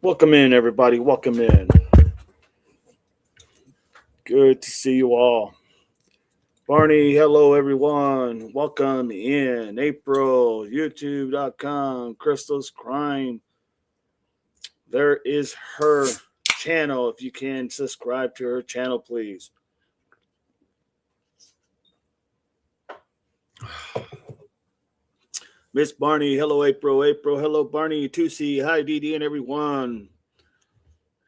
Welcome in, everybody. Welcome in. Good to see you all. Barney, hello, everyone. Welcome in. April, YouTube.com, Crystal's Crime. There is her channel. If you can subscribe to her channel, please. Miss Barney, hello, April. April, hello, Barney. Tusi, hi, Dee and everyone.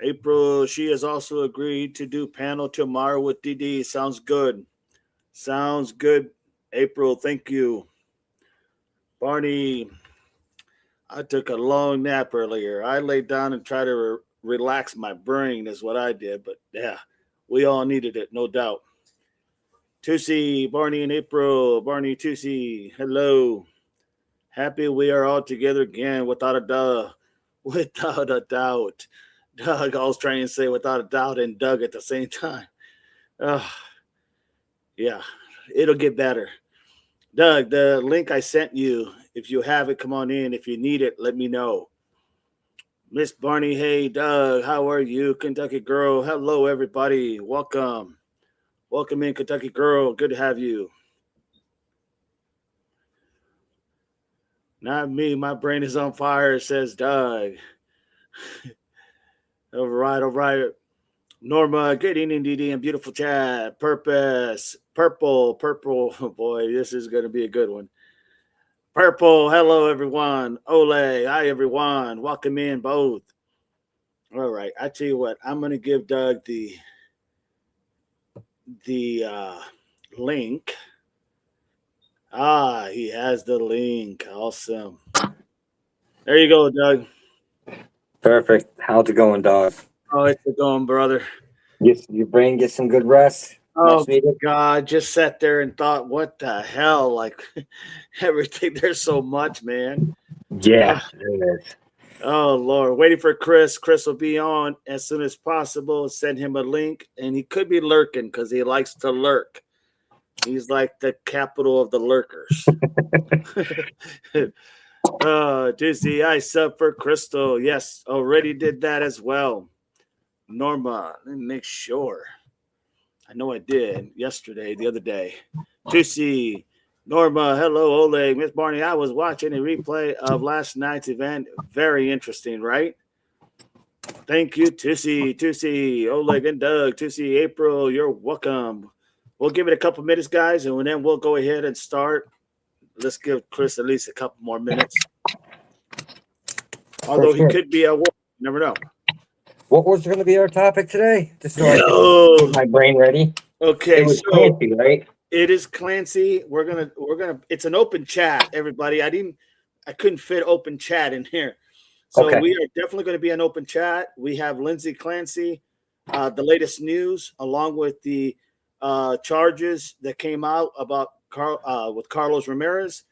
April, she has also agreed to do panel tomorrow with DD. Sounds good. Sounds good, April. Thank you. Barney, I took a long nap earlier. I laid down and tried to relax my brain is what I did. But yeah, we all needed it, no doubt. Tusi, Barney and April. Barney, Tusi, hello. Happy we are all together again without a doubt. Without a doubt. Doug, I was trying to say without a doubt and Doug at the same time. Yeah, it'll get better. Doug, the link I sent you, if you have it, come on in. If you need it, let me know. Miss Barney, hey, Doug, how are you? Kentucky girl, hello, everybody. Welcome. Welcome in, Kentucky girl. Good to have you. Not me. My brain is on fire, says Doug. All right. Norma, good evening, DD, and beautiful chat. Purple. Oh boy, this is going to be a good one. Purple, hello, everyone. Ole, hi, everyone. Welcome in, both. All right, I tell you what, I'm going to give Doug the link. He has the link. Awesome. There you go, Doug. Perfect. How's it going, dog? Oh, it's going, brother. Your brain gets some good rest? Oh, God, just sat there and thought, what the hell? Like, everything, there's so much, man. Yeah, it is. Oh, Lord. Waiting for Chris. Chris will be on as soon as possible. Send him a link. And he could be lurking because he likes to lurk. He's like the capital of the lurkers. Dizzy, I sub for Crystal. Yes, already did that as well. Norma, let me make sure. I know I did yesterday, the other day. Tusi, Norma, hello, Oleg. Miss Barney, I was watching a replay of last night's event. Very interesting, right? Thank you, Tusi, Oleg, and Doug. Tusi, April, you're welcome. We'll give it a couple minutes, guys, and then we'll go ahead and start. Let's give Chris at least a couple more minutes. Although he could be at work. You never know. What was going to be our topic today? Just so I can get my brain ready. Okay, it was Clancy, right? It is Clancy. We're gonna. It's an open chat, everybody. I couldn't fit open chat in here, so we are definitely going to be an open chat. We have Lindsay Clancy, the latest news, along with the charges that came out about with Carlos Ramirez,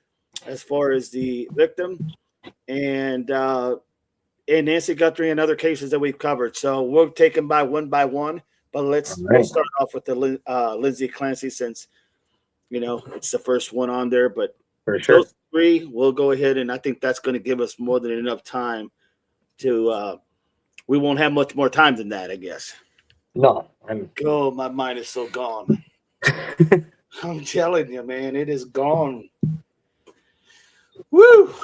as far as the victim, and Nancy Guthrie and other cases that we've covered. So we'll take them by one. But we'll start off with the Lindsay Clancy, since it's the first one on there. But for sure, those three, we'll go ahead, and I think that's going to give us more than enough time to. We won't have much more time than that, I guess. No, my mind is so gone. I'm telling you, man, it is gone. Woo!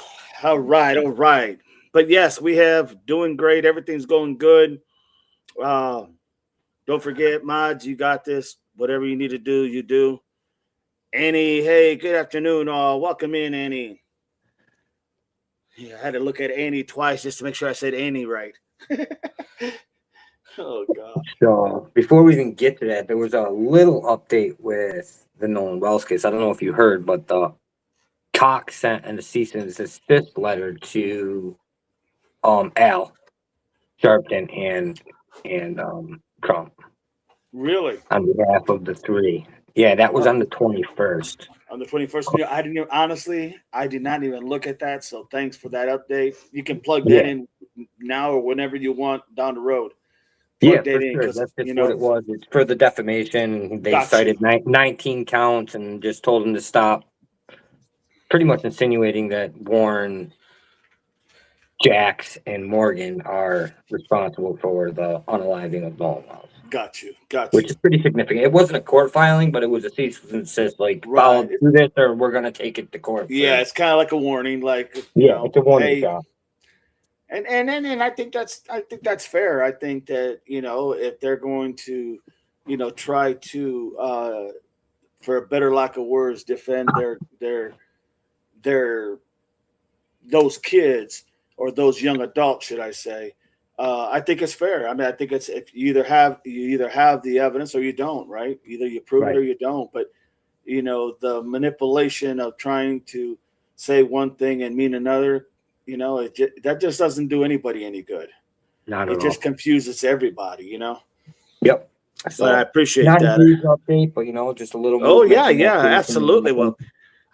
All right. But yes, we have doing great. Everything's going good. Don't forget, mods, you got this. Whatever you need to do, you do. Annie, hey, good afternoon, all. Welcome in, Annie. Yeah, I had to look at Annie twice just to make sure I said Annie right. Oh, God. So before we even get to that, there was a little update with the Nolan Wells case. I don't know if you heard, but Cox sent a cease and desist letter to Al Sharpton and Trump. Really? On behalf of the three. Yeah, that was on the 21st. On the 21st. I did not even look at that. So thanks for that update. You can plug that in now or whenever you want down the road. Plug that in, sure. That's just what it was. It's for the defamation. They cited 19 counts and just told him to stop. Pretty much insinuating that Warren Jax and Morgan are responsible for the unaliving of Nolan Wells, Got you. which is pretty significant. It wasn't a court filing, but it was a cease and desist, like, follow Right. through this or we're going to take it to court. Yeah, it's kind of like a warning, like, It's a warning hey, shot. and I think that's fair. I think that, if they're going to, try to, for a better lack of words, defend their those kids or those young adults, should I say? I think it's fair. I mean, I think it's, if you either have the evidence or you don't, right? Either you prove it or you don't. But the manipulation of trying to say one thing and mean another, that just doesn't do anybody any good. Not at all. It just confuses everybody, Yep. So I appreciate not that. a huge update, but just a little. Oh yeah, absolutely. Well,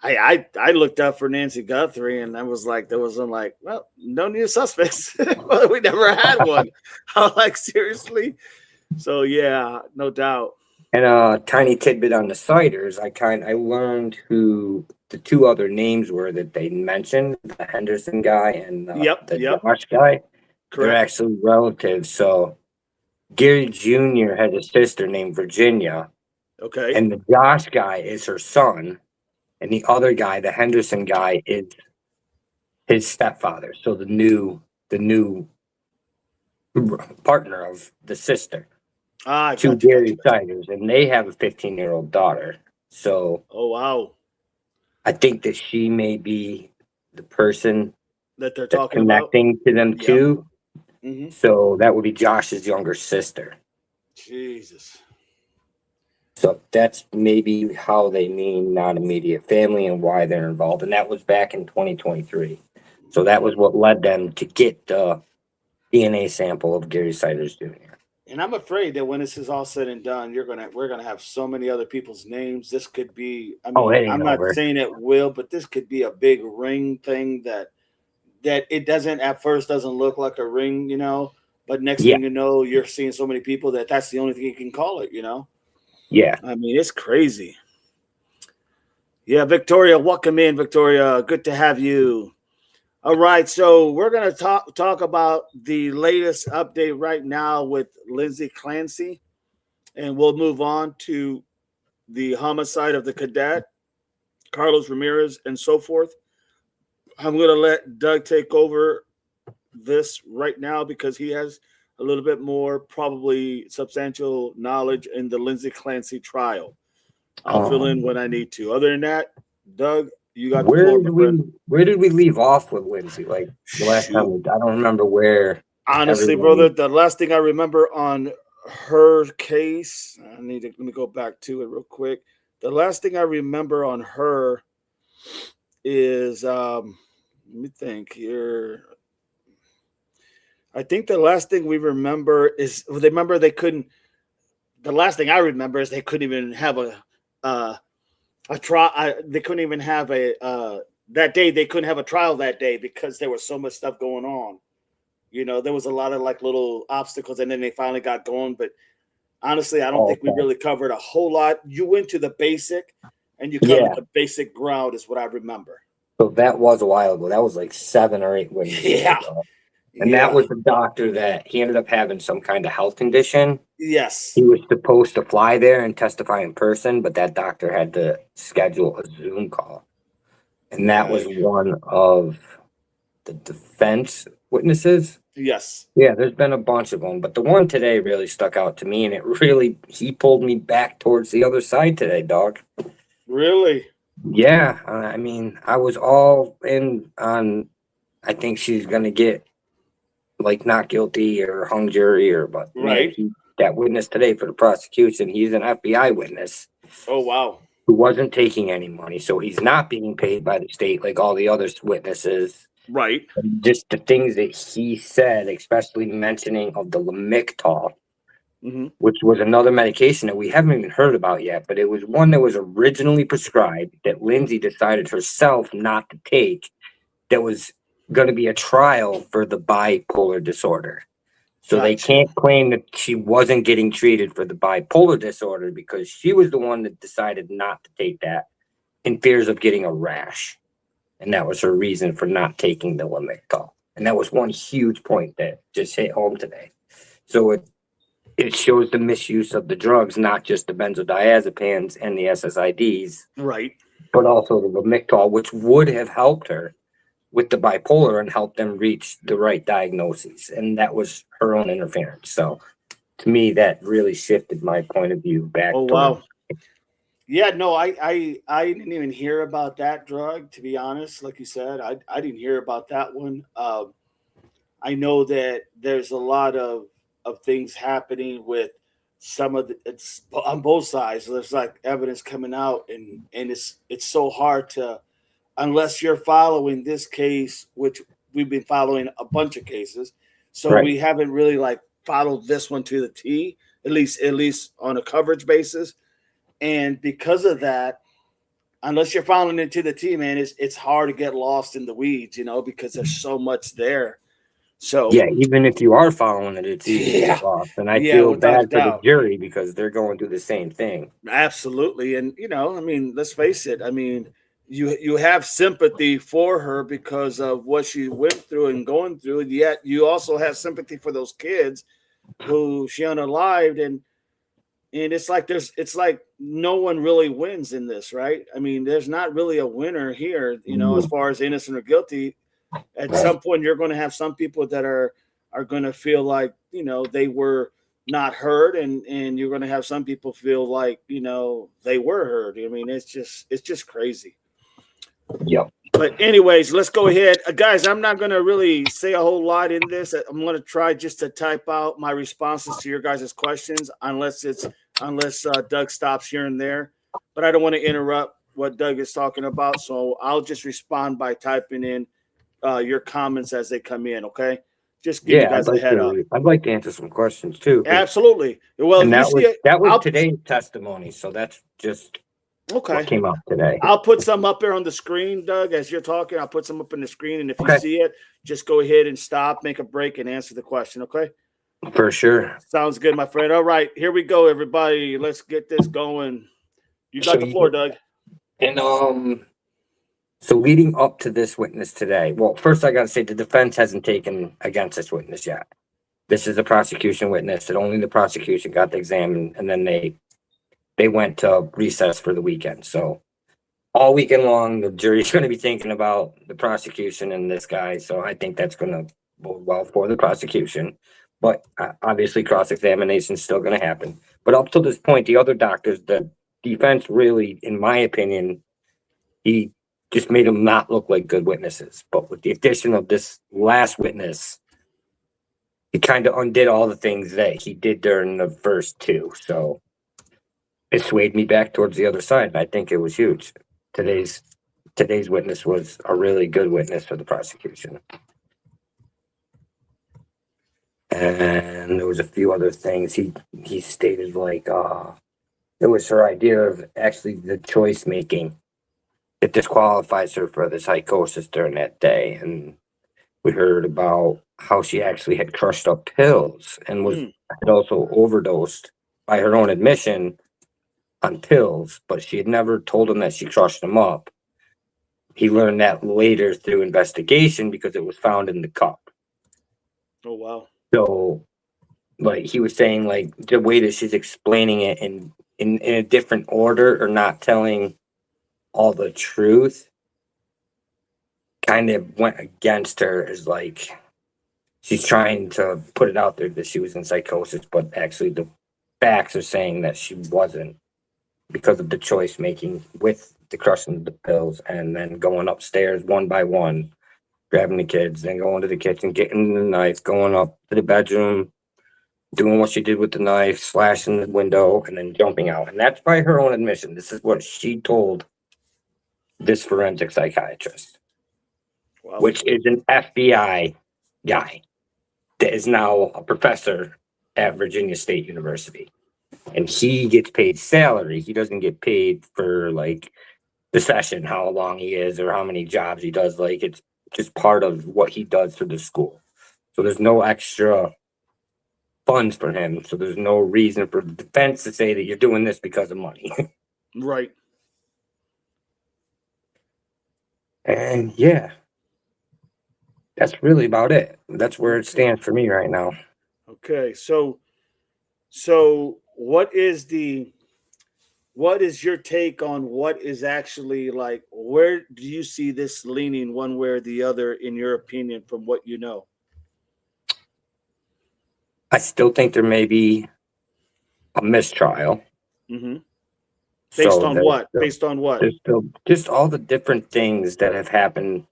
I looked up for Nancy Guthrie, and I was like, well, no new suspects. Well, we never had one. I'm like, seriously? So yeah, no doubt. And a tiny tidbit on the Siders, I learned who the two other names were that they mentioned, the Henderson guy and the Josh guy. Correct. They're actually relatives. So Gary Jr. had a sister named Virginia. Okay. And the Josh guy is her son. And the other guy, the Henderson guy, is his stepfather. So the new partner of the sister. Two Gary Siders, and they have a 15-year-old daughter. So, oh wow, I think that she may be the person that they're talking connecting about to them too. Mm-hmm. So that would be Josh's younger sister. Jesus. So that's maybe how they mean not immediate family and why they're involved, and that was back in 2023. So that was what led them to get the DNA sample of Gary Siders Jr. And I'm afraid that when this is all said and done, we're gonna have so many other people's names. This could be. I mean, I'm not saying it will, but this could be a big ring thing that it doesn't look like a ring, But next thing you know, you're seeing so many people that's the only thing you can call it, Yeah. I mean, it's crazy. Yeah, Victoria, welcome in, Victoria. Good to have you. All right, so we're going to talk about the latest update right now with Lindsay Clancy, and we'll move on to the homicide of the cadet, Carlos Ramirez, and so forth. I'm going to let Doug take over this right now because he has a little bit more probably substantial knowledge in the Lindsay Clancy trial. I'll fill in when I need to. Other than that, Doug, you got the floor, my friend. Where did we leave off with Lindsay? Like the last time, I don't remember where. Honestly, brother, the last thing I remember on her case, let me go back to it real quick. The last thing I remember on her is, let me think here. I think the last thing we remember is the last thing I remember is they couldn't even have a trial. They couldn't even have that day. They couldn't have a trial that day because there was so much stuff going on. There was a lot of like little obstacles, and then they finally got going. But honestly, I don't think we really covered a whole lot. You went to the basic, and you covered the basic ground, is what I remember. So that was a while ago. That was like 7 or 8 witnesses. Yeah. Ago. And that was the doctor that he ended up having some kind of health condition. Yes. He was supposed to fly there and testify in person, but that doctor had to schedule a Zoom call. And that was one of the defense witnesses. Yes. Yeah, there's been a bunch of them, but the one today really stuck out to me, and he pulled me back towards the other side today, dog. Really? Yeah. I mean, I was all in on, I think she's going to get like not guilty or hung jury but right. Man, that witness today for the prosecution, he's an FBI witness. Oh, wow. Who wasn't taking any money. So he's not being paid by the state like all the other witnesses. Right. And just the things that he said, especially mentioning of the Lamictal, which was another medication that we haven't even heard about yet, but it was one that was originally prescribed that Lindsay decided herself not to take, that was going to be a trial for the bipolar disorder. So they can't claim that she wasn't getting treated for the bipolar disorder because she was the one that decided not to take that in fears of getting a rash. And that was her reason for not taking the Lamictal. And that was one huge point that just hit home today. So it shows the misuse of the drugs, not just the benzodiazepines and the SSIDs, Right. but also the Lamictal, which would have helped her with the bipolar and helped them reach the right diagnoses. And that was her own interference. So to me, that really shifted my point of view back. Oh, wow. Yeah, no, I didn't even hear about that drug, to be honest. Like you said, I didn't hear about that one. I know that there's a lot of things happening with some of the, it's on both sides. There's like evidence coming out, and it's so hard to, unless you're following this case, which we've been following a bunch of cases, so Right. we haven't really like followed this one to the T, at least on a coverage basis. And because of that, unless you're following it to the T, man, it's hard to get lost in the weeds, because there's so much there. So Yeah, even if you are following it, it's easy to yeah, get lost. And I yeah, feel without a bad for the doubt, jury because they're going through the same thing. absolutely. And I mean, let's face it. I mean, you have sympathy for her because of what she went through and going through, and yet you also have sympathy for those kids who she unalived, and it's like no one really wins in this, right? I mean, there's not really a winner here, as far as innocent or guilty. At some point, you're going to have some people that are going to feel like they were not heard, and you're going to have some people feel like they were heard. I mean, it's just crazy. Yep. But anyways, let's go ahead, guys. I'm not going to really say a whole lot in this. I'm going to try just to type out my responses to your guys' questions, unless Doug stops here and there. But I don't want to interrupt what Doug is talking about, so I'll just respond by typing in your comments as they come in. Okay, just give you guys a head up. I'd like to answer some questions too. Absolutely. Well, And you see it. that was today's testimony, so that's just Okay. what came out today. I'll put some up there on the screen, Doug, as you're talking. I'll put some up in the screen, and if you see it, just go ahead and stop, make a break, and answer the question. Okay. For sure. Sounds good, my friend. All right, here we go, everybody. Let's get this going. You got the floor, Doug. And so leading up to this witness today, well, first I got to say the defense hasn't taken against this witness yet. This is a prosecution witness that only the prosecution got to examine, and then they went to recess for the weekend. So all weekend long, the jury's going to be thinking about the prosecution and this guy. So I think that's going to bode well for the prosecution. But obviously, cross-examination is still going to happen. But up to this point, the other doctors, the defense really, in my opinion, he just made them not look like good witnesses. But with the addition of this last witness, he kind of undid all the things that he did during the first two. So it swayed me back towards the other side. And I think it was huge. Today's witness was a really good witness for the prosecution. And there was a few other things he stated, like it was her idea of actually the choice making that disqualifies her for the psychosis during that day. And we heard about how she actually had crushed up pills and had also overdosed by her own admission on pills, but she had never told him that she crushed them up. He learned that later through investigation because it was found in the cup. Oh, wow. So, like, he was saying, like, the way that she's explaining it in a different order or not telling all the truth kind of went against her, as like she's trying to put it out there that she was in psychosis, but actually the facts are saying that she wasn't because of the choice making with the crushing of the pills and then going upstairs one by one, grabbing the kids, then going to the kitchen, getting the knife, going up to the bedroom, doing what she did with the knife, slashing the window, and then jumping out. And that's by her own admission. This is what she told this forensic psychiatrist, wow, which is an FBI guy that is now a professor at Virginia State University. And he gets paid salary. He doesn't get paid for, like, the session, how long he is or how many jobs he does. Like, it's just part of what he does for the school. So there's no extra funds for him. So there's no reason for the defense to say that you're doing this because of money. Right. And yeah, That's really about it. That's where it stands for me right now. Okay, so what is your take on what is actually like? Where do you see this leaning one way or the other, in your opinion, from what you know? I still think there may be a mistrial. Mm-hmm. Based So on what? Based on what? there's still just all the different things that have happened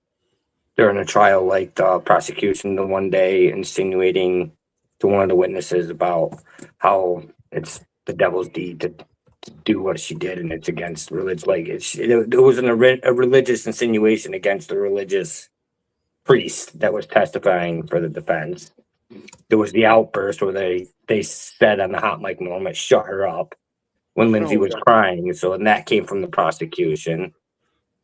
during a trial, like the prosecution the one day insinuating to one of the witnesses about how it's the devil's deed to do what she did, and it's against religion. Like it was a religious insinuation against a religious priest that was testifying for the defense. There was the outburst where they said on the hot mic moment, "Shut her up," when Lindsay was Okay. crying. So, and that came from the prosecution.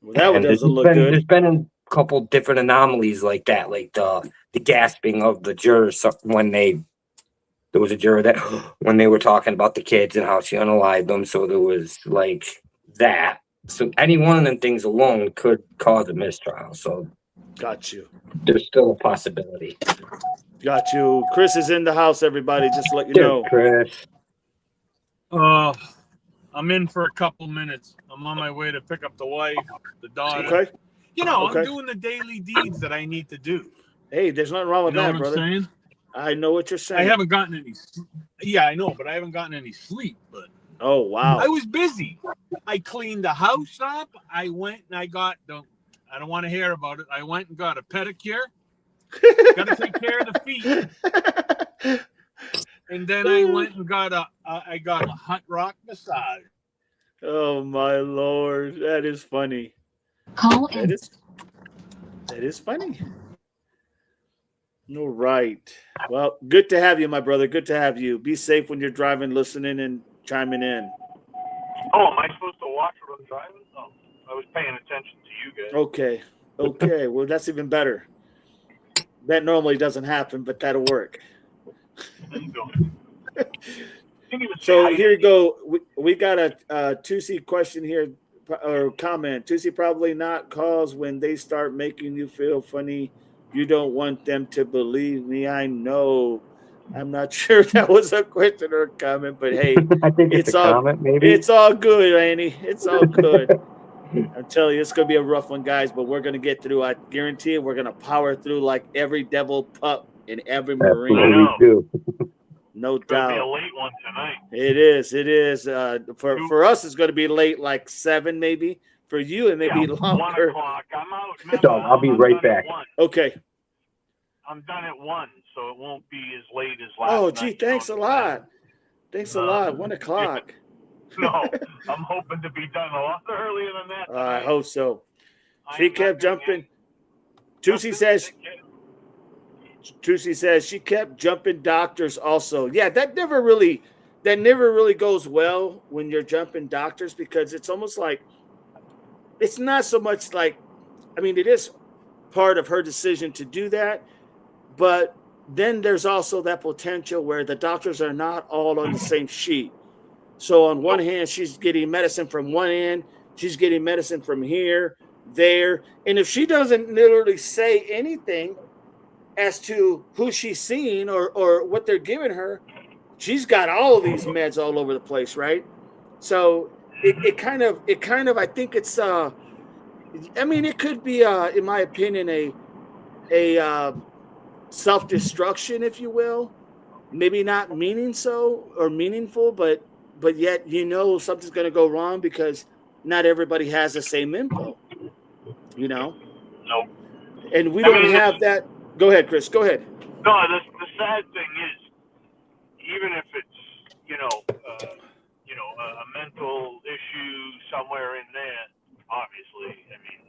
Well, that one And doesn't look good. there's been a couple different anomalies like that, like the gasping of the jurors when there was a juror that when they were talking about the kids and how she unalived them. So there was like that. So any one of them things alone could cause a mistrial. So Got you. there's still a possibility. Got you. Chris is in the house, everybody. Just to let you Dude, know. Chris. I'm in for a couple minutes. I'm on my way to pick up the wife, the daughter. Okay. I'm doing the daily deeds that I need to do. Hey, there's nothing wrong with You know that, what brother. I'm saying? I know what you're saying. I haven't gotten any. Yeah, I know, but I haven't gotten any sleep. But Oh wow. I was busy. I cleaned the house up. I went and I got. I don't want to hear about it. I went and got a pedicure. Got to take care of the feet. And then I went and got a hot rock massage. Oh my Lord, that is funny. That is funny. All right. Well, good to have you, my brother. Good to have you. Be safe when you're driving, listening, and chiming in. Oh, am I supposed to watch what I'm driving? Oh, I was paying attention to you guys. Okay. Well, that's even better. That normally doesn't happen, but that'll work. So here you go. We got a 2C question here, or comment. 2C probably not, cause when they start making you feel funny, you don't want them to believe me. I know. I'm not sure if that was a question or a comment, but hey, I think it's a comment, maybe. It's all good, Annie. It's all good. I'm telling you, it's going to be a rough one, guys, but we're going to get through. I guarantee it. We're going to power through like every devil pup and every Marine. I know. Do. No It's going to doubt. be a late one tonight. It is. For us, it's going to be late, like 7 maybe. For you, it may be longer. 1 o'clock. I'm out. Remember, So I'll be right back. Okay. I'm done at 1, so it won't be as late as last Oh, night. gee, thanks a lot. Thanks a lot. 1 o'clock. No, I'm hoping to be done a lot earlier than that. I hope so. I She am kept not gonna jumping. get- Tusi says she kept jumping doctors also. Yeah, that never really goes well when you're jumping doctors, because it's almost like it's not so much like, I mean, it is part of her decision to do that, but then there's also that potential where the doctors are not all on the same sheet. So on one hand, she's getting medicine from one end, she's getting medicine from here, there. And if she doesn't literally say anything as to who she's seeing or what they're giving her, she's got all of these meds all over the place, right? So it kind of, I think it's, I mean, it could be, in my opinion, a self-destruction, if you will. Maybe not meaningful, but yet something's going to go wrong because not everybody has the same info, No. And we don't have that. Go ahead, Chris. Go ahead. No, the sad thing is, even if it's a mental issue somewhere in there, obviously, I mean,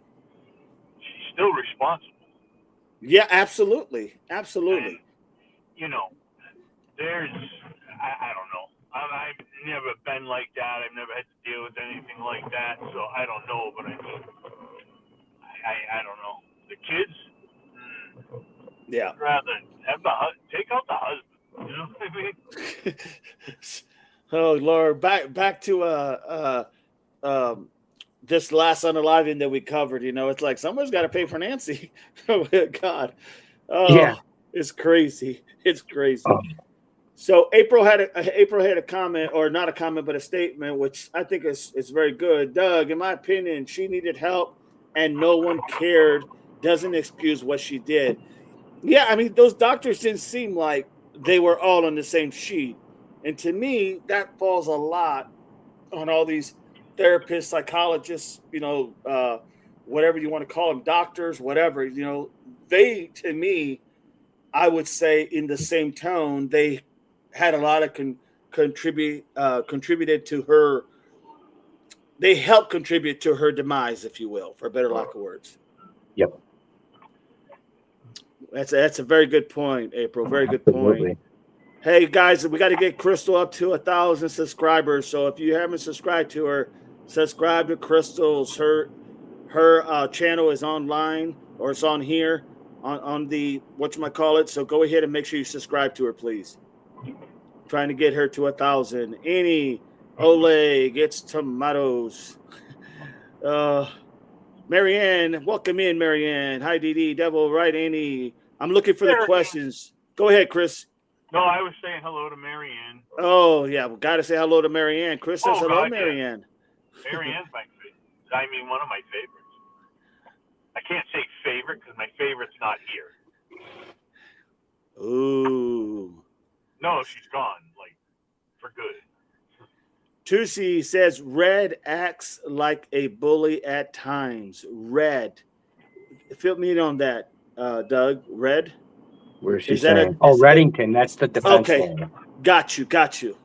she's still responsible. Yeah, absolutely. And, there's, I don't know. I've never been like that. I've never had to deal with anything like that, so I don't know. But I mean, I don't know. The kids, Yeah. I'd rather take out the husband. You know what I mean? Oh Lord, back to this last unaliving that we covered. It's like someone's got to pay for Nancy. Oh God. Oh, Yeah. it's crazy. It's crazy. Oh. So April had a comment, or not a comment, but a statement, which I think is very good. Doug, in my opinion, she needed help and no one cared. Doesn't excuse what she did. Yeah, I mean, those doctors didn't seem like they were all on the same sheet. And to me, that falls a lot on all these therapists, psychologists, whatever you want to call them, doctors, whatever, they, to me, I would say in the same tone, they had a lot of contributed to her. They helped contribute to her demise, if you will, for a better lack of words. Yep. That's a very good point, April. Very good Absolutely. point. Hey guys, we got to get Crystal up to 1,000 subscribers. So if you haven't subscribed to her, subscribe to Crystal's. Her channel is online, or it's on here on the whatchamacallit. So go ahead and make sure you subscribe to her, please. Trying to get her to 1,000. Annie Ole gets tomatoes. Marianne, welcome in, Marianne. Hi, DD. Devil, right, Annie. I'm looking for the questions. Go ahead, Chris. No, I was saying hello to Marianne. Oh, yeah. We got to say hello to Marianne. Chris says hello, God, Marianne. Yeah. Marianne's one of my favorites. I can't say favorite because my favorite's not here. Ooh. No, she's gone, for good. Tusi says, Red acts like a bully at times. Red. Fill me in on that, Doug. Red? Where's she saying? Reddington. That's the defense. Okay. Lawyer. Got you.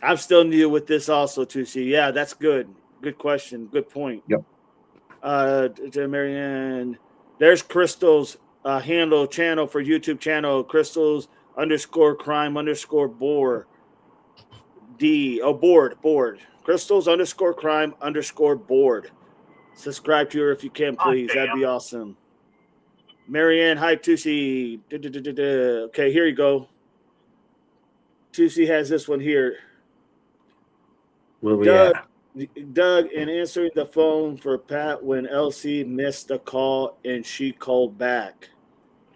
I'm still new with this also, Tusi. Yeah, that's good. Good question. Good point. Yep. Marianne. There's Crystal's handle channel for YouTube channel. Crystal's _crime_bore. Board. Crystals _crime_board. Subscribe to her if you can, please. That'd be awesome. Marianne, hi, Tusi. Okay, here you go. Tusi has this one here. Where we at? Doug, in answering the phone for Pat when Elsie missed the call and she called back.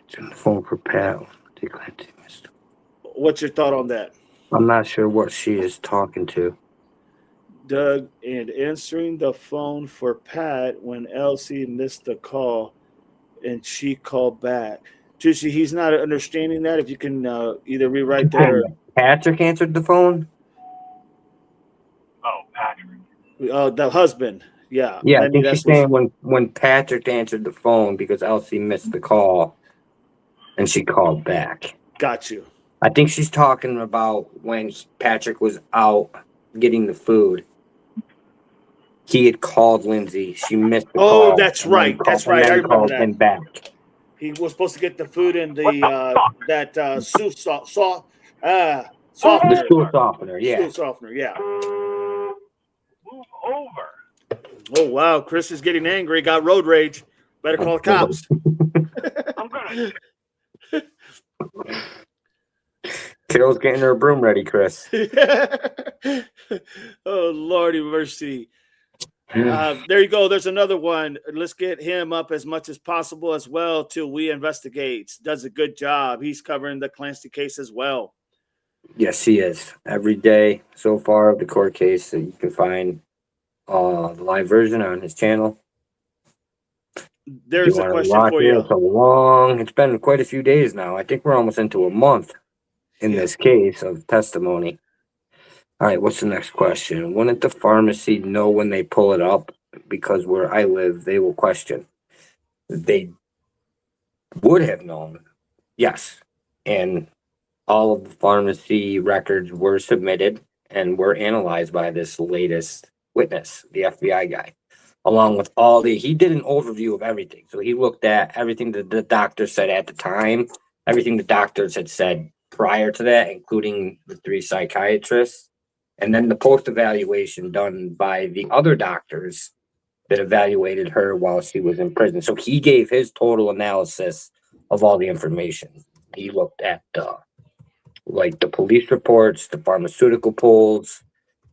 Answering the phone for Pat. What's your thought on that? I'm not sure what she is talking to. Doug, and answering the phone for Pat when Elsie missed the call and she called back. Tusi, he's not understanding that. If you can either rewrite there. Patrick answered the phone? Oh, Patrick. The husband. Yeah. Yeah, I think she's saying when Patrick answered the phone because Elsie missed the call and she called back. Got you. I think she's talking about when Patrick was out getting the food. He had called Lindsay. She missed the call. Oh, that's right. That's right. I remember that. Him back. He was supposed to get the food in the soup softener. The stool softener, yeah. Stool softener, yeah. Move over. Oh, wow. Chris is getting angry. Got road rage. Better call the cops. I'm going to. Carol's getting her broom ready, Chris. Oh, Lordy mercy. There you go. There's another one. Let's get him up as much as possible as well till we investigate. Does a good job. He's covering the Clancy case as well. Yes, he is. Every day so far of the court case that you can find the live version on his channel. There's a question for you. It's been quite a few days now. I think we're almost into a month in this case of testimony. All right, what's the next question? Wouldn't the pharmacy know when they pull it up? Because where I live, they will question. They would have known. Yes. And all of the pharmacy records were submitted and were analyzed by this latest witness, the FBI guy, along with he did an overview of everything. So he looked at everything that the doctor said at the time, everything the doctors had said prior to that, including the 3 psychiatrists, and then the post-evaluation done by the other doctors that evaluated her while she was in prison. So he gave his total analysis of all the information. He looked at the police reports, the pharmaceutical polls,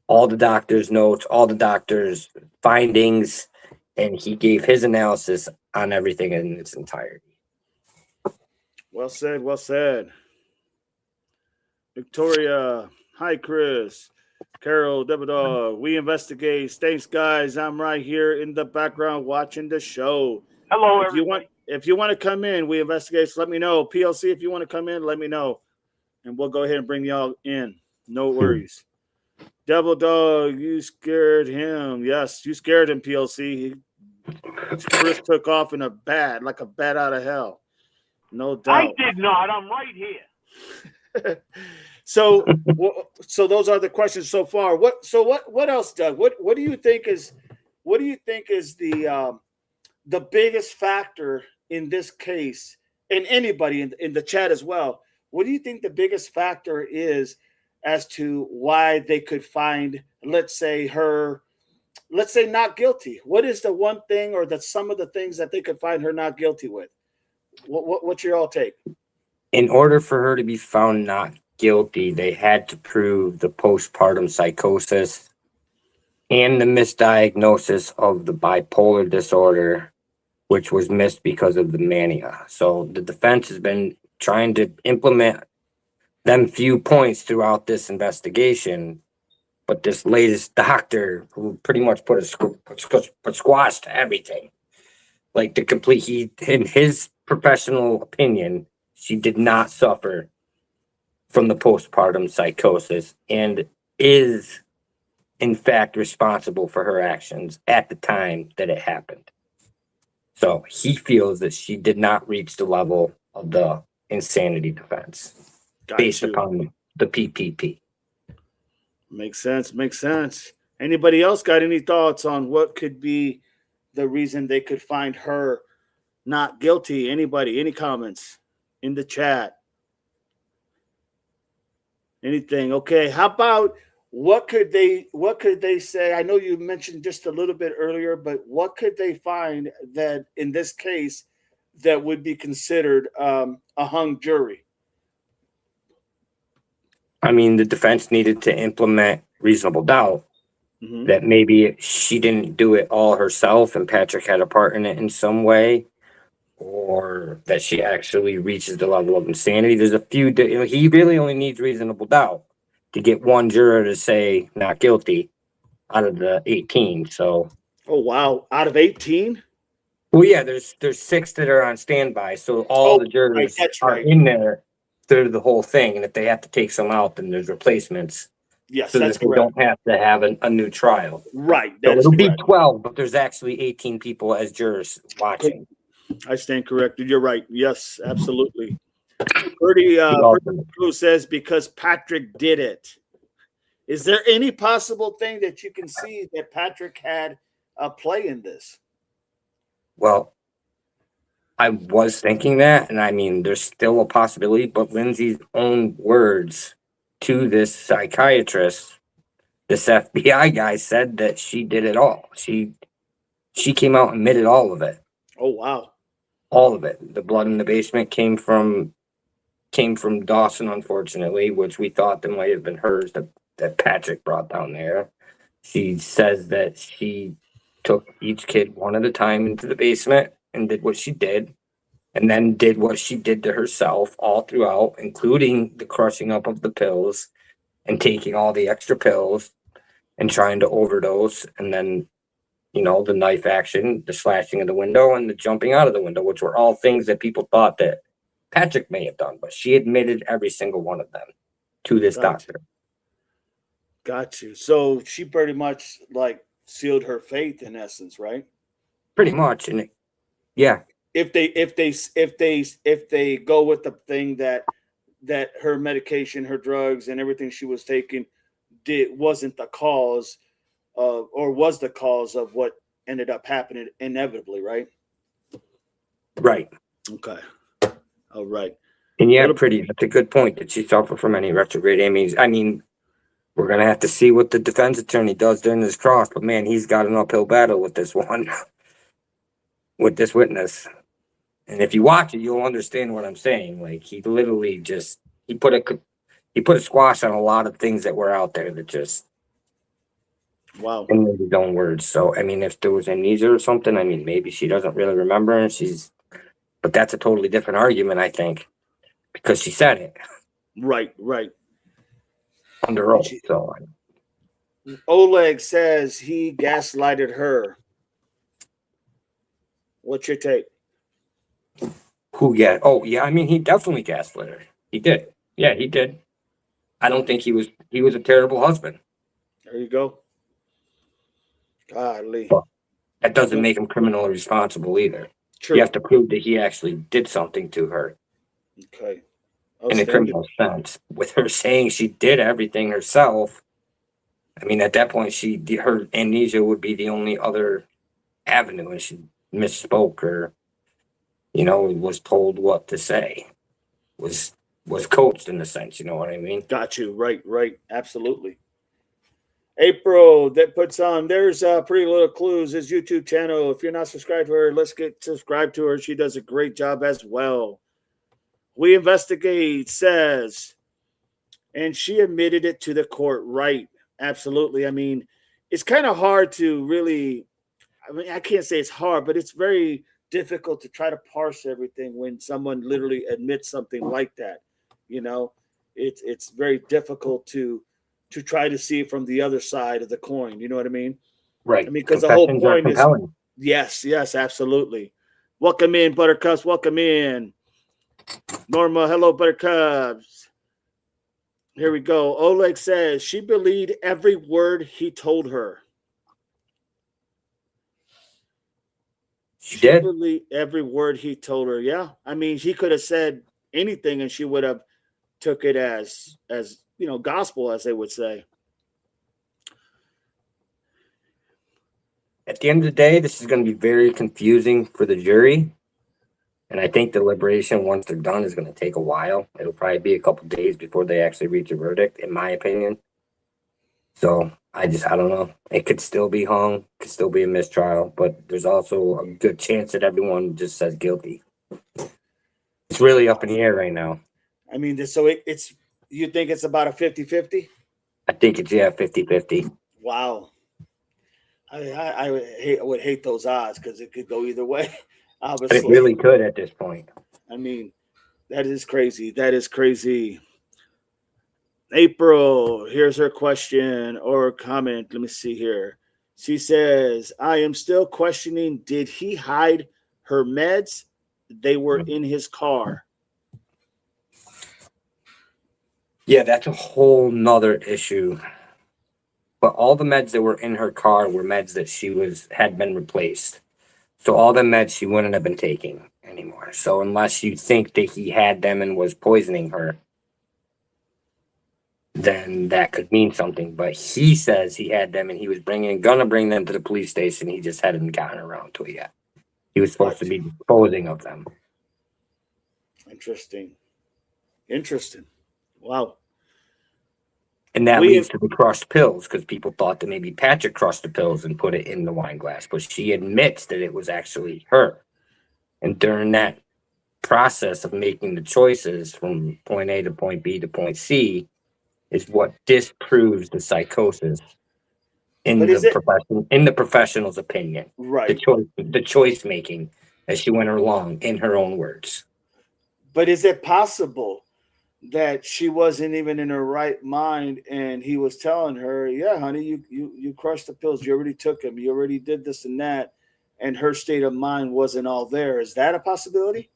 all the doctors' notes, all the doctors' findings, and he gave his analysis on everything in its entirety. Well said. Well said. Victoria. Hi, Chris. Carol, Debador. We investigate. Thanks, guys. I'm right here in the background watching the show. Hello, If you everybody. want to come in, we investigate. So let me know. PLC, if you want to come in, let me know, and we'll go ahead and bring y'all in. No worries. Devil Dog, you scared him. Yes, you scared him, PLC. Chris took off in a bat, like a bat out of hell. No I doubt. did not. I'm right here. So those are the questions so far. What else, Doug? What do you think is the biggest factor in this case, and anybody in the chat as well? What do you think the biggest factor is as to why they could find, let's say not guilty? What is the one thing or some of the things that they could find her not guilty with? What's your all take? In order for her to be found not guilty, they had to prove the postpartum psychosis and the misdiagnosis of the bipolar disorder, which was missed because of the mania. So the defense has been trying to implement them few points throughout this investigation, but this latest doctor who pretty much put squash to everything, like the complete, in his professional opinion, she did not suffer from the postpartum psychosis and is in fact responsible for her actions at the time that it happened. So he feels that she did not reach the level of the insanity defense based upon the PPP. Makes sense. Anybody else got any thoughts on what could be the reason they could find her not guilty? Anybody? Any comments in the chat? Anything? Okay. How about what could they say? I know you mentioned just a little bit earlier, but what could they find that in this case that would be considered a hung jury? I mean, the defense needed to implement reasonable doubt that maybe she didn't do it all herself and Patrick had a part in it in some way, or that she actually reaches the level of insanity. There's a few, he really only needs reasonable doubt to get one juror to say not guilty out of the 18. So, oh wow, out of 18? Well, yeah, there's 6 that are on standby, so all the jurors are in there through the whole thing, and if they have to take some out, then there's replacements. Yes, so that's that they correct. don't have to have a new trial. Right. So it'll be 12, but there's actually 18 people as jurors watching. I stand corrected. You're right. Yes, absolutely. Bertie Cruz says because Patrick did it. Is there any possible thing that you can see that Patrick had a play in this? Well, I was thinking that, and I mean, there's still a possibility, but Lindsay's own words to this psychiatrist, this FBI guy, said that she did it all. She came out and admitted all of it. Oh, wow. All of it. The blood in the basement came from Dawson, unfortunately, which we thought that might have been hers that Patrick brought down there. She says that she took each kid one at a time into the basement and did what she did, and then did what she did to herself all throughout, including the crushing up of the pills and taking all the extra pills and trying to overdose, and then, the knife action, the slashing of the window, and the jumping out of the window, which were all things that people thought that Patrick may have done, but she admitted every single one of them to this doctor. Got you. So she pretty much sealed her fate in essence, right? Pretty much. And yeah. If they go with the thing that her medication, her drugs, and everything she was taking wasn't the cause of, or was the cause of what ended up happening inevitably, right? Right. Okay. All right. And yeah, that's a good point. Did she suffer from any retrograde amnesia? I mean, we're going to have to see what the defense attorney does during this cross, but man, he's got an uphill battle with this one, with this witness. And if you watch it, you'll understand what I'm saying. Like, he literally just, he put a squash on a lot of things that were out there that just, wow, in his own words. So, I mean, if there was amnesia or something, I mean, maybe she doesn't really remember, but that's a totally different argument, I think. because she said it Right, right. under oath. So Oleg says he gaslighted her. What's your take? who get? Oh yeah, I mean he definitely gaslit her. He did. Yeah, he did. I don't think he was a terrible husband. There you go. Godly. But that doesn't make him criminally responsible either. True. You have to prove that he actually did something to her Okay. in a criminal sense. With her saying she did everything herself, I mean, at that point, her amnesia would be the only other avenue, and she misspoke or, was told what to say, was coached in a sense. You know what I mean? Got you. Right, right. Absolutely. April that puts on, there's Pretty Little Clues, his YouTube channel. If you're not subscribed to her, let's get subscribed to her. She does a great job as well. We Investigate says, and she admitted it to the court. Right. Absolutely. I mean, it's kind of hard to really, I can't say it's hard, but it's very difficult to try to parse everything when someone literally admits something like that. It's very difficult to try to see it from the other side of the coin. You know what I mean? Right. I mean, because the whole point is, compelling. yes, absolutely. Welcome in, Buttercups. Welcome in. Norma, hello, Buttercups. Here we go. Oleg says she believed every word he told her. She did? Believed every word he told her. Yeah. I mean, he could have said anything and she would have took it as gospel, as they would say. At the end of the day, this is going to be very confusing for the jury. And I think deliberation, once they're done, is going to take a while. It'll probably be a couple days before they actually reach a verdict, in my opinion. So I don't know. It could still be hung, could still be a mistrial, but there's also a good chance that everyone just says guilty. It's really up in the air right now. I mean, so it's you think it's about a 50-50? I think it's 50-50. Wow. I would hate those odds because it could go either way. Obviously, but it really could at this point. I mean, that is crazy. That is crazy. April, here's her question or comment. Let me see here. She says, I am still questioning, did he hide her meds? They were in his car. Yeah, that's a whole nother issue. But all the meds that were in her car were meds that had been replaced. So all the meds she wouldn't have been taking anymore. So unless you think that he had them and was poisoning her, then that could mean something. But he says he had them and he was gonna bring them to the police station. He just hadn't gotten around to it yet. He was supposed to be disposing of them. Interesting. Wow. And that leads to the crushed pills, because people thought that maybe Patrick crushed the pills and put it in the wine glass, but she admits that it was actually her. And during that process of making the choices from point A to point B to point C is what disproves the psychosis in the professional's opinion. Right. The choice making as she went along, in her own words. But is it possible that she wasn't even in her right mind and he was telling her, yeah, honey, you crushed the pills, you already took them, you already did this and that, and her state of mind wasn't all there? Is that a possibility?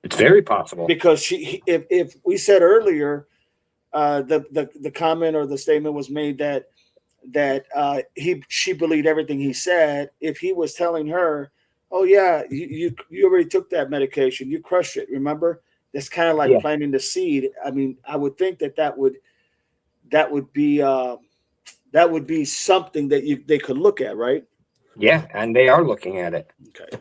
It's very possible, because if we said earlier, the comment or the statement was made that she believed everything he said. If he was telling her, oh yeah, you already took that medication, you crushed it, remember? That's kind of like planting the seed. I mean, I would think that would be something that they could look at, right? Yeah, and they are looking at it. Okay.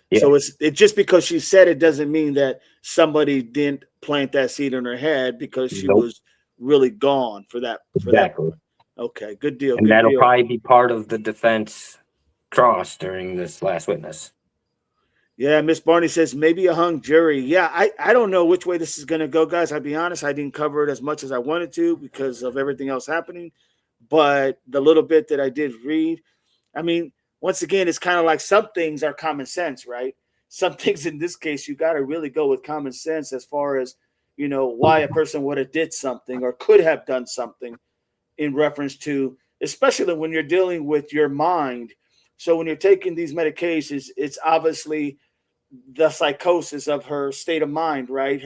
Yeah. So it's just because she said it doesn't mean that somebody didn't plant that seed in her head because she was really gone for that. Exactly. Okay, good deal. And that'll probably be part of the defense cross during this last witness. Yeah, Miss Barney says maybe a hung jury. Yeah, I don't know which way this is going to go, guys. I'll be honest, I didn't cover it as much as I wanted to because of everything else happening. But the little bit that I did read, I mean, once again, it's kind of like some things are common sense, right? Some things in this case, you got to really go with common sense as far as, why a person would have did something or could have done something in reference to, especially when you're dealing with your mind. So when you're taking these medications, it's obviously the psychosis of her state of mind, right?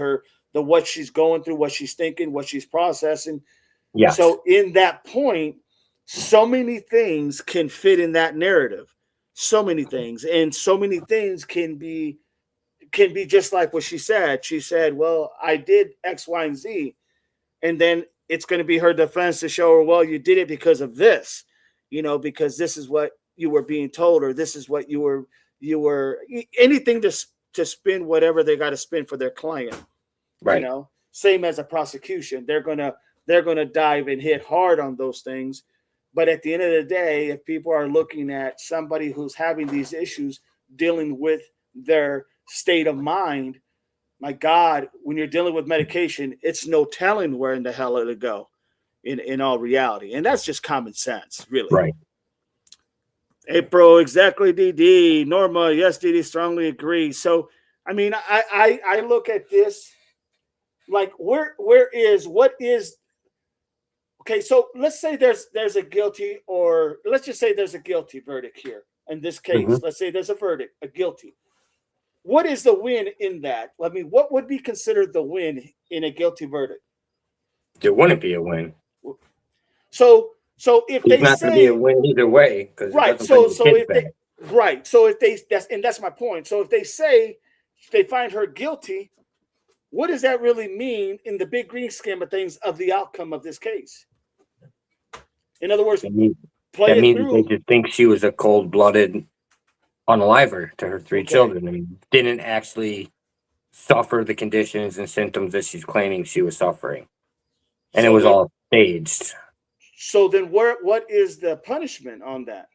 What she's going through, what she's thinking, what she's processing. Yes. So in that point, so many things can fit in that narrative. So many things. And so many things can be just like what she said. She said, well, I did X, Y, and Z. And then it's going to be her defense to show her, well, you did it because of this, because this is what you were being told, or this is what you were anything to spin whatever they got to spin for their client. Right. Same as a prosecution. They're going to dive and hit hard on those things. But at the end of the day, if people are looking at somebody who's having these issues dealing with their state of mind, my God, when you're dealing with medication, it's no telling where in the hell it'll go in all reality. And that's just common sense, really. Right. April, exactly, DD. Norma, yes, DD, strongly agree. So, I mean, I look at this like what is okay, so let's say there's a guilty, or let's just say there's a guilty verdict here. In this case, let's say there's a verdict, a guilty. What is the win in that? I mean, what would be considered the win in a guilty verdict? There wouldn't be a win. So if It's they not going to be a win either way, because right, so that's my point. So if they say they find her guilty, what does that really mean in the big green scheme of things of the outcome of this case? In other words, that means they just think she was a cold-blooded unaliver to her three children and didn't actually suffer the conditions and symptoms that she's claiming she was suffering. And it was all staged. So then what is the punishment on that?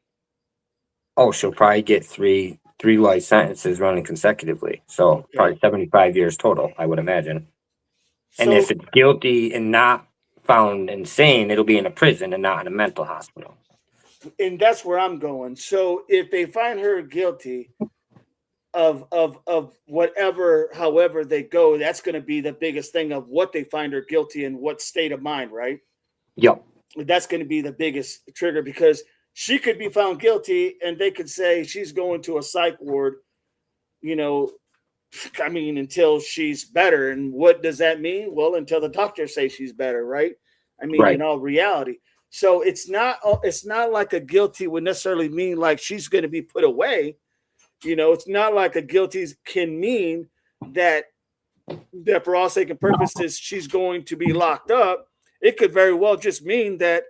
Oh, she'll probably get three life sentences running consecutively. So probably 75 years total, I would imagine. And if it's guilty and not found insane, it'll be in a prison and not in a mental hospital. And that's where I'm going. So if they find her guilty of whatever, however they go, that's going to be the biggest thing of what they find her guilty in, what state of mind, right? Yep. That's going to be the biggest trigger, because she could be found guilty and they could say she's going to a psych ward, until she's better. And what does that mean? Well, until the doctors say she's better, right? In all reality. So it's not like a guilty would necessarily mean like she's going to be put away. It's not like a guilty can mean that for all sake and purposes, she's going to be locked up. It could very well just mean that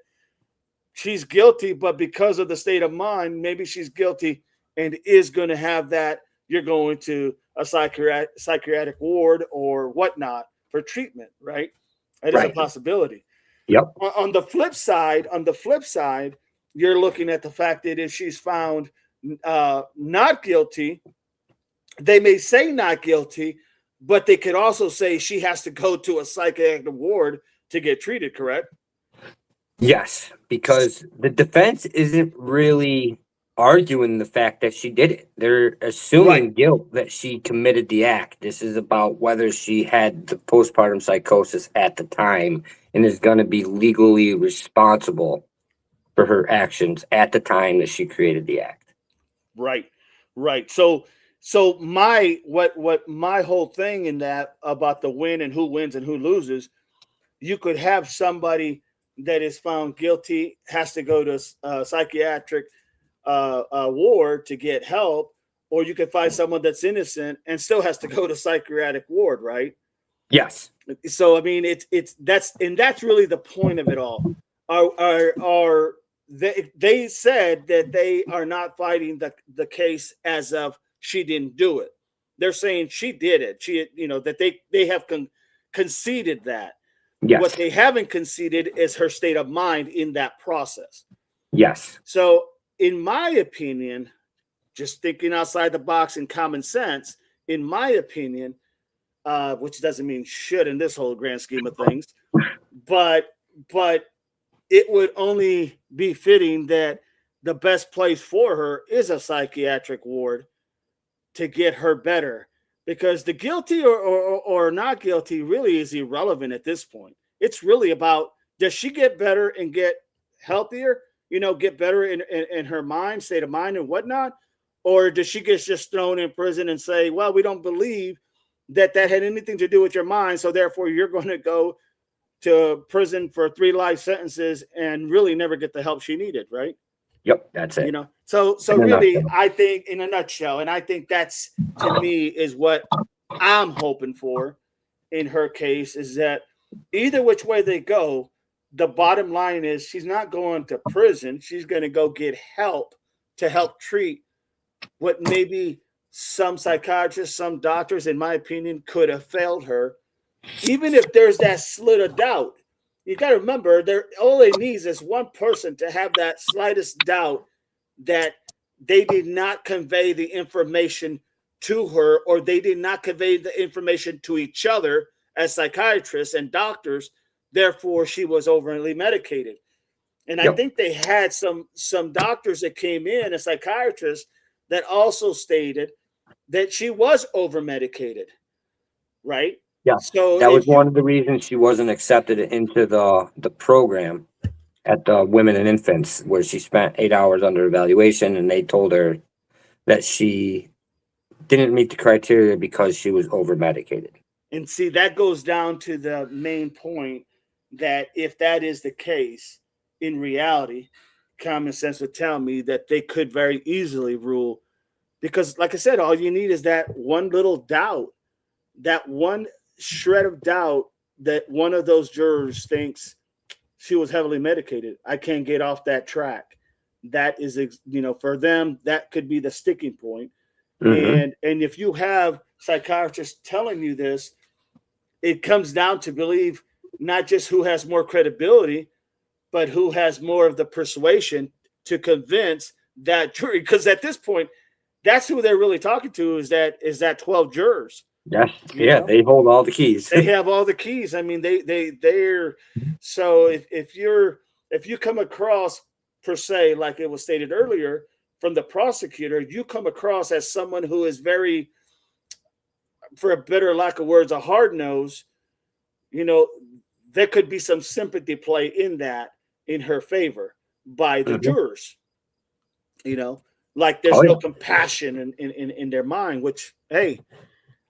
she's guilty, but because of the state of mind, maybe she's guilty and is going to have that. You're going to a psychiatric ward or whatnot for treatment, right? That is a possibility. Yep. On the flip side, you're looking at the fact that if she's found not guilty, they may say not guilty, but they could also say she has to go to a psychiatric ward to get treated, correct? Yes, because the defense isn't really arguing the fact that she did it. They're assuming guilt that she committed the act. This is about whether she had the postpartum psychosis at the time and is going to be legally responsible for her actions at the time that she created the act. Right. So my whole thing in that about the win and who wins and who loses, you could have somebody that is found guilty, has to go to a psychiatric ward to get help, or you could find someone that's innocent and still has to go to psychiatric ward, right? Yes. So that's really the point of it all. They said that they are not fighting the case as of she didn't do it. They're saying she did it. That they have conceded that. Yes. What they haven't conceded is her state of mind in that process. Yes. So, in my opinion, just thinking outside the box and common sense, in my opinion, which doesn't mean shit in this whole grand scheme of things, but it would only be fitting that the best place for her is a psychiatric ward to get her better. because the guilty or not guilty really is irrelevant at this point. It's really about, does she get better and get healthier, get better in her mind, state of mind and whatnot? Or does she get just thrown in prison and say, well, we don't believe that had anything to do with your mind, so therefore you're going to go to prison for 3 life sentences and really never get the help she needed, right? Yep, that's it. So really, I think in a nutshell, and I think that's, to me, is what I'm hoping for in her case, is that either which way they go, the bottom line is she's not going to prison. She's going to go get help to help treat what maybe some psychiatrists, some doctors, in my opinion, could have failed her. Even if there's that slit of doubt, you got to remember, all it needs is one person to have that slightest doubt that they did not convey the information to her, or they did not convey the information to each other as psychiatrists and doctors. Therefore, she was overly medicated. And I think they had some doctors that came in, a psychiatrist, that also stated that she was over medicated, right? Yeah, so that was one of the reasons she wasn't accepted into the program at the Women and Infants, where she spent 8 hours under evaluation, and they told her that she didn't meet the criteria because she was over medicated. And see, that goes down to the main point that if that is the case, in reality, common sense would tell me that they could very easily rule, because like I said, all you need is that one little doubt, that one shred of doubt that one of those jurors thinks she was heavily medicated. I can't get off that track. That is, for them, that could be the sticking point. Mm-hmm. And if you have psychiatrists telling you this, it comes down to believe not just who has more credibility, but who has more of the persuasion to convince that jury. Because at this point, that's who they're really talking to, is that 12 jurors. Yes. Yeah, they hold all the keys. They have all the keys. I mean, they're so if you come across, per se, like it was stated earlier from the prosecutor, you come across as someone who is very, for a better lack of words, a hard nose, there could be some sympathy play in her favor by the jurors, like there's no compassion in their mind, which, hey,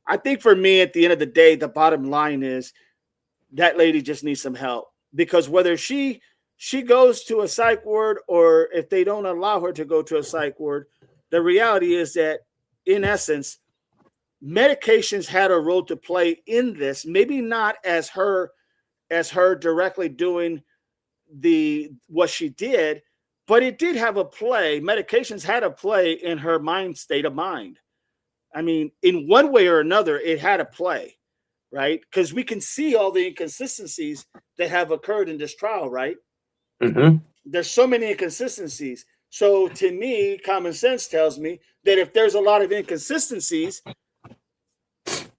I think for me, at the end of the day, the bottom line is that lady just needs some help, because whether she goes to a psych ward or if they don't allow her to go to a psych ward, the reality is that, in essence, medications had a role to play in this. Maybe not as her directly doing what she did, but it did have a play. Medications had a play in her state of mind. I mean, in one way or another, it had a play, right? Because we can see all the inconsistencies that have occurred in this trial, right? Mm-hmm. There's so many inconsistencies. So to me, common sense tells me that if there's a lot of inconsistencies,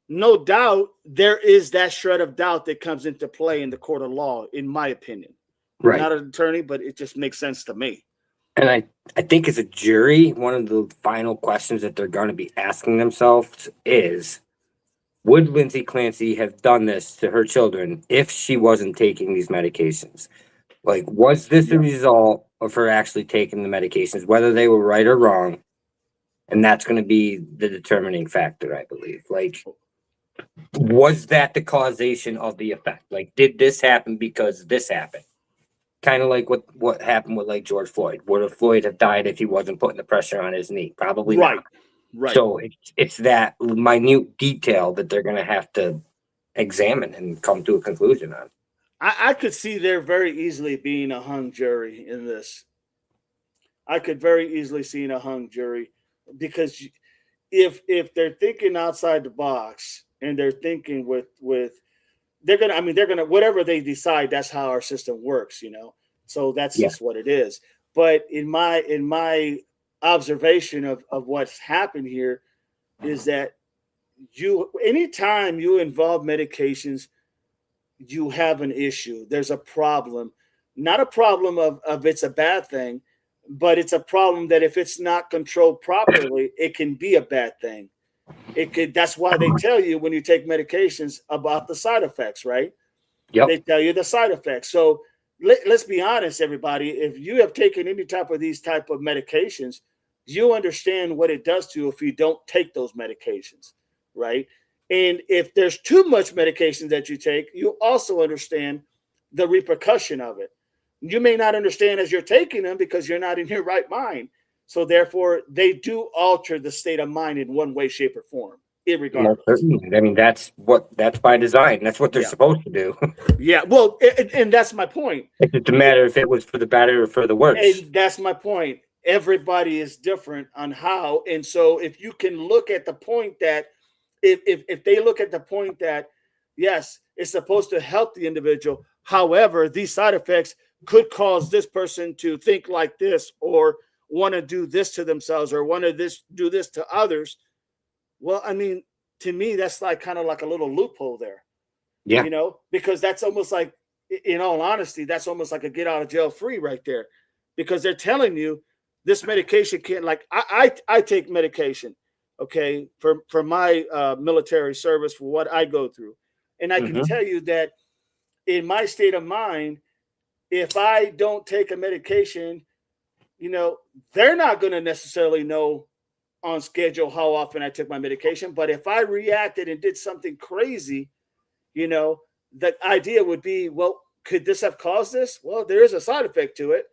no doubt there is that shred of doubt that comes into play in the court of law, in my opinion. Right. I'm not an attorney, but it just makes sense to me. And I think as a jury, one of the final questions that they're going to be asking themselves is, would Lindsay Clancy have done this to her children if she wasn't taking these medications? Like, was this a result of her actually taking the medications, whether they were right or wrong? And that's going to be the determining factor, I believe. Like, was that the causation of the effect? Like, did this happen because this happened? Kind of like what happened with, like, George Floyd. Would Floyd have died if he wasn't putting the pressure on his knee? Probably not. Right. So it's that minute detail that they're going to have to examine and come to a conclusion on. I could see there very easily being a hung jury in this. I could very easily see a hung jury, because if they're thinking outside the box and they're thinking with they're gonna whatever they decide, that's how our system works, So that's just what it is. But in my observation of what's happened here is that anytime you involve medications, you have an issue. There's a problem. Not a problem of it's a bad thing, but it's a problem that if it's not controlled properly, it can be a bad thing. It could. That's why they tell you when you take medications about the side effects, right? Yep. They tell you the side effects. So let's be honest, everybody. If you have taken any type of these type of medications, you understand what it does to you if you don't take those medications, right? And if there's too much medication that you take, you also understand the repercussion of it. You may not understand as you're taking them because you're not in your right mind. So therefore, they do alter the state of mind in one way, shape, or form, Most irregardless. certainly. I mean, that's by design. That's what they're Yeah. supposed to do. Yeah, well, and that's my point. It's just a matter if it was for the better or for the worse. And that's my point. Everybody is different on how. And so if you can look at the point that if they look at the point that, yes, it's supposed to help the individual. However, these side effects could cause this person to think like this or want to do this to themselves or want to do this to others. Well, I mean, to me, that's like kind of like a little loophole there. Yeah. You know, because that's almost like, in all honesty, that's almost like a get out of jail free right there, because they're telling you this medication can't, like I take medication, okay, for my military service, for what I go through. And I can tell you that in my state of mind, if I don't take a medication, you know, they're not going to necessarily know on schedule how often I took my medication. But if I reacted and did something crazy, you know, the idea would be, well, could this have caused this? Well, there is a side effect to it.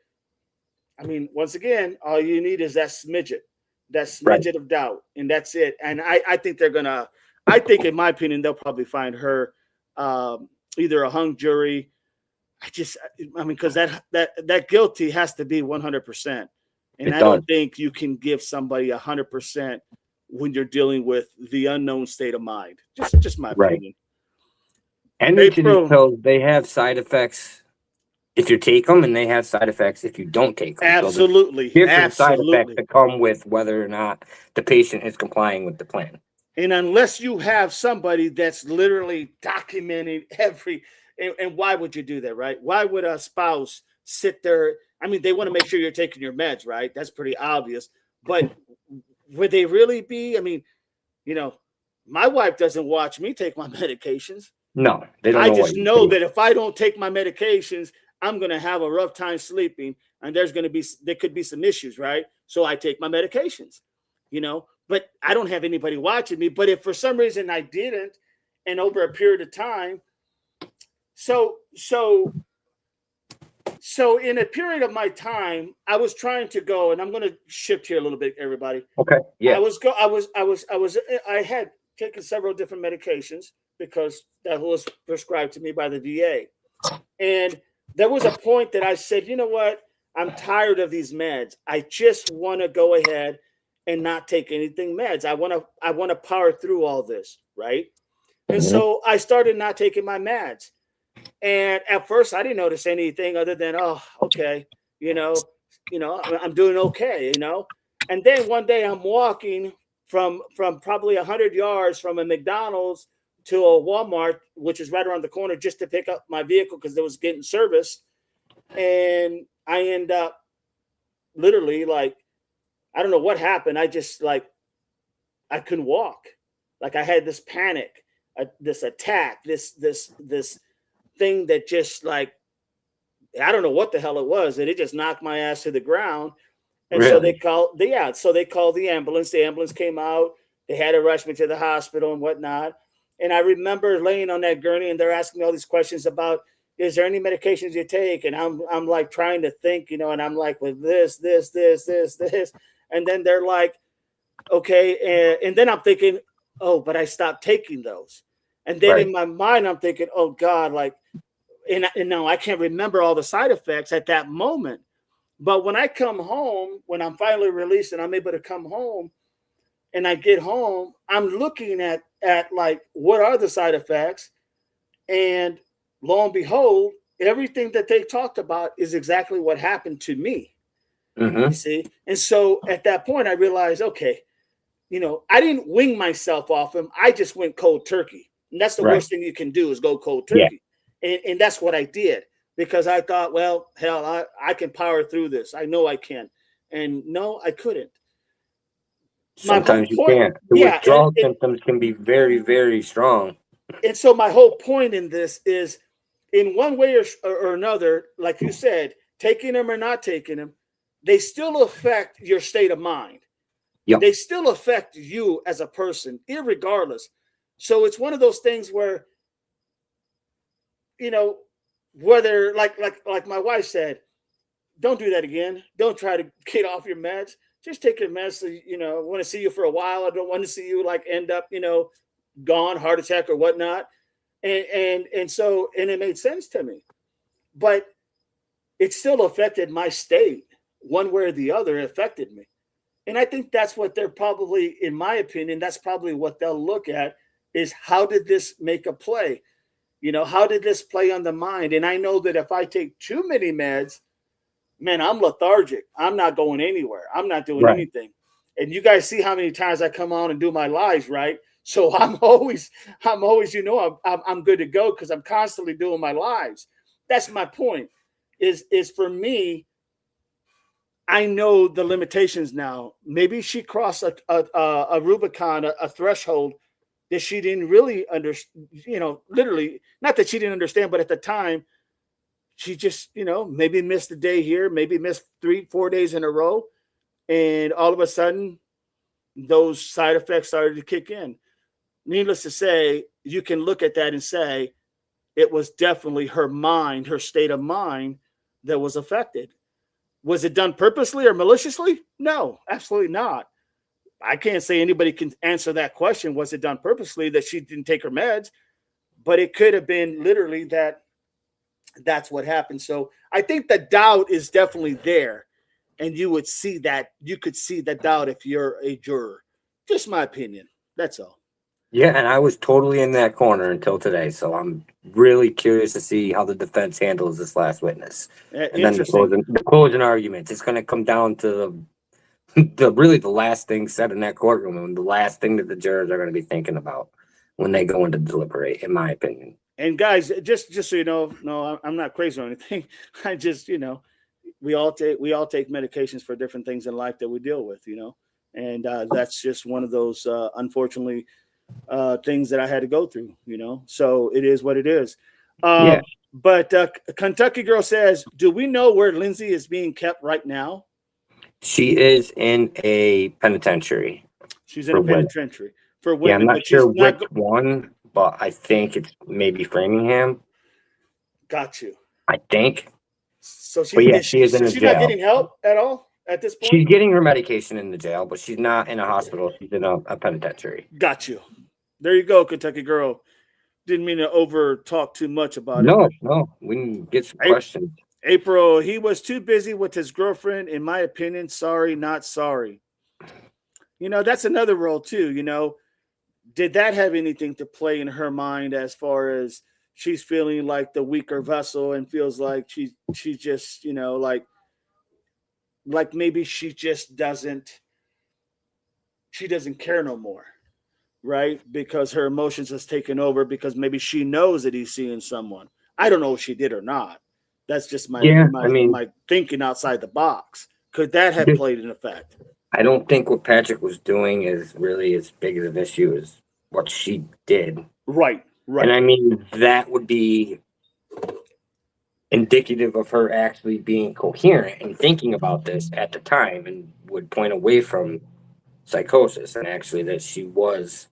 I mean, once again, all you need is that smidget of doubt, and that's it. And I think they're gonna, I think, in my opinion, they'll probably find her either a hung jury. I mean, because that guilty has to be 100%, and I don't think you can give somebody 100% when you're dealing with the unknown state of mind. Just my opinion. And these pills, they have side effects if you take them, and they have side effects if you don't take them. Absolutely. So different side effects that come with whether or not the patient is complying with the plan. And unless you have somebody that's literally documenting every, and why would you do that, right? Why would a spouse sit there? I mean, they want to make sure you're taking your meds, right? That's pretty obvious. But would they really be? I mean, you know, my wife doesn't watch me take my medications. No, they don't. I just know that if I don't take my medications, I'm going to have a rough time sleeping, and there could be some issues, right? So I take my medications, you know, but I don't have anybody watching me. But if for some reason I didn't, and over a period of time, so in a period of my time, I was trying to go, and I'm going to shift here a little bit, everybody. Okay. Yeah. I had taken several different medications because that was prescribed to me by the VA. And there was a point that I said, you know what? I'm tired of these meds. I just want to go ahead and not take anything meds. I want to power through all this, right? And so I started not taking my meds. And at first I didn't notice anything other than, oh, okay, you know, I'm doing okay, you know. And then one day I'm walking from probably 100 yards from a McDonald's to a Walmart, which is right around the corner, just to pick up my vehicle because it was getting serviced. And I end up literally, like, I don't know what happened. I just, like, I couldn't walk. Like, I had this panic, this attack, this thing that just, like, I don't know what the hell it was. And it just knocked my ass to the ground. And really? So they called the ambulance. The ambulance came out. They had to rush me to the hospital and whatnot. And I remember laying on that gurney, and they're asking me all these questions about, is there any medications you take? And I'm like trying to think, you know, and I'm like, with this. And then they're like, okay. And then I'm thinking, oh, but I stopped taking those. And then in my mind, I'm thinking, oh God, like, and now I can't remember all the side effects at that moment. But when I come home, when I'm finally released and I'm able to come home and I get home, I'm looking at like, what are the side effects? And lo and behold, everything that they talked about is exactly what happened to me. You see? And so at that point, I realized, okay, you know, I didn't wing myself off him. I just went cold turkey. And that's the worst thing you can do, is go cold turkey. Yeah. And that's what I did, because I thought, well, hell, I can power through this. I know I can. And no, I couldn't. Sometimes you can't. The withdrawal symptoms can be very, very strong. And so my whole point in this is, in one way or another, like you said, taking them or not taking them, they still affect your state of mind. Yep. They still affect you as a person, irregardless. So it's one of those things where, whether like my wife said, don't do that again. Don't try to get off your meds. Just take your meds. So, I want to see you for a while. I don't want to see you end up, gone, heart attack or whatnot. And so it made sense to me, but it still affected my state one way or the other. It affected me. And I think that's what they're probably, in my opinion, that's probably what they'll look at is, how did this make a play? How did this play on the mind? And I know that if I take too many meds, man, I'm lethargic. I'm not going anywhere. I'm not doing anything. And you guys see how many times I come on and do my lives, right? So I'm always, I'm good to go because I'm constantly doing my lives. That's my point. Is for me, I know the limitations now. Maybe she crossed a Rubicon, a threshold that she didn't really understand. Literally, not that she didn't understand, but at the time, she just, maybe missed a day here, maybe missed 3-4 days in a row, and all of a sudden, those side effects started to kick in. Needless to say, you can look at that and say it was definitely her mind, her state of mind that was affected. Was it done purposely or maliciously? No, absolutely not. I can't say anybody can answer that question. Was it done purposely that she didn't take her meds? But it could have been literally that's what happened. So I think the doubt is definitely there. And you would see that. You could see the doubt if you're a juror. Just my opinion. That's all. Yeah, and I was totally in that corner until today, so I'm really curious to see how the defense handles this last witness. And then the closing arguments. It's going to come down to the last thing said in that courtroom, and the last thing that the jurors are going to be thinking about when they go into deliberate, in my opinion. And guys, just so you know, no, I'm not crazy or anything. I just, we all take medications for different things in life that we deal with, and that's just one of those unfortunately things that I had to go through, so it is what it is. But Kentucky Girl says, do we know where Lindsay is being kept right now? She is in a penitentiary. She's in a penitentiary for women. Yeah, I'm not sure which one, but I think it's maybe Framingham. Got you. I think. So she is in a jail. She's not getting help at all at this point? She's getting her medication in the jail, but she's not in a hospital. She's in a penitentiary. Got you. There you go, Kentucky Girl. Didn't mean to over talk too much about it. No. We can get some questions. April, he was too busy with his girlfriend, in my opinion. Sorry, not sorry. That's another role too. Did that have anything to play in her mind as far as she's feeling like the weaker vessel and feels like she just, like maybe she just doesn't care no more. Right? Because her emotions has taken over because maybe she knows that he's seeing someone. I don't know if she did or not. That's just my thinking outside the box. Could that have played an effect? I don't think what Patrick was doing is really as big of an issue as what she did. Right. And that would be indicative of her actually being coherent and thinking about this at the time, and would point away from psychosis and actually that she was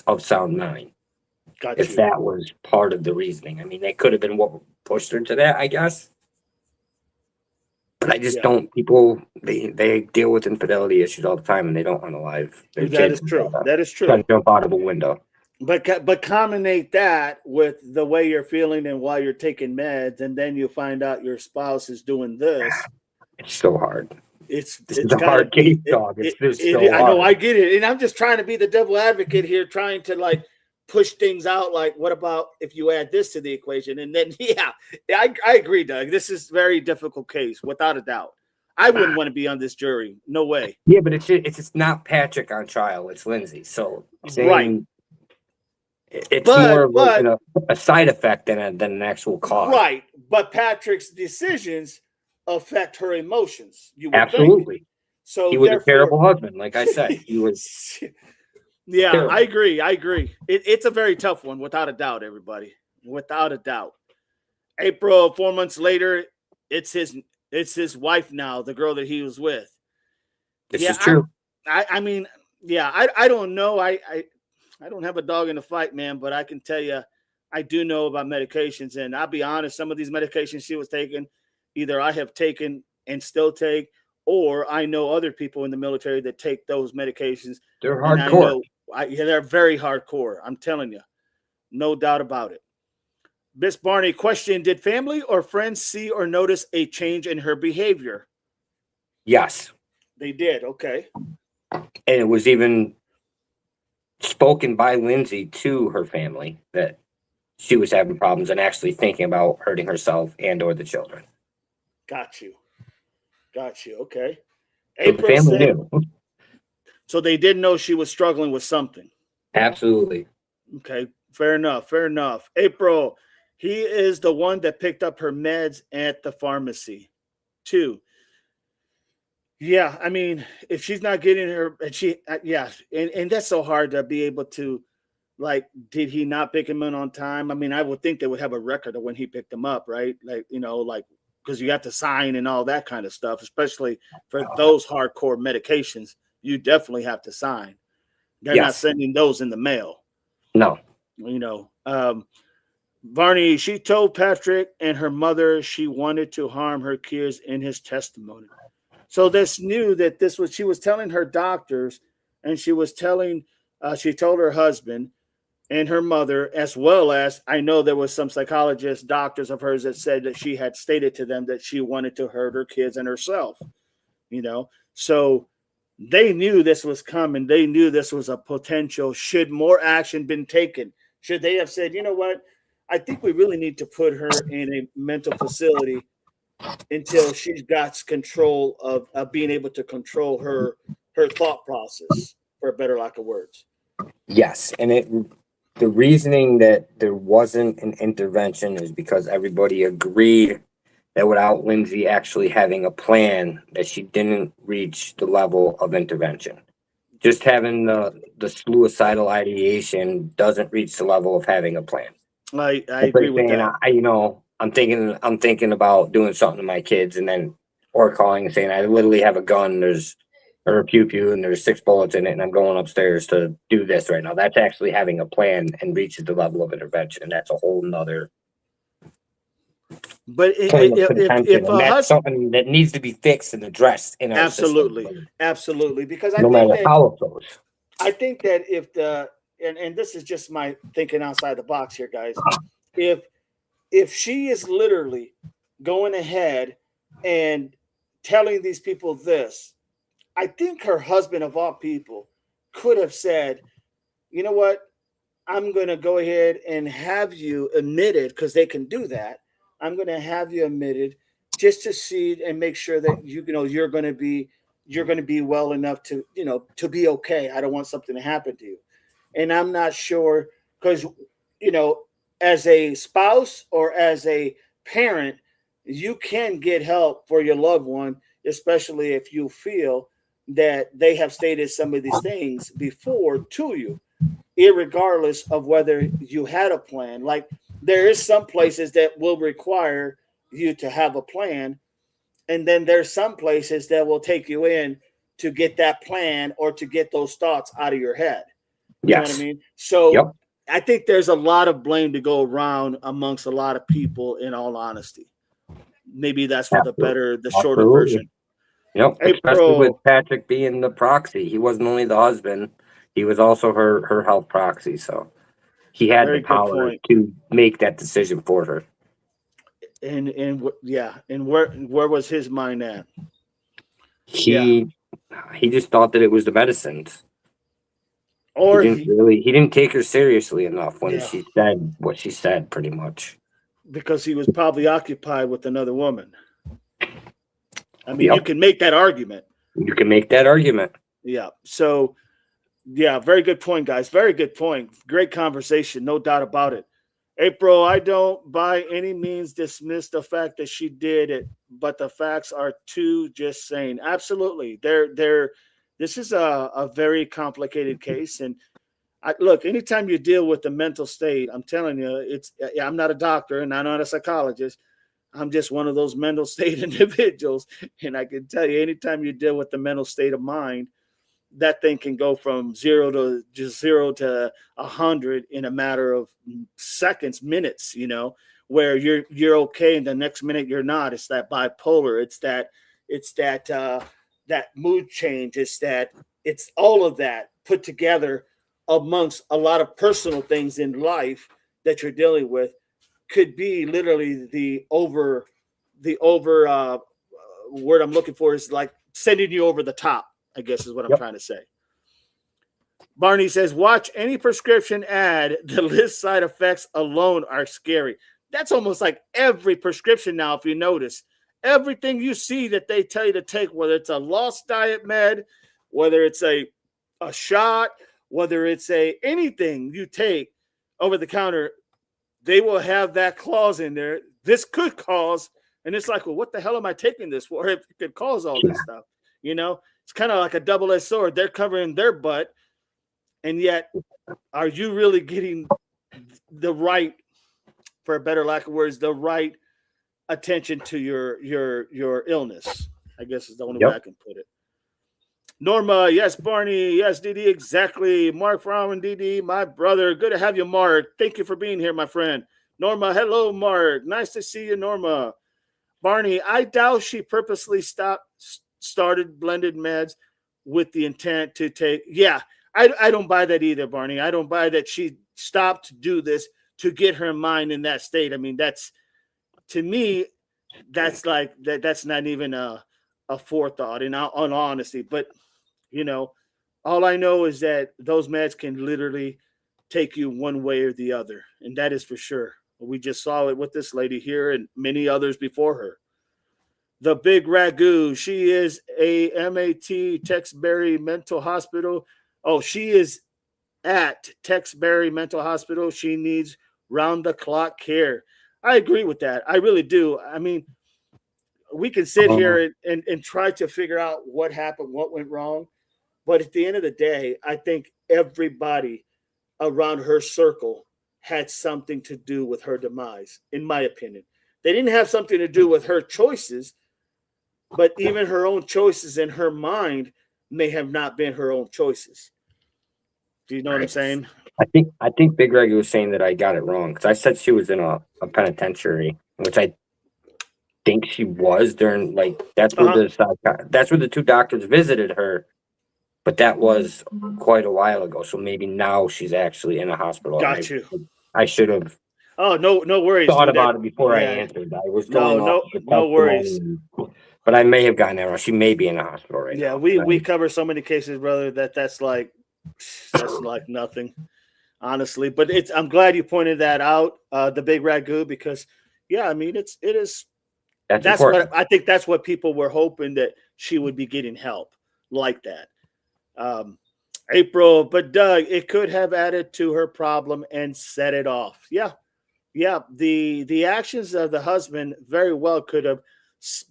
of sound mind. Got if you. That was part of the reasoning. That could have been what pushed her to that, I guess. But I just don't. People they deal with infidelity issues all the time, and they don't unalive their kids. That is true. That is true. Try to jump out of a window. But combine that with the way you're feeling and while you're taking meds, and then you find out your spouse is doing this. It's so hard. It's a hard case, dog. It's so hard. I know, I get it, and I'm just trying to be the devil advocate here, trying to push things out. Like, what about if you add this to the equation? And then, I agree, Doug. This is a very difficult case, without a doubt. I wouldn't want to be on this jury. No way. Yeah, but it's not Patrick on trial. It's Lindsay. So right. It's more of a side effect than an actual cause. Right. But Patrick's decisions affect her emotions. Absolutely. So He was a therefore, terrible husband. Like I said, he was yeah, terrible. I agree. It's a very tough one, without a doubt, everybody. Without a doubt. April, 4 months later, it's his wife now, the girl that he was with. This Yeah, is true. I mean, yeah, I don't know. I don't have a dog in the fight, man, but I can tell you, I do know about medications, and I'll be honest, some of these medications she was taking, either I have taken and still take, or I know other people in the military that take those medications. They're And I hardcore. know they're very hardcore. I'm telling you, no doubt about it. Miss Barney, question: did family or friends see or notice a change in her behavior? Yes. They did. Okay. And it was even spoken by Lindsay to her family that she was having problems and actually thinking about hurting herself and or the children. Got you. Okay. So the family knew. So they didn't know she was struggling with something. Absolutely. Okay. Fair enough. April, he is the one that picked up her meds at the pharmacy. 2. Yeah, I mean, if she's not getting her, and that's so hard to be able to, like, did he not pick him in on time? I mean, I would think they would have a record of when he picked them up, right? Like, because you have to sign and all that kind of stuff, especially for those hardcore medications, you definitely have to sign. They're not sending those in the mail. No. Barney, she told Patrick and her mother she wanted to harm her kids in his testimony. So this knew that she was telling her doctors, and she told her husband and her mother, as well as I know there was some psychologists, doctors of hers that said that she had stated to them that she wanted to hurt her kids and herself, So they knew this was coming. They knew this was a potential. Should more action been taken? Should they have said, you know what? I think we really need to put her in a mental facility until she's got control of being able to control her thought process, for a better lack of words. Yes. And the reasoning that there wasn't an intervention is because everybody agreed that without Lindsay actually having a plan, that she didn't reach the level of intervention. Just having the suicidal ideation doesn't reach the level of having a plan. I agree with that. I'm thinking about doing something to my kids, or calling and saying I literally have a gun. Or a pew and there's 6 bullets in it, and I'm going upstairs to do this right now. That's actually having a plan and reaches the level of intervention, and that's a whole nother. But if that's something that needs to be fixed and addressed in our absolutely, system. Absolutely, because no matter how it goes. I think that if and this is just my thinking outside the box here, guys. If she is literally going ahead and telling these people this, I think her husband, of all people, could have said, you know what, I'm going to go ahead and have you admitted, because they can do that. I'm going to have you admitted just to see and make sure that you're going to be well enough to be okay. I don't want something to happen to you. And I'm not sure, because as a spouse or as a parent, you can get help for your loved one, especially if you feel that they have stated some of these things before to you, irregardless of whether you had a plan. Like, there is some places that will require you to have a plan, and then there's some places that will take you in to get that plan or to get those thoughts out of your head. You know what I mean? So I think there's a lot of blame to go around amongst a lot of people, in all honesty. Maybe that's for the shorter version. Yep, especially with Patrick being the proxy. He wasn't only the husband, he was also her health proxy. So he had the power to make that decision for her. And where was his mind at? He just thought that it was the medicines. Or he didn't take her seriously enough when she said what she said, pretty much. Because he was probably occupied with another woman. I mean, you can make that argument. Yeah. So, very good point, guys. Very good point. Great conversation. No doubt about it. April, I don't by any means dismiss the fact that she did it, but the facts are too just saying. Absolutely. This is a very complicated case. And look, anytime you deal with the mental state, I'm telling you, I'm not a doctor and I'm not a psychologist. I'm just one of those mental state individuals. And I can tell you, anytime you deal with the mental state of mind, that thing can go from zero to 100 in a matter of seconds, minutes, where you're okay and the next minute you're not. It's that bipolar. It's that mood change. It's all of that put together amongst a lot of personal things in life that you're dealing with. Could be literally the over word I'm looking for is like sending you over the top, I guess is what I'm trying to say. Barney says, watch any prescription ad. The list side effects alone are scary. That's almost like every prescription now, if you notice. Everything you see that they tell you to take, whether it's a lost diet med, whether it's a shot, whether it's anything you take over the counter, they will have that clause in there. This could cause, and it's like, well, what the hell am I taking this for if it could cause all this stuff? It's kind of like a double-edged sword. They're covering their butt, and yet are you really getting the right, for a better lack of words, the right attention to your illness? I guess is the only way I can put it. Norma, yes, Barney, yes, DD, exactly. Mark Frown, DD, my brother. Good to have you, Mark. Thank you for being here, my friend. Norma, hello, Mark. Nice to see you, Norma. Barney, I doubt she purposely started blended meds with the intent to take. Yeah, I don't buy that either, Barney. I don't buy that she stopped to do this to get her mind in that state. I mean, to me, that's like that's not even a forethought, in all honesty. But all I know is that those meds can literally take you one way or the other, and that is for sure. We just saw it with this lady here and many others before her. The Big Ragu, she is a MAT Texbury Mental Hospital. Oh, she is at Texbury Mental Hospital. She needs round-the-clock care. I agree with that. I really do. I mean, we can sit here and try to figure out what happened, what went wrong. But at the end of the day, I think everybody around her circle had something to do with her demise, in my opinion. They didn't have something to do with her choices, but even her own choices in her mind may have not been her own choices. Do you know what I'm saying? I think Big Reggie was saying that I got it wrong, because I said she was in a penitentiary, which I think she was during, like, that's where the two doctors visited her, but that was quite a while ago. So maybe now she's actually in a hospital. Got you. I should have. Oh, no worries. Thought about it before I answered. I was going no worries. But I may have gotten that wrong. She may be in the hospital right now. Yeah, we cover so many cases, brother, that's like nothing, honestly. But I'm glad you pointed that out, the Big Ragu, because I mean it is. That's what I think. That's what people were hoping, that she would be getting help like that. April, but Doug, it could have added to her problem and set it off. Yeah. The actions of the husband very well could have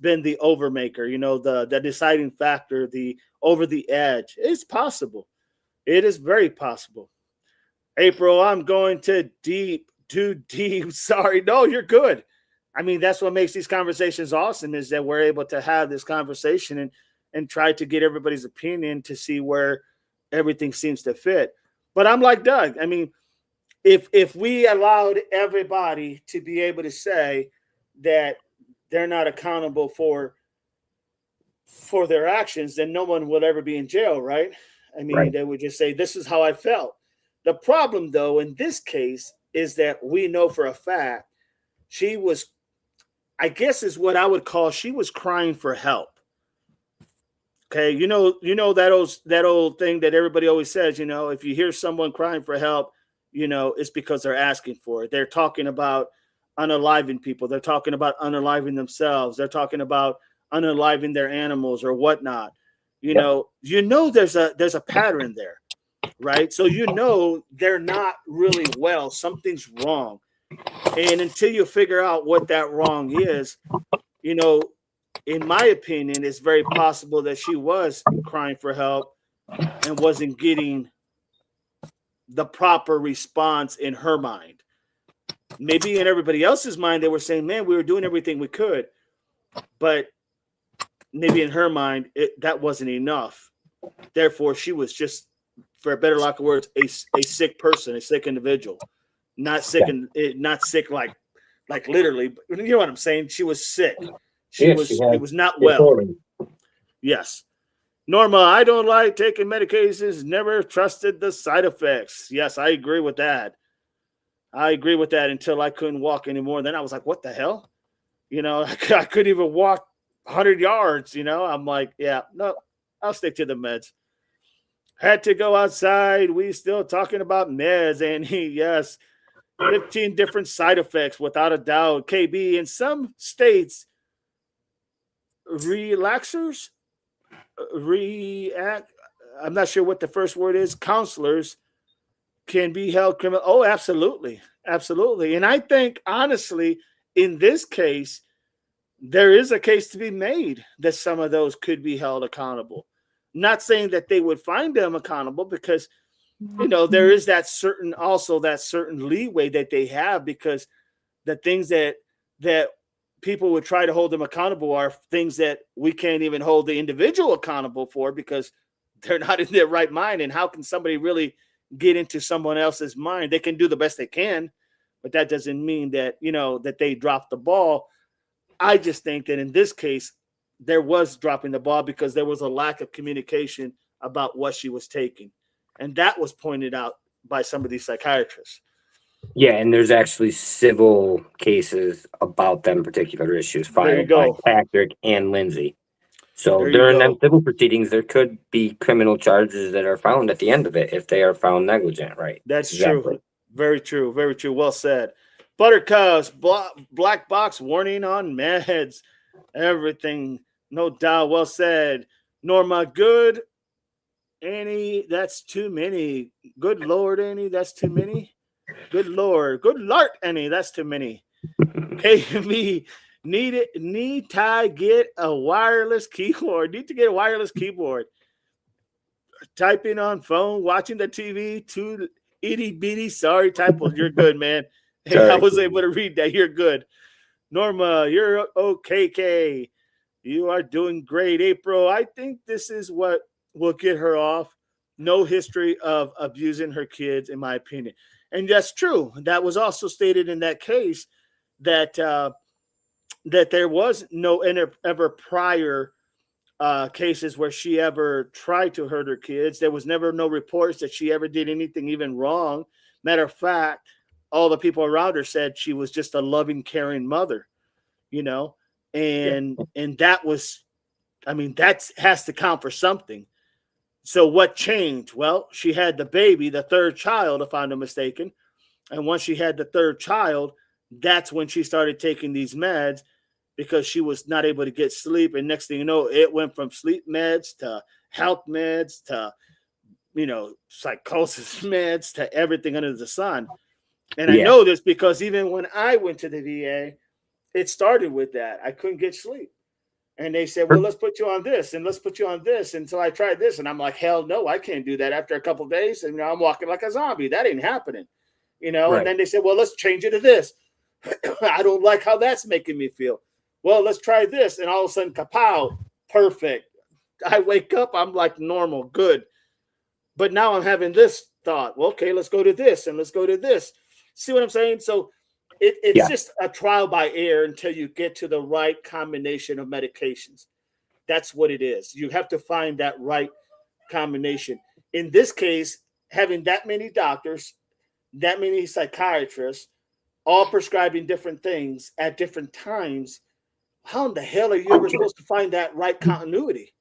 been the overmaker. The deciding factor, the over the edge. It's possible. It is very possible. April, I'm going too deep. Sorry. No, you're good. I mean, that's what makes these conversations awesome, is that we're able to have this conversation and try to get everybody's opinion to see where everything seems to fit. But I'm like Doug. I mean, if we allowed everybody to be able to say that they're not accountable for their actions, then no one would ever be in jail, right? I mean, They would just say, this is how I felt. The problem, though, in this case, is that we know for a fact she was, I guess is what I would call, she was crying for help. Okay, you know that old thing that everybody always says, if you hear someone crying for help, it's because they're asking for it. They're talking about unaliving people. They're talking about unaliving themselves. They're talking about unaliving their animals or whatnot. There's a pattern there, right? So they're not really well. Something's wrong. And until you figure out what that wrong is, in my opinion, it's very possible that she was crying for help and wasn't getting the proper response in her mind. Maybe in everybody else's mind, they were saying, man, we were doing everything we could. But maybe in her mind, that wasn't enough. Therefore, she was just, for a better lack of words, a sick person, a sick individual. Not sick and not sick like literally, but you know what I'm saying? She was sick. She was not well. Yes. Norma, I don't like taking medications, never trusted the side effects. Yes, I agree with that. I agree with that until I couldn't walk anymore. Then I was like, what the hell? You know, I couldn't even walk 100 yards, you know. I'm like, yeah, no, I'll stick to the meds. Had to go outside. We still talking about meds, and yes, 15 different side effects without a doubt. KB, in some states, relaxers, I'm not sure what the first word is, counselors can be held criminal. Oh, absolutely. Absolutely. And I think, honestly, in this case, there is a case to be made that some of those could be held accountable. Not saying that they would find them accountable because, you know, there is that certain leeway that they have, because the things that people would try to hold them accountable are things that we can't even hold the individual accountable for because they're not in their right mind. And how can somebody really get into someone else's mind? They can do the best they can, but that doesn't mean that, you know, that they dropped the ball. I just think that in this case, there was dropping the ball because there was a lack of communication about what she was taking. And that was pointed out by some of these psychiatrists. Yeah, and there's actually civil cases about them particular issues filed by Patrick and Lindsay. So during them civil proceedings, there could be criminal charges that are found at the end of it if they are found negligent, right? That's true. Very true. Very true. Well said. Buttercups, black box warning on meds, everything. No doubt. Well said. Norma, good. Annie, that's too many. Good Lord, Annie, that's too many. Good Lord. Good Lord, Annie, that's too many. KB, need to get a wireless keyboard. Need to get a wireless keyboard. Typing on phone, watching the TV, too itty bitty. Sorry, typo. You're good, man. Hey, I was able to read that. You're good. Norma, you're okay. You are doing great. April, I think this is what will get her off. No history of abusing her kids, in my opinion. And that's true. That was also stated in that case that that there was no ever prior cases where she ever tried to hurt her kids. There was never no reports that she ever did anything even wrong. Matter of fact, all the people around her said she was just a loving, caring mother, you know, and that was, I mean, that has to count for something. So what changed? Well, she had the baby, the third child, if I'm not mistaken. And once she had the third child, that's when she started taking these meds because she was not able to get sleep. And next thing you know, it went from sleep meds to health meds to, you know, psychosis meds to everything under the sun. And I know this because even when I went to the VA, it started with that. I couldn't get sleep. And they said, well, let's put you on this and let's put you on this until I tried this. And I'm like, hell no, I can't do that after a couple of days. And, you know, I'm walking like a zombie. That ain't happening, you know? Right. And then they said, well, let's change it to this. I don't like how that's making me feel. Well, let's try this. And all of a sudden, kapow, perfect. I wake up, I'm like normal, good. But now I'm having this thought. Well, okay, let's go to this and let's go to this. See what I'm saying? So it's just a trial by ear until you get to the right combination of medications. That's what it is. You have to find that right combination. In this case, having that many doctors, that many psychiatrists, all prescribing different things at different times, how in the hell are you ever supposed to find that right continuity?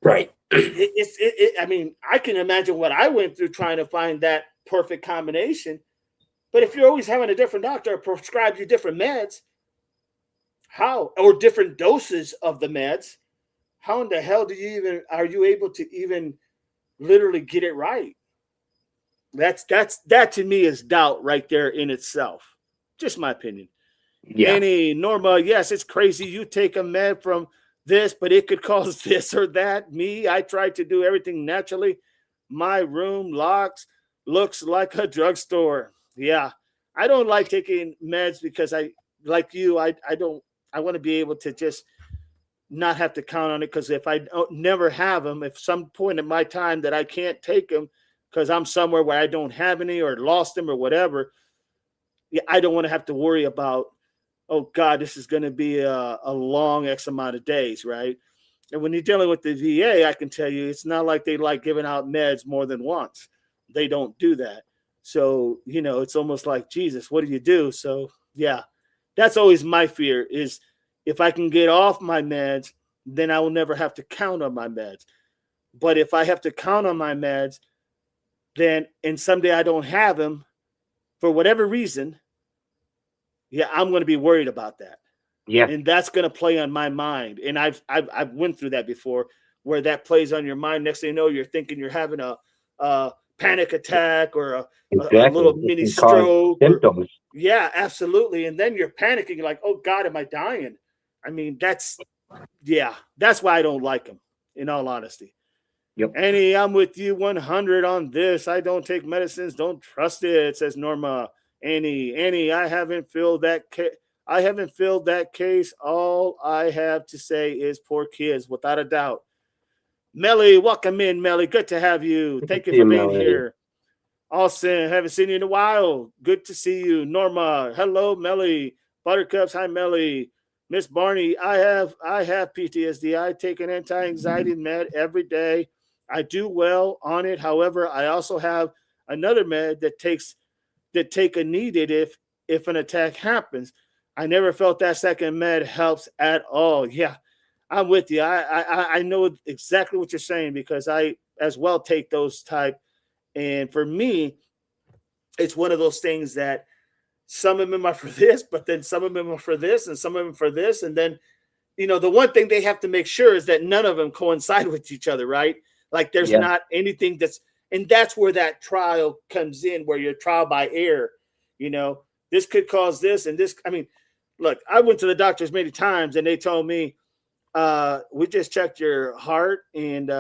Right. I mean, I can imagine what I went through trying to find that perfect combination. But if you're always having a different doctor prescribe you different meds, how, or different doses of the meds, how in the hell are you able to even literally get it right? That to me is doubt right there in itself. Just my opinion. Yeah. Any Norma, yes, it's crazy. You take a med from this, but it could cause this or that. Me, I try to do everything naturally. My room looks like a drugstore. Yeah. I don't like taking meds because I like you, I don't I want to be able to just not have to count on it because if I don't, never have them, if some point in my time that I can't take them because I'm somewhere where I don't have any or lost them or whatever, yeah, I don't want to have to worry about, oh God, this is going to be a long X amount of days, right? And when you're dealing with the VA, I can tell you it's not like they like giving out meds more than once. They don't do that. So, it's almost like, Jesus, what do you do? So, yeah, that's always my fear is if I can get off my meds, then I will never have to count on my meds. But if I have to count on my meds, then and someday I don't have them for whatever reason, yeah, I'm going to be worried about that. Yeah. And that's going to play on my mind. And I've went through that before where that plays on your mind. Next thing you know, you're thinking you're having a panic attack or a little mini stroke. Symptoms. Yeah, absolutely. And then you're panicking. You're like, oh God, am I dying? I mean, that's why I don't like them, in all honesty. Yep. Annie, I'm with you 100 on this. I don't take medicines. Don't trust it, says Norma. Annie, I haven't filled that case. All I have to say is poor kids, without a doubt. Melly, welcome in, Melly. Good to have you. Thank you for being here. Austin, haven't seen you in a while. Good to see you. Norma, hello, Melly. Buttercups, hi, Melly. Miss Barney, I have PTSD. I take an anti-anxiety med every day. I do well on it. However, I also have another med that take a needed if an attack happens. I never felt that second med helps at all. Yeah, I'm with you. I know exactly what you're saying because I as well take those type. And for me, it's one of those things that some of them are for this, but then some of them are for this and some of them for this. And then, the one thing they have to make sure is that none of them coincide with each other, right? Like there's not anything and that's where that trial comes in, where you're trial by error. This could cause this and this. I mean, look, I went to the doctors many times and they told me, we just checked your heart and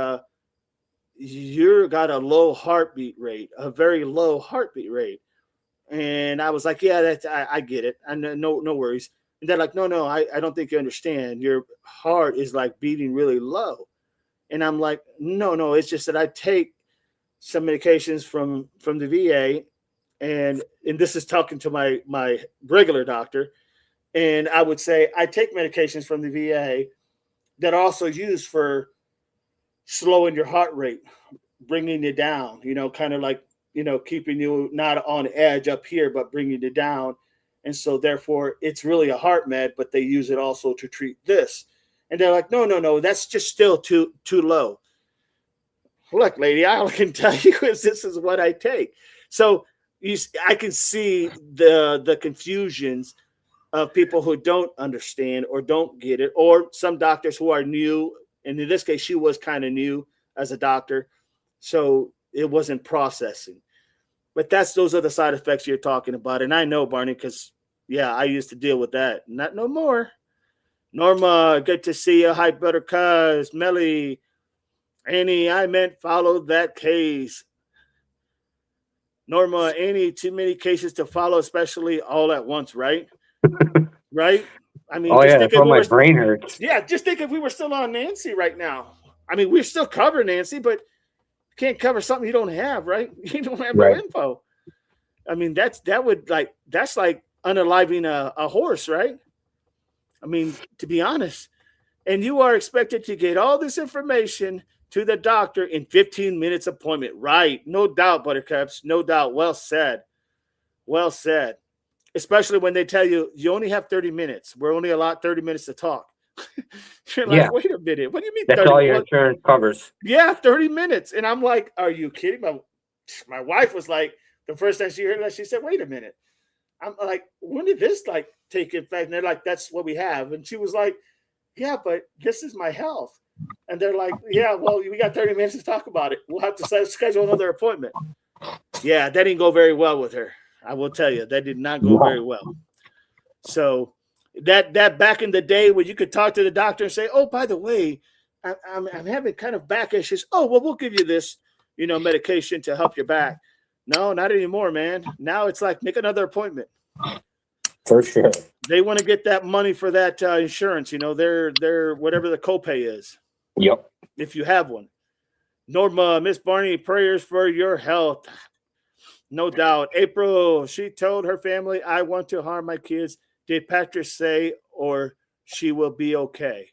you got a low heartbeat rate, a very low heartbeat rate. And I was like, yeah, I get it. I know, no worries. And they're like, no, I don't think you understand. Your heart is like beating really low. And I'm like, no, it's just that I take some medications from the VA, and this is talking to my regular doctor, and I would say I take medications from the VA that are also used for slowing your heart rate, bringing you down, kind of like, keeping you not on edge up here, but bringing you down. And so therefore it's really a heart med, but they use it also to treat this. And they're like, no, that's just still too low. Look, lady, all I can tell you is this is what I take. So I can see the confusions of people who don't understand or don't get it, or some doctors who are new. And in this case, she was kind of new as a doctor, so it wasn't processing. But those are the side effects you're talking about. And I know, Barney, because, I used to deal with that. Not no more. Norma, good to see you. Hi, Buttercups. Melly. Annie, I meant follow that case. Norma, Annie, too many cases to follow, especially all at once, right? Right? I mean, that's why my brain hurts. Yeah, just think if we were still on Nancy right now. I mean, we're still covering Nancy, but you can't cover something you don't have, right? You don't have no info. I mean, that's like unaliving a horse, right? I mean, to be honest. And you are expected to get all this information to the doctor in 15 minutes appointment. Right. No doubt, Buttercups. No doubt. Well said. Well said. Especially when they tell you only have 30 minutes. We're only allowed 30 minutes to talk. You're like, wait a minute. What do you mean? That's 30 all your insurance covers. Yeah, 30 minutes. And I'm like, are you kidding? My wife was like, the first time she heard that, she said, wait a minute. I'm like, when did this take effect? And they're like, that's what we have. And she was like, yeah, but this is my health. And they're like, yeah, well, we got 30 minutes to talk about it. We'll have to schedule another appointment. Yeah, that didn't go very well with her. I will tell you, that did not go very well. So that back in the day when you could talk to the doctor and say, "Oh, by the way, I'm having kind of back issues. Oh, well, we'll give you this, medication to help your back." No, not anymore, man. Now it's like make another appointment. For sure. They want to get that money for that insurance. Their whatever the copay is. Yep. If you have one. Norma, Miss Barney, prayers for your health. No doubt. April, she told her family, "I want to harm my kids." Did Patrick say, or she will be okay?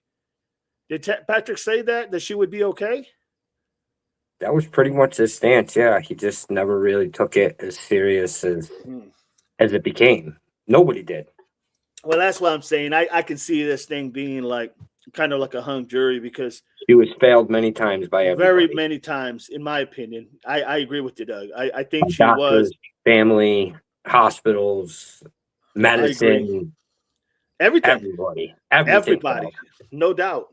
Did Patrick say that she would be okay? That was pretty much his stance. Yeah, he just never really took it as serious as it became. Nobody did. Well, that's what I'm saying. I can see this thing being like kind of like a hung jury because he was failed many times by everybody. Very many times, in my opinion. I agree with you, Doug. I think by she doctors, was family, hospitals, medicine, everything. Everybody. No doubt.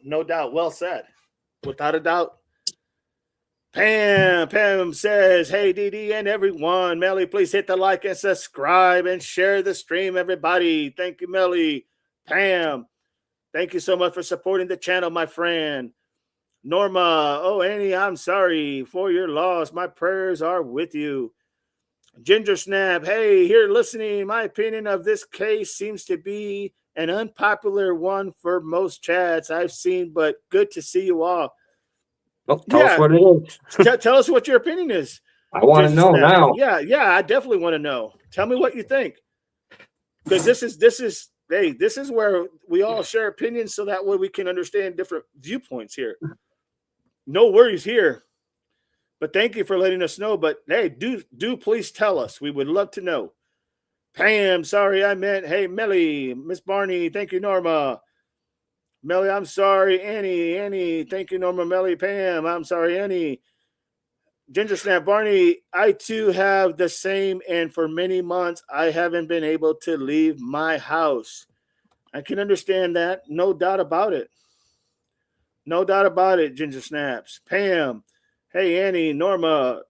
Well said. Without a doubt. Pam says, "Hey, DD and everyone. Melly, please hit the like and subscribe and share the stream, everybody." Thank you, Melly. Pam, thank you so much for supporting the channel, my friend. Norma, "Oh, Annie, I'm sorry for your loss. My prayers are with you." Ginger Snap, "Hey, here listening. My opinion of this case seems to be an unpopular one for most chats I've seen, but good to see you all." Well, tell us what it is. Tell us what your opinion is. I want to know now. Yeah, I definitely want to know. Tell me what you think. Because this is where we all share opinions so that way we can understand different viewpoints here. No worries here. But thank you for letting us know. But hey, do please tell us. We would love to know. Pam, sorry, I meant, hey, Melly, Miss Barney, thank you, Norma. Melly, I'm sorry, Annie, thank you, Norma, Melly, Pam, I'm sorry, Annie. Ginger Snap, Barney, I too have the same, and for many months, I haven't been able to leave my house. I can understand that. No doubt about it. No doubt about it, Ginger Snaps. Pam, hey, Annie, Norma.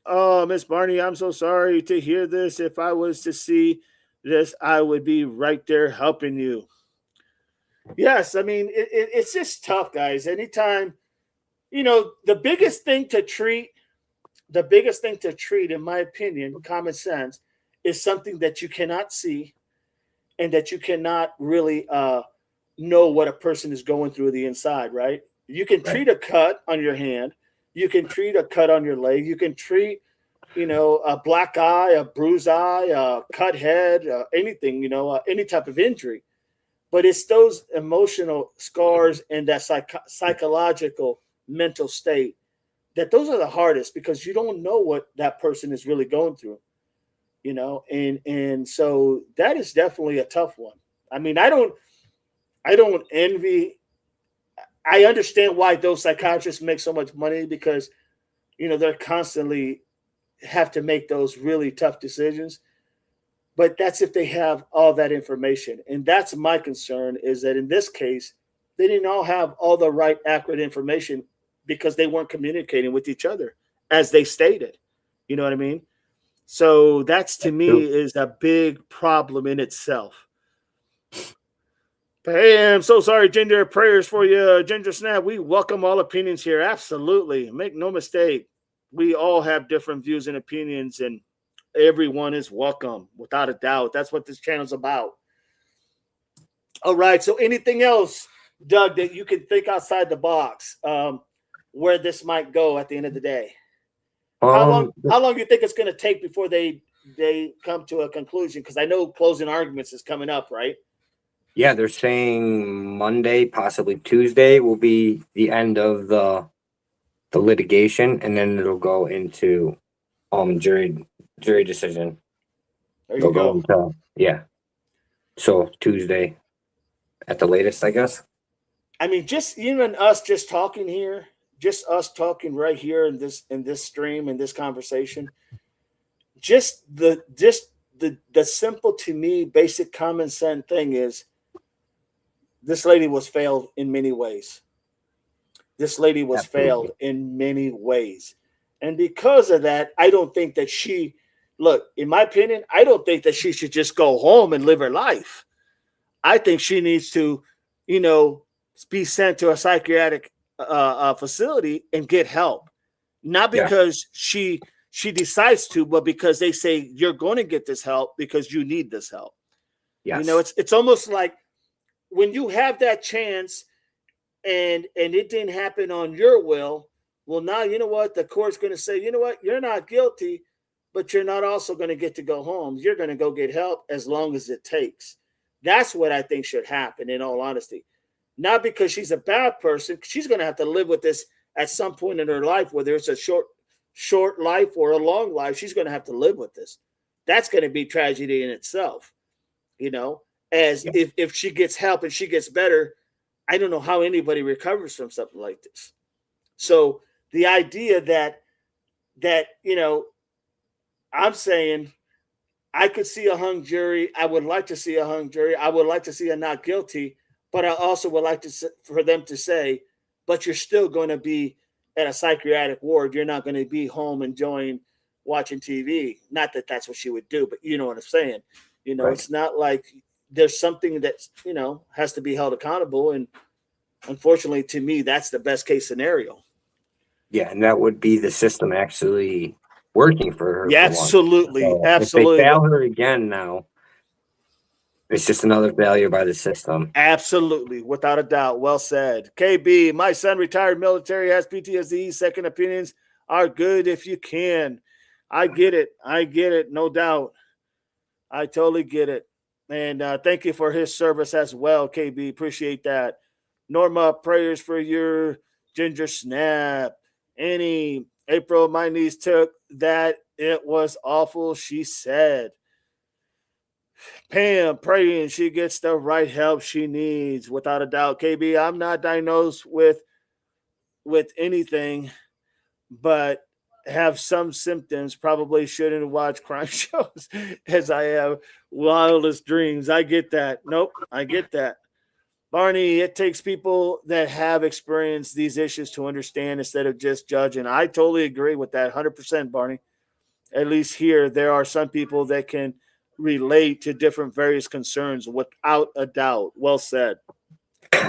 "Oh, Miss Barney, I'm so sorry to hear this. If I was to see this, I would be right there helping you." Yes, I mean, it's just tough, guys. Anytime, the biggest thing to treat, in my opinion, common sense, is something that you cannot see and that you cannot really know what a person is going through the inside, right? You can treat a cut on your hand. You can treat a cut on your leg. You can treat, a black eye, a bruised eye, a cut head, anything, any type of injury. But it's those emotional scars and that psychological mental state that those are the hardest because you don't know what that person is really going through, and so that is definitely a tough one. I mean, I don't envy. I understand why those psychiatrists make so much money because, they're constantly have to make those really tough decisions. But that's if they have all that information. And that's my concern is that in this case, they didn't all have all the right, accurate information because they weren't communicating with each other as they stated. You know what I mean? So that's to me is a big problem in itself. Hey, I'm so sorry, Ginger. Prayers for you, Ginger Snap. We welcome all opinions here. Absolutely. Make no mistake. We all have different views and opinions, and everyone is welcome, without a doubt. That's what this channel's about. All right. So anything else, Doug, that you can think outside the box where this might go at the end of the day? How long do you think it's going to take before they come to a conclusion? Because I know closing arguments is coming up, right? Yeah, they're saying Monday, possibly Tuesday, will be the end of the litigation, and then it'll go into jury decision. There you go. Yeah. So Tuesday at the latest, I guess. I mean, just even us just talking here, just us talking right here in this stream, in this conversation, just the simple to me basic common sense thing is this lady was failed in many ways. This lady was failed in many ways. And because of that, I don't think that she look, in my opinion, I don't think that she should just go home and live her life. I think she needs to, you know, be sent to a psychiatric facility and get help. Not Yeah. because she decides to, but because they say you're going to get this help because you need this help. Yes. You know, it's almost like when you have that chance and it didn't happen on your will. Well, now you know what the court's going to say. You know what, you're not guilty, but you're not also going to get to go home. You're going to go get help as long as it takes. That's what I think should happen. In all honesty, not because she's a bad person. She's going to have to live with this at some point in her life, whether it's a short life or a long life. She's going to have to live with this. That's going to be tragedy in itself. You know, as if she gets help and she gets better, I don't know how anybody recovers from something like this. So the idea that you know, I'm saying I could see a hung jury. I would like to see a hung jury. I would like to see a not guilty, but I also would like to for them to say, but you're still going to be at a psychiatric ward. You're not going to be home enjoying watching TV. Not that that's what she would do, but you know what I'm saying. You know, It's not like there's something that, you know, has to be held accountable. And unfortunately, to me, that's the best case scenario. Yeah, and that would be the system actually working for her. Yeah, absolutely. So absolutely. If they fail her again now, it's just another failure by the system. Absolutely. Without a doubt. Well said. KB, my son retired military, has PTSD. Second opinions are good if you can. I get it. No doubt. I totally get it. And thank you for his service as well, KB. Appreciate that. Norma, prayers for your ginger snap. Annie, April, my niece took that. It was awful, she said. Pam, praying she gets the right help she needs. Without a doubt. KB, I'm not diagnosed with anything, but have some symptoms. Probably shouldn't watch crime shows as I have wildest dreams. I get that. Nope, I get that. Barney, it takes people that have experienced these issues to understand instead of just judging. I totally agree with that 100%, Barney. At least here, there are some people that can relate to different various concerns without a doubt. Well said.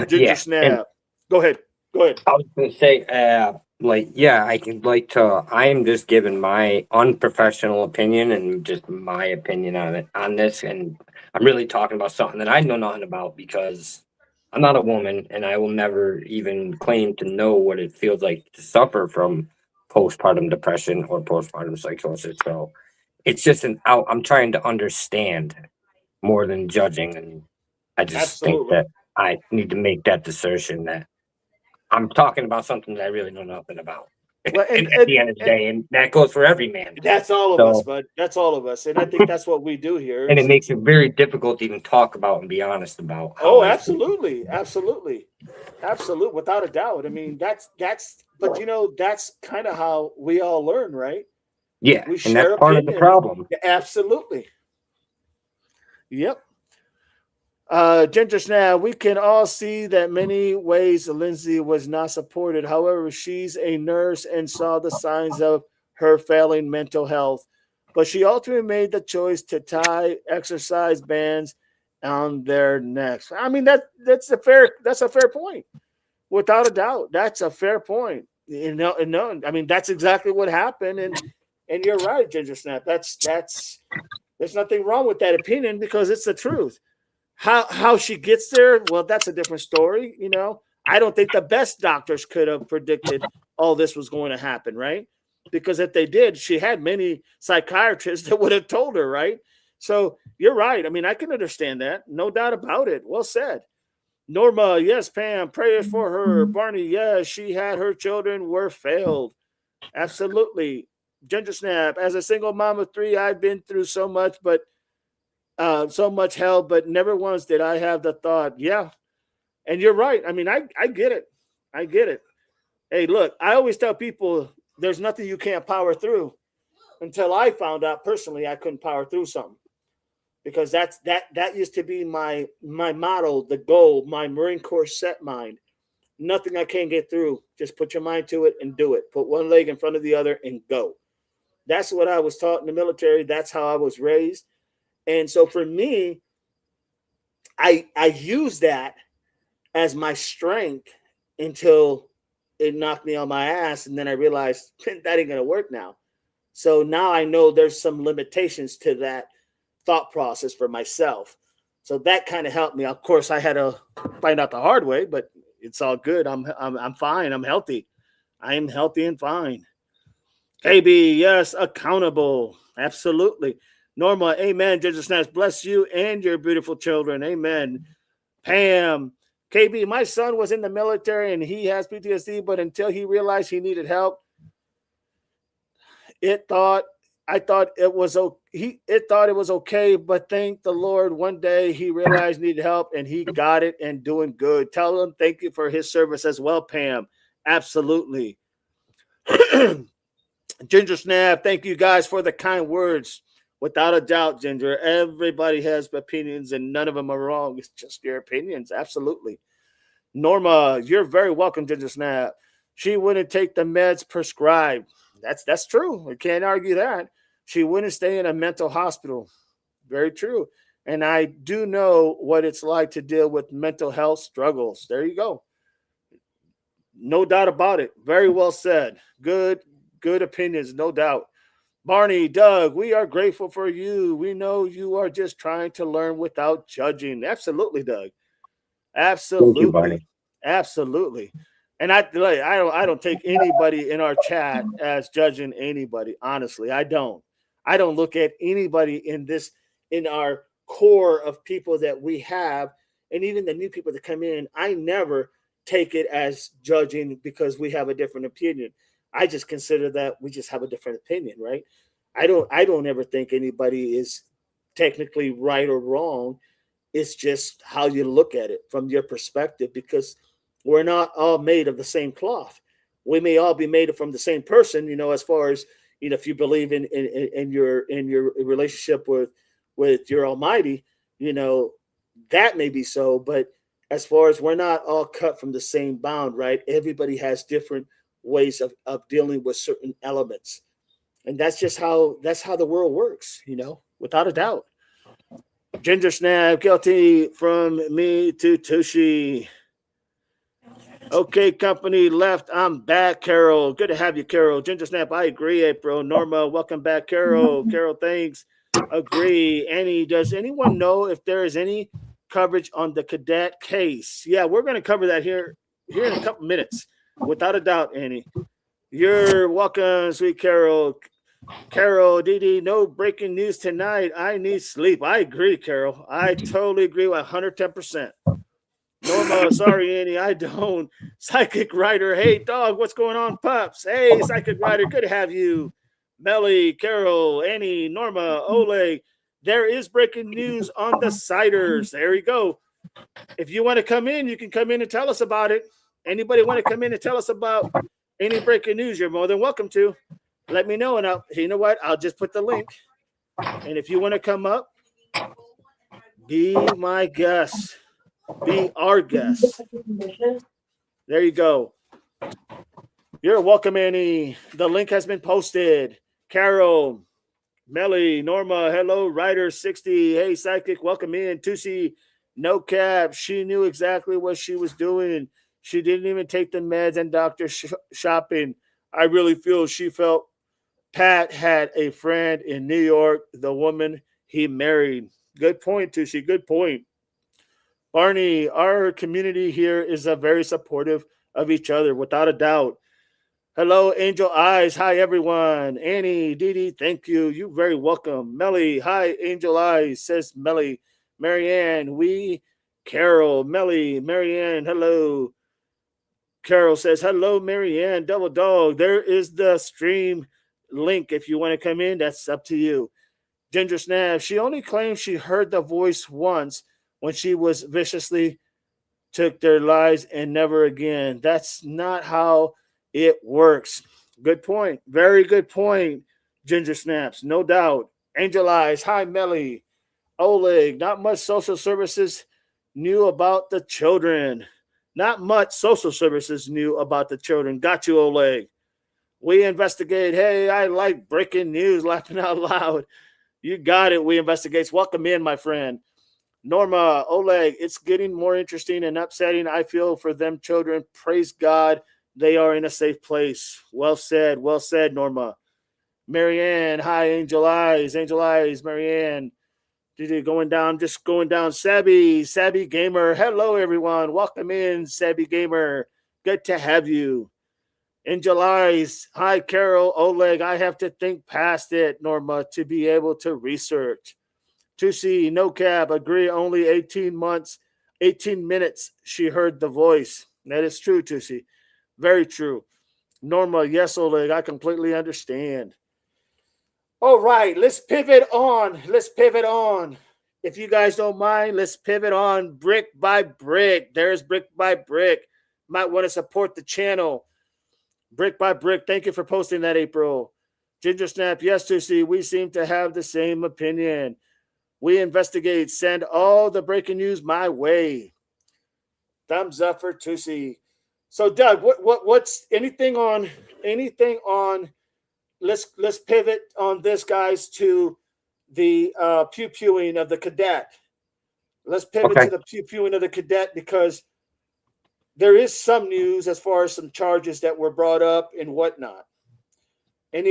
Ginger Snap. Go ahead. I was going to say, I am just giving my unprofessional opinion and just my opinion on this. And I'm really talking about something that I know nothing about because I'm not a woman and I will never even claim to know what it feels like to suffer from postpartum depression or postpartum psychosis. So it's just I'm trying to understand more than judging. And I just think that I need to make that assertion that I'm talking about something that I really know nothing about. Well, and at the end of the day, and that goes for every man. That's all of us, bud. That's all of us. And I think that's what we do here. And it makes it very difficult to even talk about and be honest about. Absolutely. Without a doubt. I mean, but you know, that's kind of how we all learn, right? Yeah. And that's part of the problem. Absolutely. Yep. Ginger Snap, we can all see that many ways Lindsay was not supported. However, she's a nurse and saw the signs of her failing mental health. But she ultimately made the choice to tie exercise bands on their necks. I mean, that's a fair point. Without a doubt. That's a fair point. You know, I mean, that's exactly what happened. And you're right, Ginger Snap. That's there's nothing wrong with that opinion because it's the truth. How she gets there, well, that's a different story. You know, I don't think the best doctors could have predicted all this was going to happen, right? Because if they did, she had many psychiatrists that would have told her, right? So you're right. I mean, I can understand that. No doubt about it. Well said. Norma, yes, Pam, prayers for her. Barney, yes, she had her children were failed. Absolutely. Ginger Snap, as a single mom of 3, I've been through so much hell, but never once did I have the thought, yeah. And you're right. I mean, I get it. I get it. Hey, look, I always tell people there's nothing you can't power through until I found out personally I couldn't power through something. Because that used to be my motto, the goal, my Marine Corps set mind. Nothing I can't get through. Just put your mind to it and do it. Put one leg in front of the other and go. That's what I was taught in the military. That's how I was raised. And so for me, I use that as my strength until it knocked me on my ass. And then I realized that ain't going to work now. So now I know there's some limitations to that thought process for myself. So that kind of helped me. Of course, I had to find out the hard way, but it's all good. I'm fine. I'm healthy. I am healthy and fine. KB, yes, accountable. Absolutely. Norma, amen. Ginger Snaps, bless you and your beautiful children. Amen. Pam, KB, my son was in the military and he has PTSD, but until he realized he needed help, it thought it was okay, but thank the Lord, one day he realized he needed help and he got it and doing good. Tell him thank you for his service as well, Pam. Absolutely. Ginger Snap, thank you guys for the kind words. Without a doubt, Ginger, everybody has opinions and none of them are wrong. It's just your opinions. Absolutely. Norma, you're very welcome, Ginger Snap. She wouldn't take the meds prescribed. That's true. We can't argue that. She wouldn't stay in a mental hospital. Very true. And I do know what it's like to deal with mental health struggles. There you go. No doubt about it. Very well said. Good opinions, no doubt. Barney, Doug, we are grateful for you. We know you are just trying to learn without judging. Absolutely, Doug. Absolutely. Thank you, Barney. Absolutely. And I don't take anybody in our chat as judging anybody. Honestly, I don't look at anybody in our core of people that we have, and even the new people that come in. I never take it as judging because we have a different opinion. I just consider that we just have a different opinion, right? I don't ever think anybody is technically right or wrong. It's just how you look at it from your perspective, because we're not all made of the same cloth. We may all be made from the same person, as far as, if you believe in your relationship with your Almighty, that may be so. But as far as we're not all cut from the same bound, right? Everybody has different ways of dealing with certain elements. And that's just how the world works, without a doubt. Ginger Snap, guilty from me to Tushy. Okay, company left. I'm back, Carol. Good to have you, Carol. Ginger Snap, I agree, April. Norma, welcome back, Carol. Carol, thanks. Agree. Annie, does anyone know if there is any coverage on the cadet case? Yeah, we're going to cover that here in a couple minutes. Without a doubt, Annie. You're welcome, sweet Carol. Carol, Dee, no breaking news tonight. I need sleep. I agree, Carol. I totally agree with 110%. Norma, sorry, Annie, I don't. Psychic Writer, hey, dog, what's going on, pups? Hey, Psychic Writer, good to have you. Melly, Carol, Annie, Norma, Oleg. There is breaking news on the Ciders. There you go. If you want to come in, you can come in and tell us about it. Anybody want to come in and tell us about any breaking news? You're more than welcome to. Let me know, and you know what? I'll just put the link. And if you want to come up, be my guest. Be our guest. There you go. You're welcome, Annie. The link has been posted. Carol, Melly, Norma, hello, Ryder 60. Hey, Psychic, welcome in. Tusi, no cap. She knew exactly what she was doing. She didn't even take the meds and doctor shopping. I really feel she felt Pat had a friend in New York, the woman he married. Good point, Tushi. Good point. Barney, our community here is very supportive of each other, without a doubt. Hello, Angel Eyes. Hi, everyone. Annie, Dee, thank you. You're very welcome. Melly, hi, Angel Eyes, says Melly. Marianne, Carol, Melly, Marianne, hello. Carol says, hello, Marianne, Double Dog. There is the stream link. If you want to come in, that's up to you. Ginger Snap, she only claims she heard the voice once when she was viciously took their lives and never again. That's not how it works. Good point. Very good point, Ginger Snaps. No doubt. Angel Eyes, hi, Melly. Oleg, not much social services knew about the children. Not much social services knew about the children. Got you, Oleg. We investigate. Hey, I like breaking news, laughing out loud. You got it. We investigate. Welcome in, my friend. Norma, Oleg, it's getting more interesting and upsetting. I feel for them children. Praise God, they are in a safe place. Well said, Norma. Marianne, hi, Angel Eyes, Marianne. Going down, just going down. Sabby Gamer. Hello, everyone. Welcome in, Sabby Gamer. Good to have you. Angel Eyes, hi, Carol, Oleg. I have to think past it, Norma, to be able to research. Tusi, no cab, agree, only 18 minutes she heard the voice. That is true, Tusi. Very true. Norma, yes, Oleg, I completely understand. All right, let's pivot on. If you guys don't mind, let's pivot on brick by brick. There's brick by brick. Might want to support the channel. Brick by brick. Thank you for posting that, April. Ginger Snap, yes, Tusi, we seem to have the same opinion. We investigate. Send all the breaking news my way. Thumbs up for Tusi. So, Doug, what's anything on? Let's pivot on this, guys, to the pew-pewing of the cadet. Let's pivot to the pew-pewing of the cadet because there is some news as far as some charges that were brought up and whatnot. Does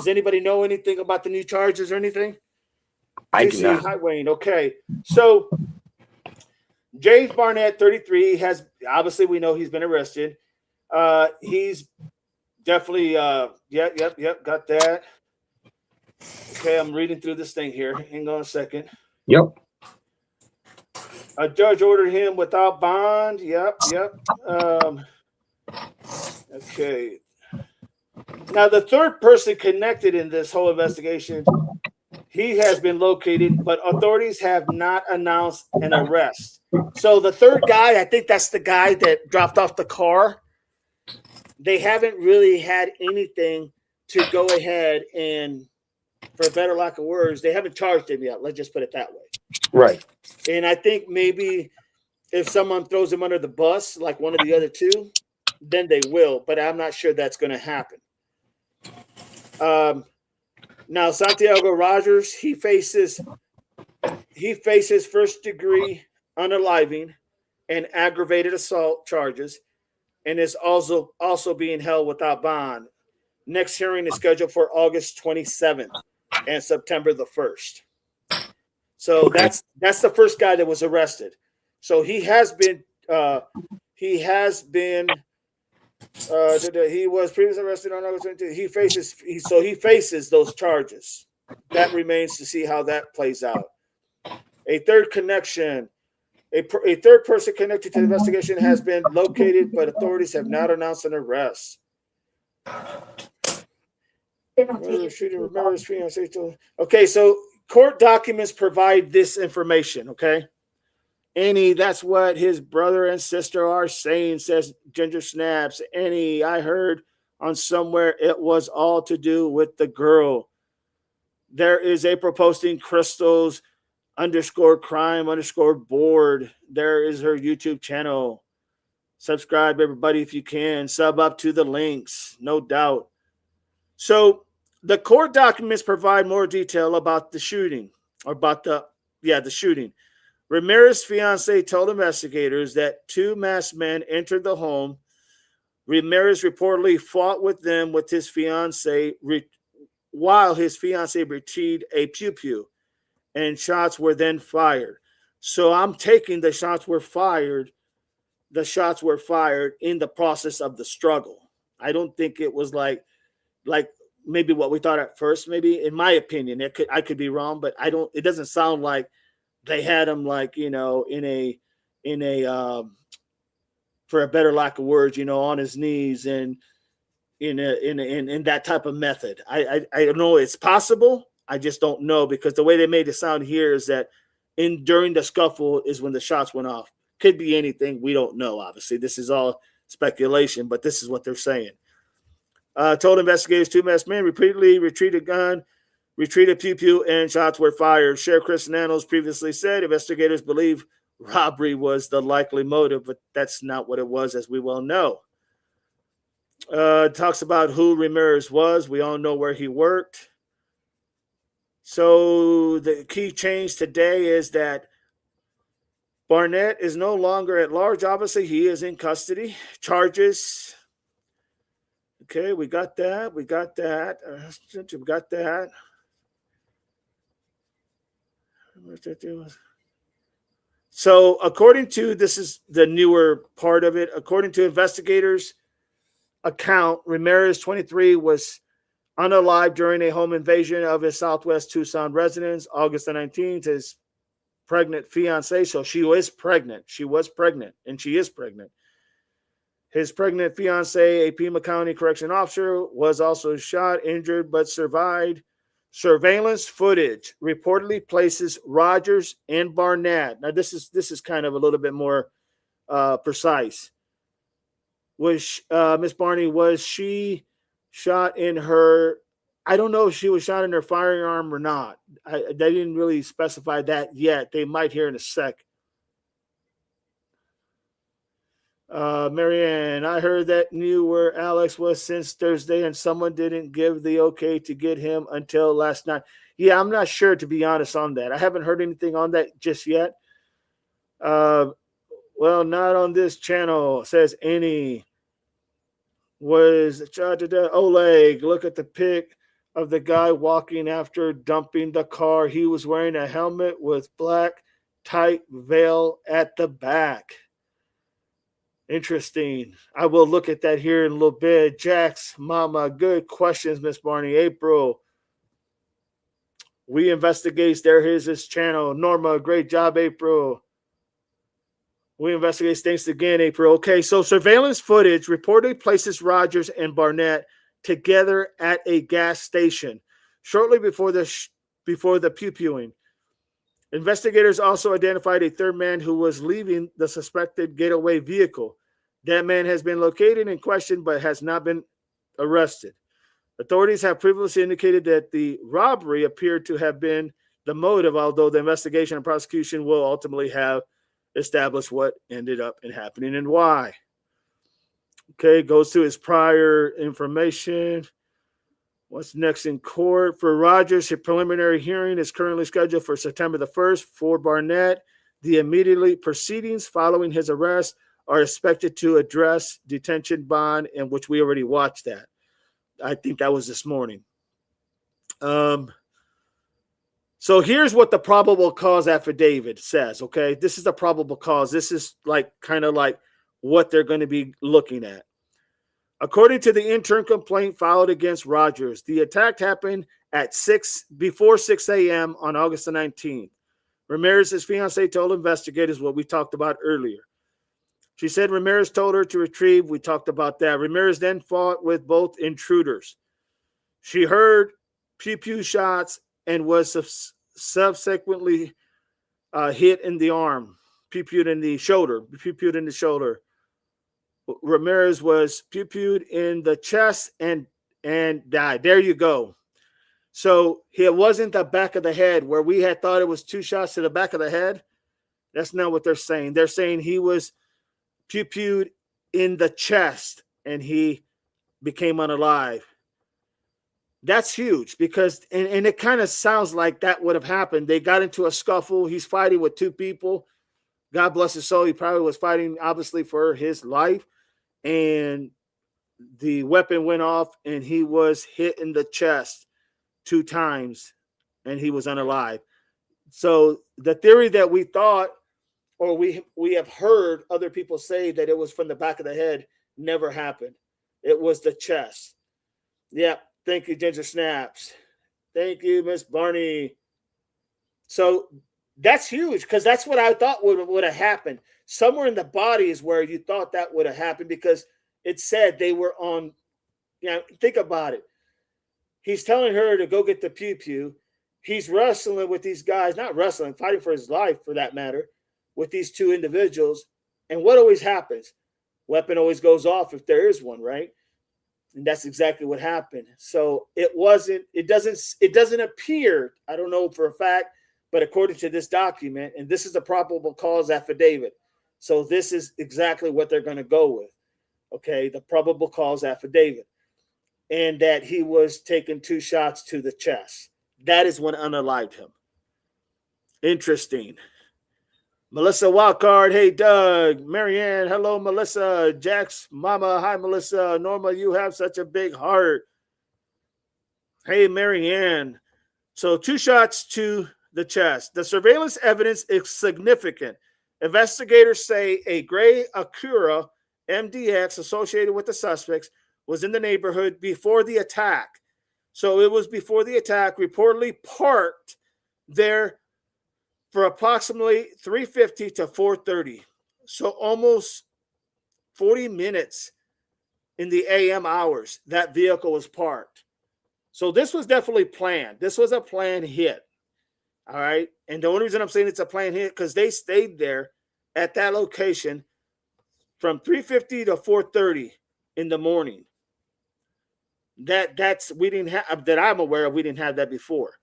anybody know anything about the new charges or anything? I do not. Hi, Wayne. Okay. So James Barnett, 33, has obviously we know he's been arrested. He's definitely got that. Okay, I'm reading through this thing here. Hang on a second. Yep. A judge ordered him without bond. Yep. Okay. Now, the third person connected in this whole investigation, he has been located, but authorities have not announced an arrest. So the third guy, I think that's the guy that dropped off the car. They haven't really had anything to go ahead and, for a better lack of words, they haven't charged him yet. Let's just put it that way. Right. And I think maybe if someone throws him under the bus, like one of the other two, then they will. But I'm not sure that's going to happen. Now, Santiago Rogers, he faces first-degree unaliving and aggravated assault charges, and is also being held without bond. Next hearing is scheduled for August 27th and September the 1st. So that's the first guy that was arrested. So he was previously arrested on August 22nd. He faces those charges. That remains to see how that plays out. A third connection. A third person connected to the investigation has been located, but authorities have not announced an arrest. Okay, so court documents provide this information, okay? Annie, that's what his brother and sister are saying, says Ginger Snaps. Annie, I heard on somewhere it was all to do with the girl. There is April posting Crystals _crime_board. There is her YouTube channel. Subscribe, everybody, if you can. Sub up to the links, no doubt. So the court documents provide more detail about the shooting, or about the shooting. Ramirez's fiance told investigators that two masked men entered the home. Ramirez reportedly fought with them with his fiance while his fiance retrieved a pew-pew, and shots were then fired. So I'm taking the shots were fired. The shots were fired in the process of the struggle. I don't think it was like maybe what we thought at first. Maybe, in my opinion, I could be wrong, but I don't. It doesn't sound like they had him in a for a better lack of words, on his knees and in that type of method. I don't know. It's possible. I just don't know, because the way they made it sound here is that during the scuffle is when the shots went off. Could be anything. We don't know. Obviously, this is all speculation, but this is what they're saying. Told investigators two masked men repeatedly retrieved a gun, retreated pew-pew, and shots were fired. Sheriff Chris Nanos previously said investigators believe robbery was the likely motive, but that's not what it was, as we well know. Talks about who Ramirez was. We all know where he worked. So the key change today is that Barnett is no longer at large. Obviously, he is in custody. Charges. Okay, we got that. We got that. We got that. So, according to, this is the newer part of it, according to investigators' account, Ramirez, 23, was unalive during a home invasion of his Southwest Tucson residence, August the 19th. His pregnant fiance, so she was pregnant. She was pregnant, and she is pregnant. His pregnant fiance, a Pima County correction officer, was also shot, injured, but survived. Surveillance footage reportedly places Rogers and Barnett. Now, this is kind of a little bit more precise. Was Miss Barney, was she shot in her? I don't know if she was shot in her firearm or not. They didn't really specify that yet. They might hear in a sec. Marianne, I heard that knew where Alex was since Thursday, and someone didn't give the okay to get him until last night. Yeah, I'm not sure, to be honest, on that. I haven't heard anything on that just yet. Well, not on this channel, says any. Was Oleg, look at the pic of the guy walking after dumping the car. He was wearing a helmet with black tight veil at the back. Interesting. I will look at that here in a little bit. Jax, Mama, good questions, Miss Barney. April, we investigate. There is this channel. Norma, great job, April. We investigate. Thanks again, April. Okay, so surveillance footage reportedly places Rogers and Barnett together at a gas station shortly before the pew-pewing. Investigators also identified a third man who was leaving the suspected getaway vehicle. That man has been located and questioned but has not been arrested. Authorities have previously indicated that the robbery appeared to have been the motive, although the investigation and prosecution will ultimately have established what ended up happening and why. Okay, goes to his prior information. What's next in court? For Rogers, his preliminary hearing is currently scheduled for September the 1st. For Barnett, the immediately proceedings following his arrest are expected to address detention bond, in which we already watched that. I think that was this morning. So here's what the probable cause affidavit says, okay? This is the probable cause. This is kind of like what they're going to be looking at. According to the intern complaint filed against Rogers, the attack happened at before 6 a.m. on August the 19th. Ramirez's fiancee told investigators what we talked about earlier. She said Ramirez told her to retrieve. We talked about that. Ramirez then fought with both intruders. She heard pew-pew shots and was subsequently hit in the arm, pew-pewed in the shoulder, Ramirez was pew-pewed in the chest and died. There you go. So it wasn't the back of the head where we had thought it was 2 shots to the back of the head. That's not what they're saying. They're saying he was pew-pewed in the chest and he became unalive. That's huge because, and it kind of sounds like that would have happened. They got into a scuffle. He's fighting with 2 people. God bless his soul. He probably was fighting, obviously, for his life. And the weapon went off and he was hit in the chest 2 times and he was unalive. So the theory that we thought, or we have heard other people say that it was from the back of the head, never happened. It was the chest. Yep. Thank you, Ginger Snaps. Thank you, Miss Barney. So that's huge because that's what I thought would have happened. Somewhere in the body is where you thought that would have happened because it said they were on, think about it. He's telling her to go get the pew-pew. He's wrestling with these guys, not wrestling, fighting for his life for that matter, with these 2 individuals. And what always happens? Weapon always goes off if there is one, right? And that's exactly what happened. So it doesn't appear, I don't know for a fact, but according to this document, and this is a probable cause affidavit. So this is exactly what they're going to go with. okay, the probable cause affidavit, and that he was taking 2 shots to the chest. That is what unalived him. Interesting. Melissa Wildcard, hey Doug. Marianne, hello Melissa. Jack's mama, hi Melissa. Norma, you have such a big heart. Hey Marianne. So 2 shots to the chest. The surveillance evidence is significant. Investigators say a gray Acura MDX associated with the suspects was in the neighborhood before the attack. So it was before the attack, reportedly parked there for approximately 3:50 to 4:30. So almost 40 minutes in the AM hours, that vehicle was parked. So this was definitely planned. This was a planned hit. All right. And the only reason I'm saying it's a planned hit because they stayed there at that location from 3:50 to 4:30 in the morning. That's we didn't have that I'm aware of. We didn't have that before.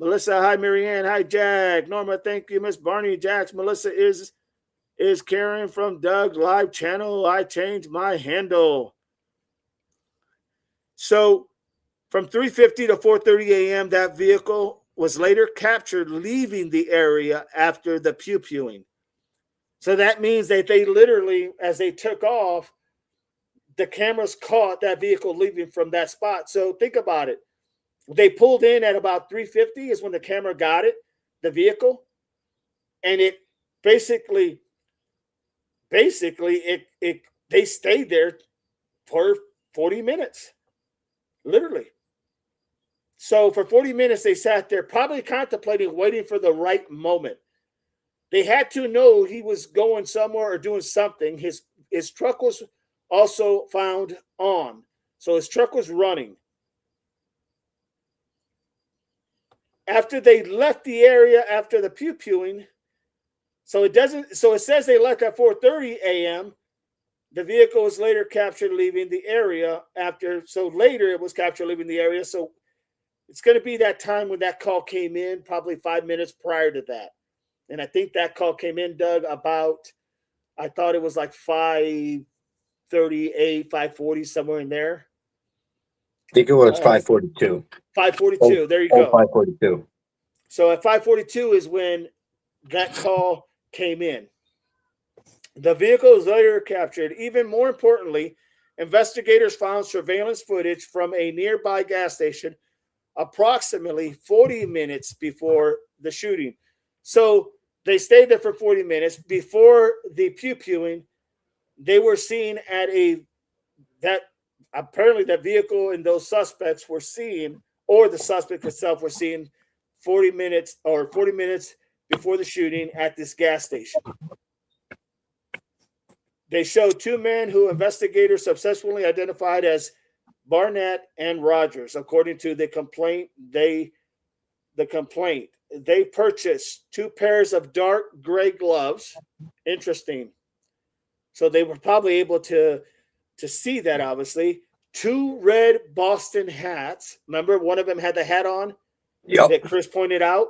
Melissa, hi Marianne, hi Jack. Norma, thank you, Miss Barney. Jax, Melissa is Karen from Doug Live channel. I changed my handle. So from 3:50 to 4:30 a.m., that vehicle was later captured leaving the area after the pew-pewing. So that means that they literally, as they took off, the cameras caught that vehicle leaving from that spot. So think about it. They pulled in at about 3:50 is when the camera got it, the vehicle, and it basically they stayed there for 40 minutes, literally. So for 40 minutes, they sat there probably contemplating, waiting for the right moment. They had to know he was going somewhere or doing something. His truck was also found on. So his truck was running. After they left the area after the pew-pewing, so it says they left at 4:30 a.m. The vehicle was later captured leaving the area later it was captured leaving the area. So it's going to be that time when that call came in, probably 5 minutes prior to that. And I think that call came in, Doug, about, I thought it was like 5:38, 5:40, somewhere in there. I think it was 5:42. 5:42. There you go. 5:42. So at 5:42 is when that call came in. The vehicle was later captured. Even more importantly, investigators found surveillance footage from a nearby gas station approximately 40 minutes before the shooting. So they stayed there for 40 minutes. Before the pew-pewing, they were seen at apparently that vehicle and those suspects were seen, or the suspect itself were seen 40 minutes before the shooting at this gas station. They showed 2 men who investigators successfully identified as Barnett and Rogers. According to the complaint, they purchased 2 pairs of dark gray gloves. Interesting. So they were probably able to see that, obviously. 2 red Boston hats. Remember, one of them had the hat on that Chris pointed out.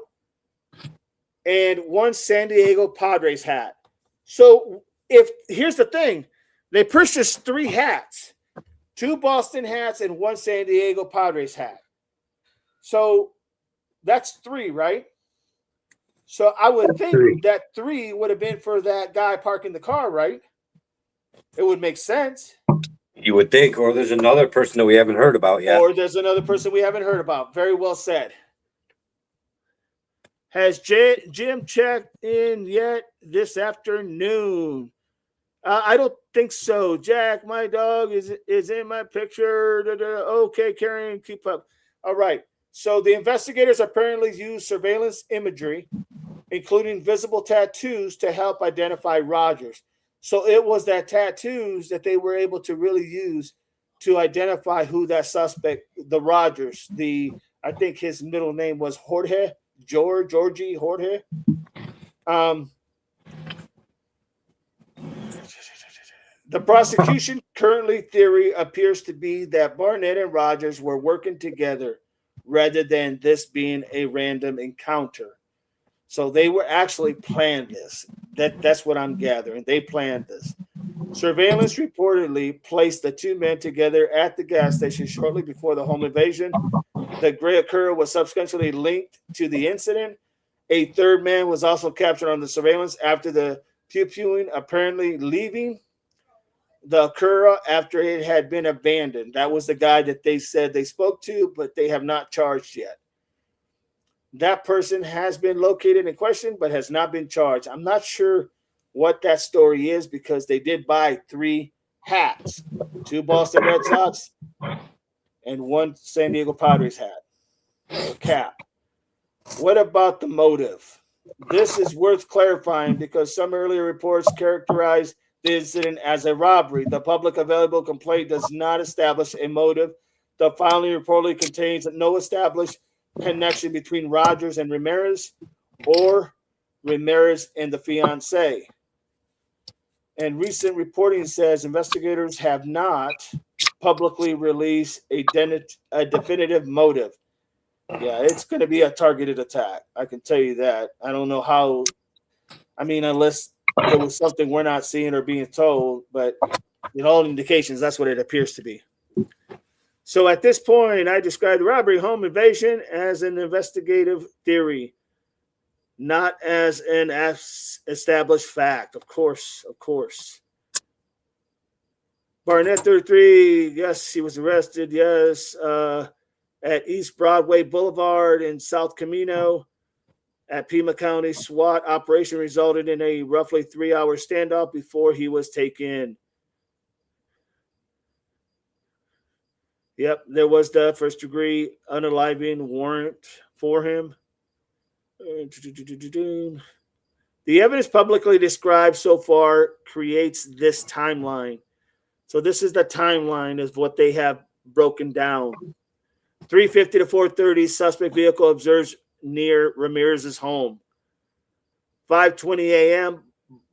And 1 San Diego Padres hat. So here's the thing. They purchased 3 hats. 2 Boston hats and 1 San Diego Padres hat. So that's 3, right? So I would think that 3 would have been for that guy parking the car, right? It would make sense. You would think, or there's another person that we haven't heard about yet. Or there's another person we haven't heard about. Very well said. Has Jim checked in yet this afternoon? I don't think so. Jack, my dog is in my picture. Okay, Karen, keep up. All right. So the investigators apparently used surveillance imagery, including visible tattoos, to help identify Rogers. So it was that tattoos that they were able to really use to identify who that suspect, the Rogers, I think his middle name was Georgie Jorge. The prosecution currently theory appears to be that Barnett and Rogers were working together rather than this being a random encounter. So they were actually planned this. That's what I'm gathering. They planned this. Surveillance reportedly placed the two men together at the gas station shortly before the home invasion. The gray occurrer was subsequently linked to the incident. A third man was also captured on the surveillance after the pew-pewing, apparently leaving the occurrer after it had been abandoned. That was the guy that they said they spoke to, but they have not charged yet. That person has been located and questioned, but has not been charged. I'm not sure what that story is because they did buy 3 hats, 2 Boston Red Sox and 1 San Diego Padres hat or cap. What about the motive? This is worth clarifying because some earlier reports characterized the incident as a robbery. The public available complaint does not establish a motive. The filing reportedly contains no established connection between Rogers and Ramirez or Ramirez and the fiancée. And recent reporting says investigators have not publicly released a definitive motive. Yeah, it's going to be a targeted attack. I can tell you that. I don't know how. I mean, unless there was something we're not seeing or being told, but in all indications, that's what it appears to be. So at this point, I describe the robbery home invasion as an investigative theory, not as an established fact. Of course. Barnett, 33, yes, he was arrested, yes, at East Broadway Boulevard in South Camino at Pima County. SWAT operation resulted in a roughly 3-hour standoff before he was taken. Yep, there was the first-degree unaliving warrant for him. The evidence publicly described so far creates this timeline. So this is the timeline of what they have broken down. 3:50 to 4:30, suspect vehicle observed near Ramirez's home. 5:20 a.m.,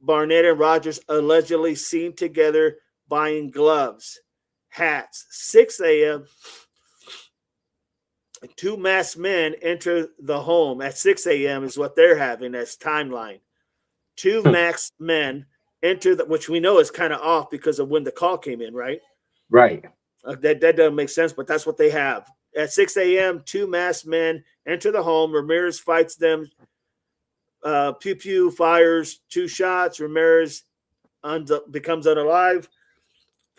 Barnett and Rogers allegedly seen together buying gloves, hats. 6 a.m., 2 masked men enter the home. At 6 a.m. is what they're having as timeline. 2 masked men enter, which we know is kind of off because of when the call came in, right? Right. That doesn't make sense, but that's what they have. At 6 a.m., 2 masked men enter the home. Ramirez fights them. Pew-pew fires 2 shots. Ramirez becomes unalive.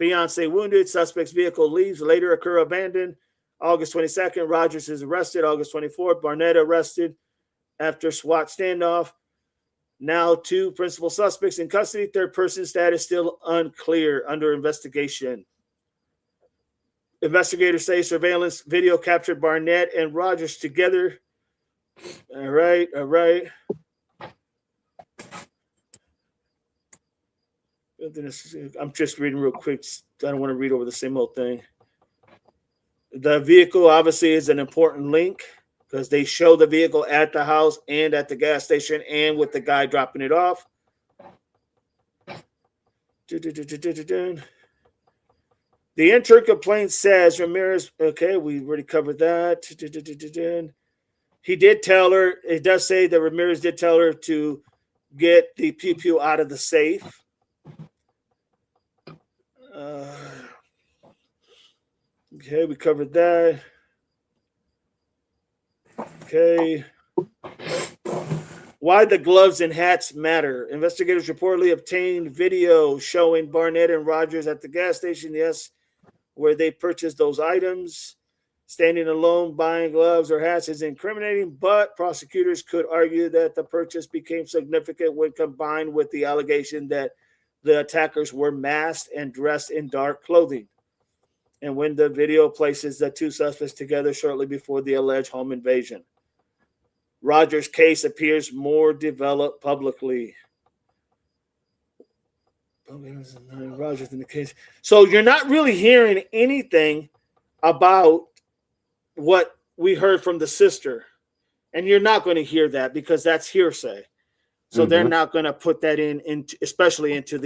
Fiancé wounded. Suspect's vehicle leaves. Later occur abandoned. August 22nd, Rogers is arrested. August 24th, Barnett arrested after SWAT standoff. Now 2 principal suspects in custody. Third person status still unclear, under investigation. Investigators say surveillance video captured Barnett and Rogers together. All right. I'm just reading real quick. I don't want to read over the same old thing. The vehicle obviously is an important link because they show the vehicle at the house and at the gas station and with the guy dropping it off. The intern complaint says Ramirez, okay, we already covered that. He did tell her, it does say that Ramirez did tell her to get the pew-pew out of the safe. Okay, we covered that. Okay. Why the gloves and hats matter. Investigators reportedly obtained video showing Barnett and Rogers at the gas station, yes, where they purchased those items. Standing alone buying gloves or hats is incriminating, but prosecutors could argue that the purchase became significant when combined with the allegation that the attackers were masked and dressed in dark clothing. And when the video places the 2 suspects together shortly before the alleged home invasion. Rogers' case appears more developed publicly. Rogers in the case. So you're not really hearing anything about what we heard from the sister. And you're not going to hear that because that's hearsay. So they're not going to put that in, especially into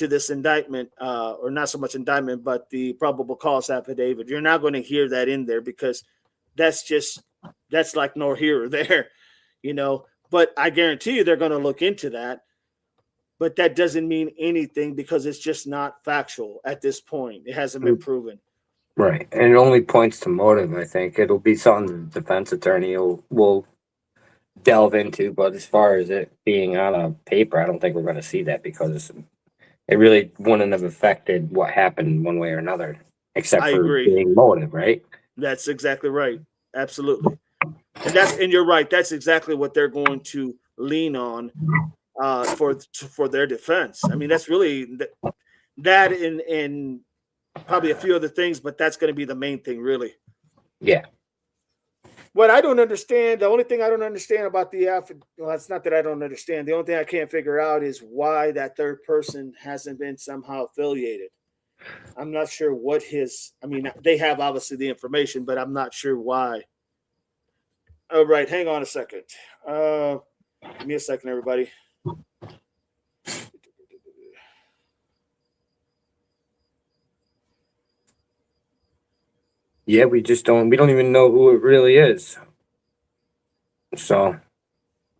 this indictment, or not so much indictment, but the probable cause affidavit. You're not going to hear that in there because that's like nor here or there, But I guarantee you they're going to look into that. but that doesn't mean anything because it's just not factual at this point. It hasn't been proven. Right. And it only points to motive, I think. It'll be something the defense attorney will delve into, but as far as it being on a paper, I don't think we're going to see that because it really wouldn't have affected what happened one way or another, except I for agree. being motive, right? That's exactly right. Absolutely. And you're right. That's exactly what they're going to lean on for their defense. I mean, that's really that and probably a few other things, but that's going to be the main thing, really. Yeah. What I don't understand, the only thing I don't understand about the affidavit, well, it's not that I don't understand. The only thing I can't figure out is why that third person hasn't been somehow affiliated. I'm not sure what they have obviously the information, but I'm not sure why. All right, hang on a second. Give me a second, everybody. Yeah, we don't even know who it really is. So Let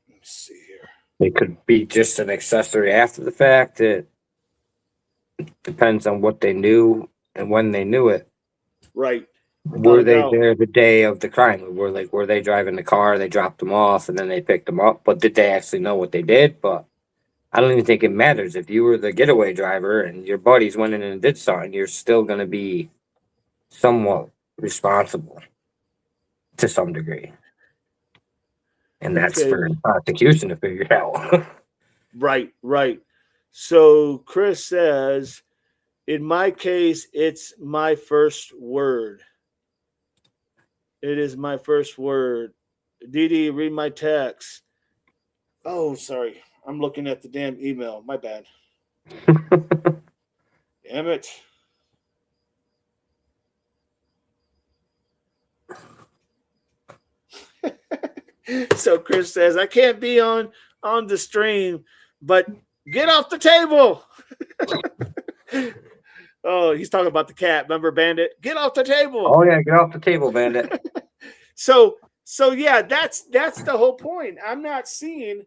me see here. it could be just an accessory after the fact. It depends on what they knew and when they knew it. Right. Were they there the day of the crime? Were they driving the car? They dropped them off and then they picked them up. But did they actually know what they did? But I don't even think it matters. If you were the getaway driver and your buddies went in and did something, you're still going to be somewhat responsible to some degree. And that's for prosecution to figure out. Right. So Chris says, in my case, it's my first word. It is my first word. Dee, read my text. Oh, sorry. I'm looking at the damn email. My bad. Damn it. So Chris says, I can't be on the stream, but get off the table. Oh, he's talking about the cat. Remember Bandit? Get off the table. Oh yeah, get off the table, Bandit. So yeah, that's the whole point. I'm not seeing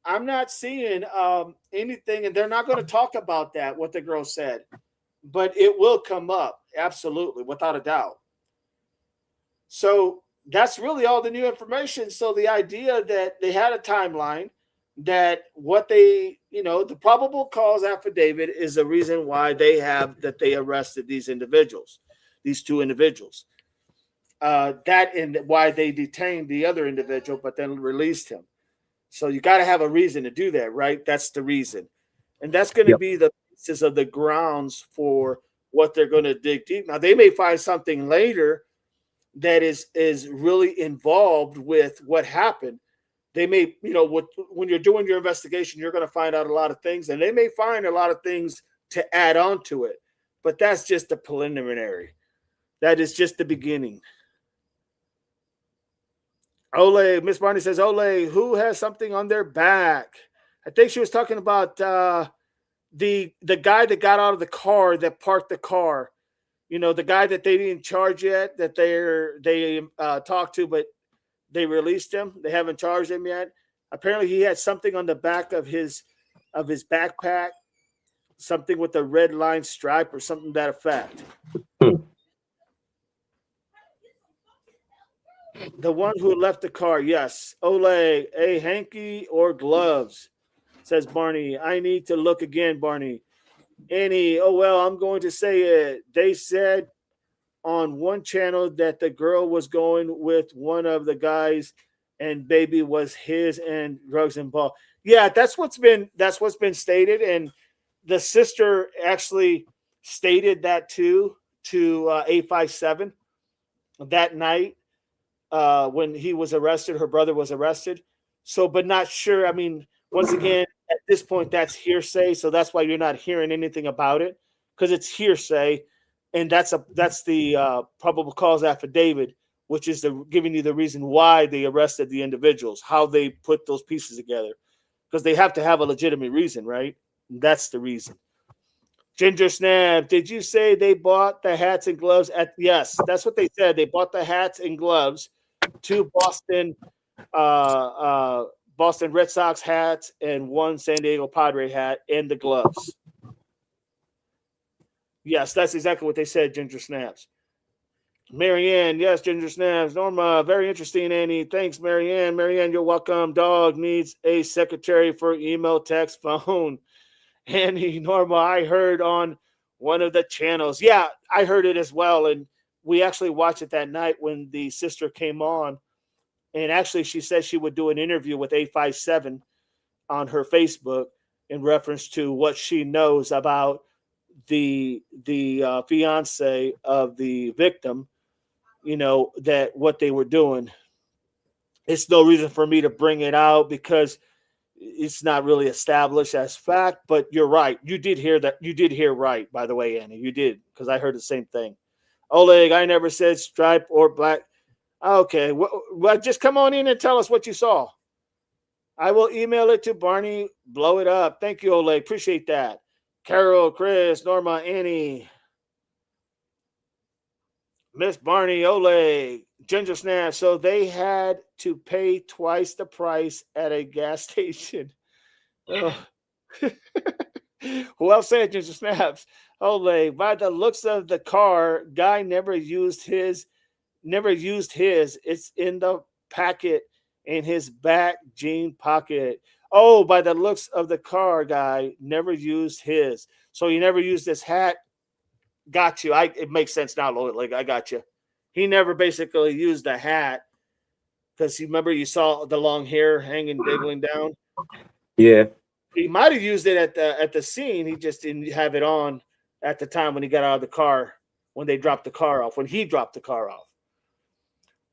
anything, and they're not going to talk about that, what the girl said, but it will come up. Absolutely. Without a doubt. So that's really all the new information. So the idea that they had a timeline, that what they, the probable cause affidavit is the reason why they arrested these individuals, these two individuals. That and why they detained the other individual, but then released him. So you got to have a reason to do that, right? That's the reason. And that's going to be the basis of the grounds for what they're going to dig deep. Now, they may find something later that is really involved with what happened. They may, when you're doing your investigation, you're going to find out a lot of things, and they may find a lot of things to add on to it. But that's just the preliminary. That is just the beginning. Ole, Miss Barney says, Ole, who has something on their back? I think she was talking about the guy that got out of the car, that parked the car. The guy that they didn't charge yet, that they talked to, but they released him. They haven't charged him yet. Apparently, he had something on the back of his backpack, something with a red line stripe or something to that effect. The one who left the car, yes. Ole, a hanky or gloves, says Barney. I need to look again, Barney. Annie, oh, well, I'm going to say it. They said on one channel that the girl was going with one of the guys and baby was his and drugs involved. Yeah, that's what's been stated. And the sister actually stated that too to 857 that night when he was arrested. Her brother was arrested. So, but not sure. I mean, once again, at this point, that's hearsay. So that's why you're not hearing anything about it, because it's hearsay. And that's the probable cause affidavit, which is giving you the reason why they arrested the individuals, how they put those pieces together, because they have to have a legitimate reason, right? And that's the reason. Ginger Snap, did you say they bought the hats and gloves yes, that's what they said. They bought the hats and gloves to Boston Boston Red Sox hats and 1 San Diego Padre hat and the gloves. Yes, that's exactly what they said, Ginger Snaps. Marianne, yes, Ginger Snaps. Norma, very interesting, Annie. Thanks, Marianne. Marianne, you're welcome. Dog needs a secretary for email, text, phone. Annie, Norma, I heard on one of the channels. Yeah, I heard it as well. And we actually watched it that night when the sister came on. And actually, she said she would do an interview with 857 on her Facebook in reference to what she knows about the fiance of the victim, that what they were doing. It's no reason for me to bring it out because it's not really established as fact, but you're right. You did hear that. You did hear right, by the way, Annie. You did, because I heard the same thing. Oleg, I never said stripe or black. Okay, well, just come on in and tell us what you saw. I will email it to Barney. Blow it up. Thank you, Oleg. Appreciate that. Carol, Chris, Norma, Annie, Miss Barney, Oleg, Ginger Snap. So they had to pay twice the price at a gas station. Oh. Well said, Ginger Snaps. Oleg, by the looks of the car, guy never used his. It's in the packet in his back jean pocket. Oh, by the looks of the car, guy never used his. So he never used his hat. Got you. It makes sense now, Like I got you. He never basically used the hat because you remember you saw the long hair hanging, dangling down. Yeah. He might have used it at the scene. He just didn't have it on at the time when he got out of the car, when they dropped the car off, when he dropped the car off.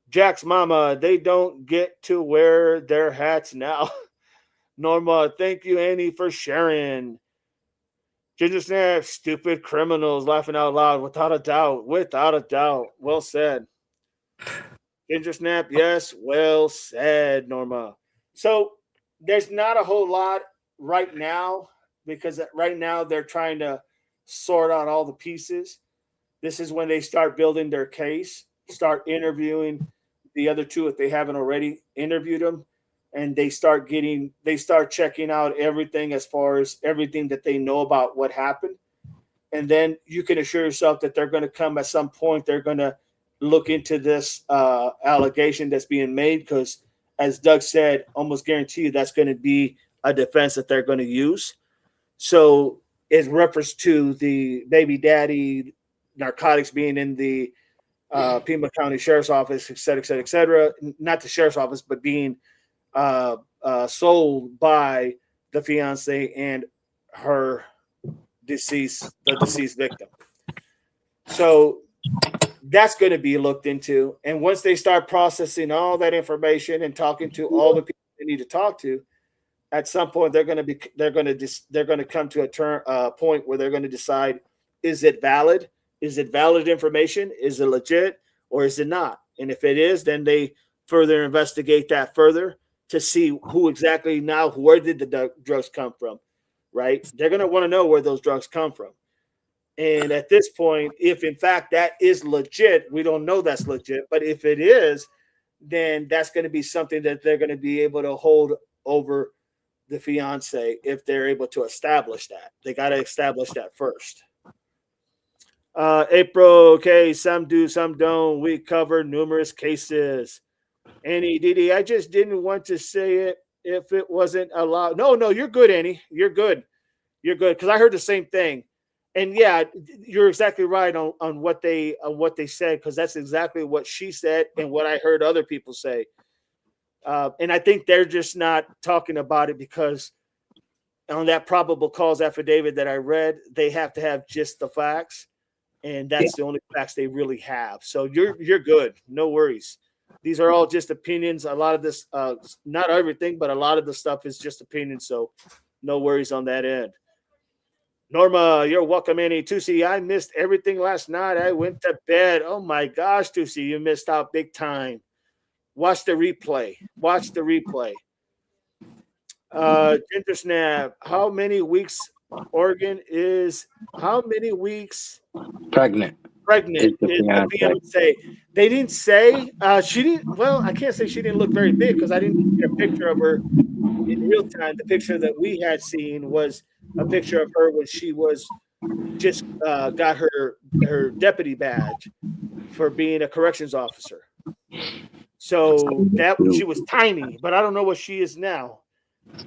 Jack's mama, they don't get to wear their hats now. Norma, thank you, Annie, for sharing. Ginger Snap, stupid criminals laughing out loud, without a doubt. Without a doubt. Well said. Ginger Snap, yes, well said, Norma. So there's not a whole lot right now because right now they're trying to sort out all the pieces. This is when they start building their case, start interviewing the other two if they haven't already interviewed them, and they start checking out everything as far as everything that they know about what happened. And then you can assure yourself that they're going to come at some point. They're going to look into this allegation that's being made because, as Doug said, almost guarantee you that's going to be a defense that they're going to use. So in reference to the baby daddy narcotics being in the Pima County Sheriff's Office, et cetera, not the Sheriff's Office, but being sold by the fiance and the deceased victim. So that's going to be looked into. And once they start processing all that information and talking to all the people they need to talk to, at some point they're going to come to a point where they're going to decide, is it valid? Is it valid information? Is it legit or is it not? And if it is, then they further investigate that further to see where did the drugs come from, right? They're going to want to know where those drugs come from. And at this point, if in fact that is legit, we don't know that's legit, but if it is, then that's going to be something that they're going to be able to hold over the fiance if they're able to establish that. They got to establish that first. April, okay, some do, some don't. We cover numerous cases. Annie, Didi, I just didn't want to say it if it wasn't allowed. No, you're good, Annie. You're good. Because I heard the same thing. And yeah, you're exactly right on what they said, because that's exactly what she said and what I heard other people say. And I think they're just not talking about it because on that probable cause affidavit that I read, they have to have just the facts. And that's the only facts they really have. So you're good. No worries. These are all just opinions. A lot of this, not everything, but a lot of the stuff is just opinions. So no worries on that end. Norma, you're welcome, Annie. Tusi, I missed everything last night. I went to bed. Oh my gosh, Tusi, you missed out big time. Watch the replay. Ginger Snap, how many weeks Oregon is? How many weeks pregnant is the fiance? They didn't say. She didn't. Well, I can't say she didn't look very big because I didn't get a picture of her in real time, the picture that we had seen was a picture of her when she was just got her deputy badge for being a corrections officer. So that she was tiny, but I don't know what she is now,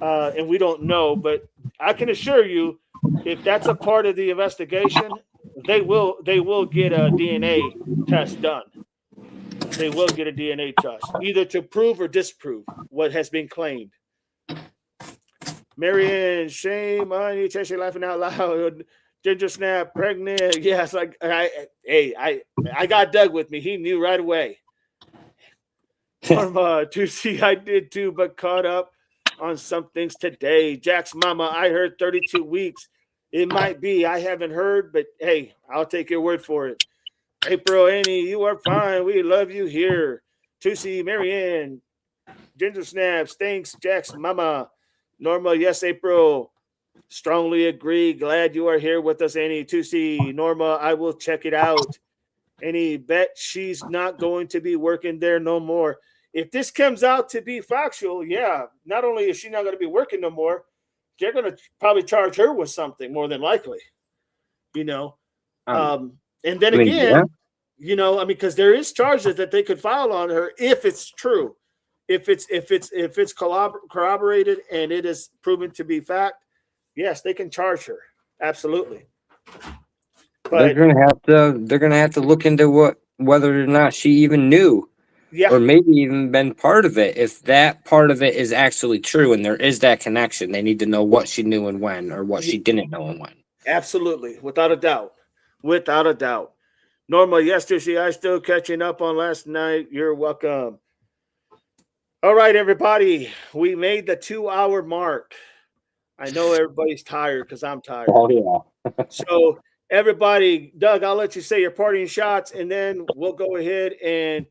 and we don't know. But I can assure you, if that's a part of the investigation, they will get a DNA test done. They will get a DNA test, either to prove or disprove what has been claimed. Marianne, shame on you, Cheshire laughing out loud. Ginger Snap, pregnant. Yeah, it's like I got Doug with me. He knew right away. To see, I did too, but caught up on some things today. Jack's mama, I heard 32 weeks. It might be. I haven't heard, but hey, I'll take your word for it. April, Annie, you are fine. We love you here. Tusi, Marianne, Ginger Snaps, thanks, Jack's mama. Norma, yes, April. Strongly agree. Glad you are here with us, Annie. Tusi, Norma, I will check it out. Annie, bet she's not going to be working there no more. If this comes out to be factual, yeah, not only is she not going to be working no more, they're going to probably charge her with something more than likely, you know. And then again, you know, I mean, because there is charges that they could file on her if it's true, if it's corroborated and it is proven to be fact. Yes, they can charge her. Absolutely. But they're gonna have to look into whether or not she even knew, or maybe even been part of it. If that part of it is actually true and there is that connection, they need to know what she knew and when, or what she didn't know and when. Absolutely, without a doubt, without a doubt. Norma, yes, Tushy, I still catching up on last night. You're welcome. All right, everybody, we made the 2-hour mark. I know everybody's tired because I'm tired. Oh yeah. So everybody, Doug, I'll let you say your parting shots, and then we'll go ahead. And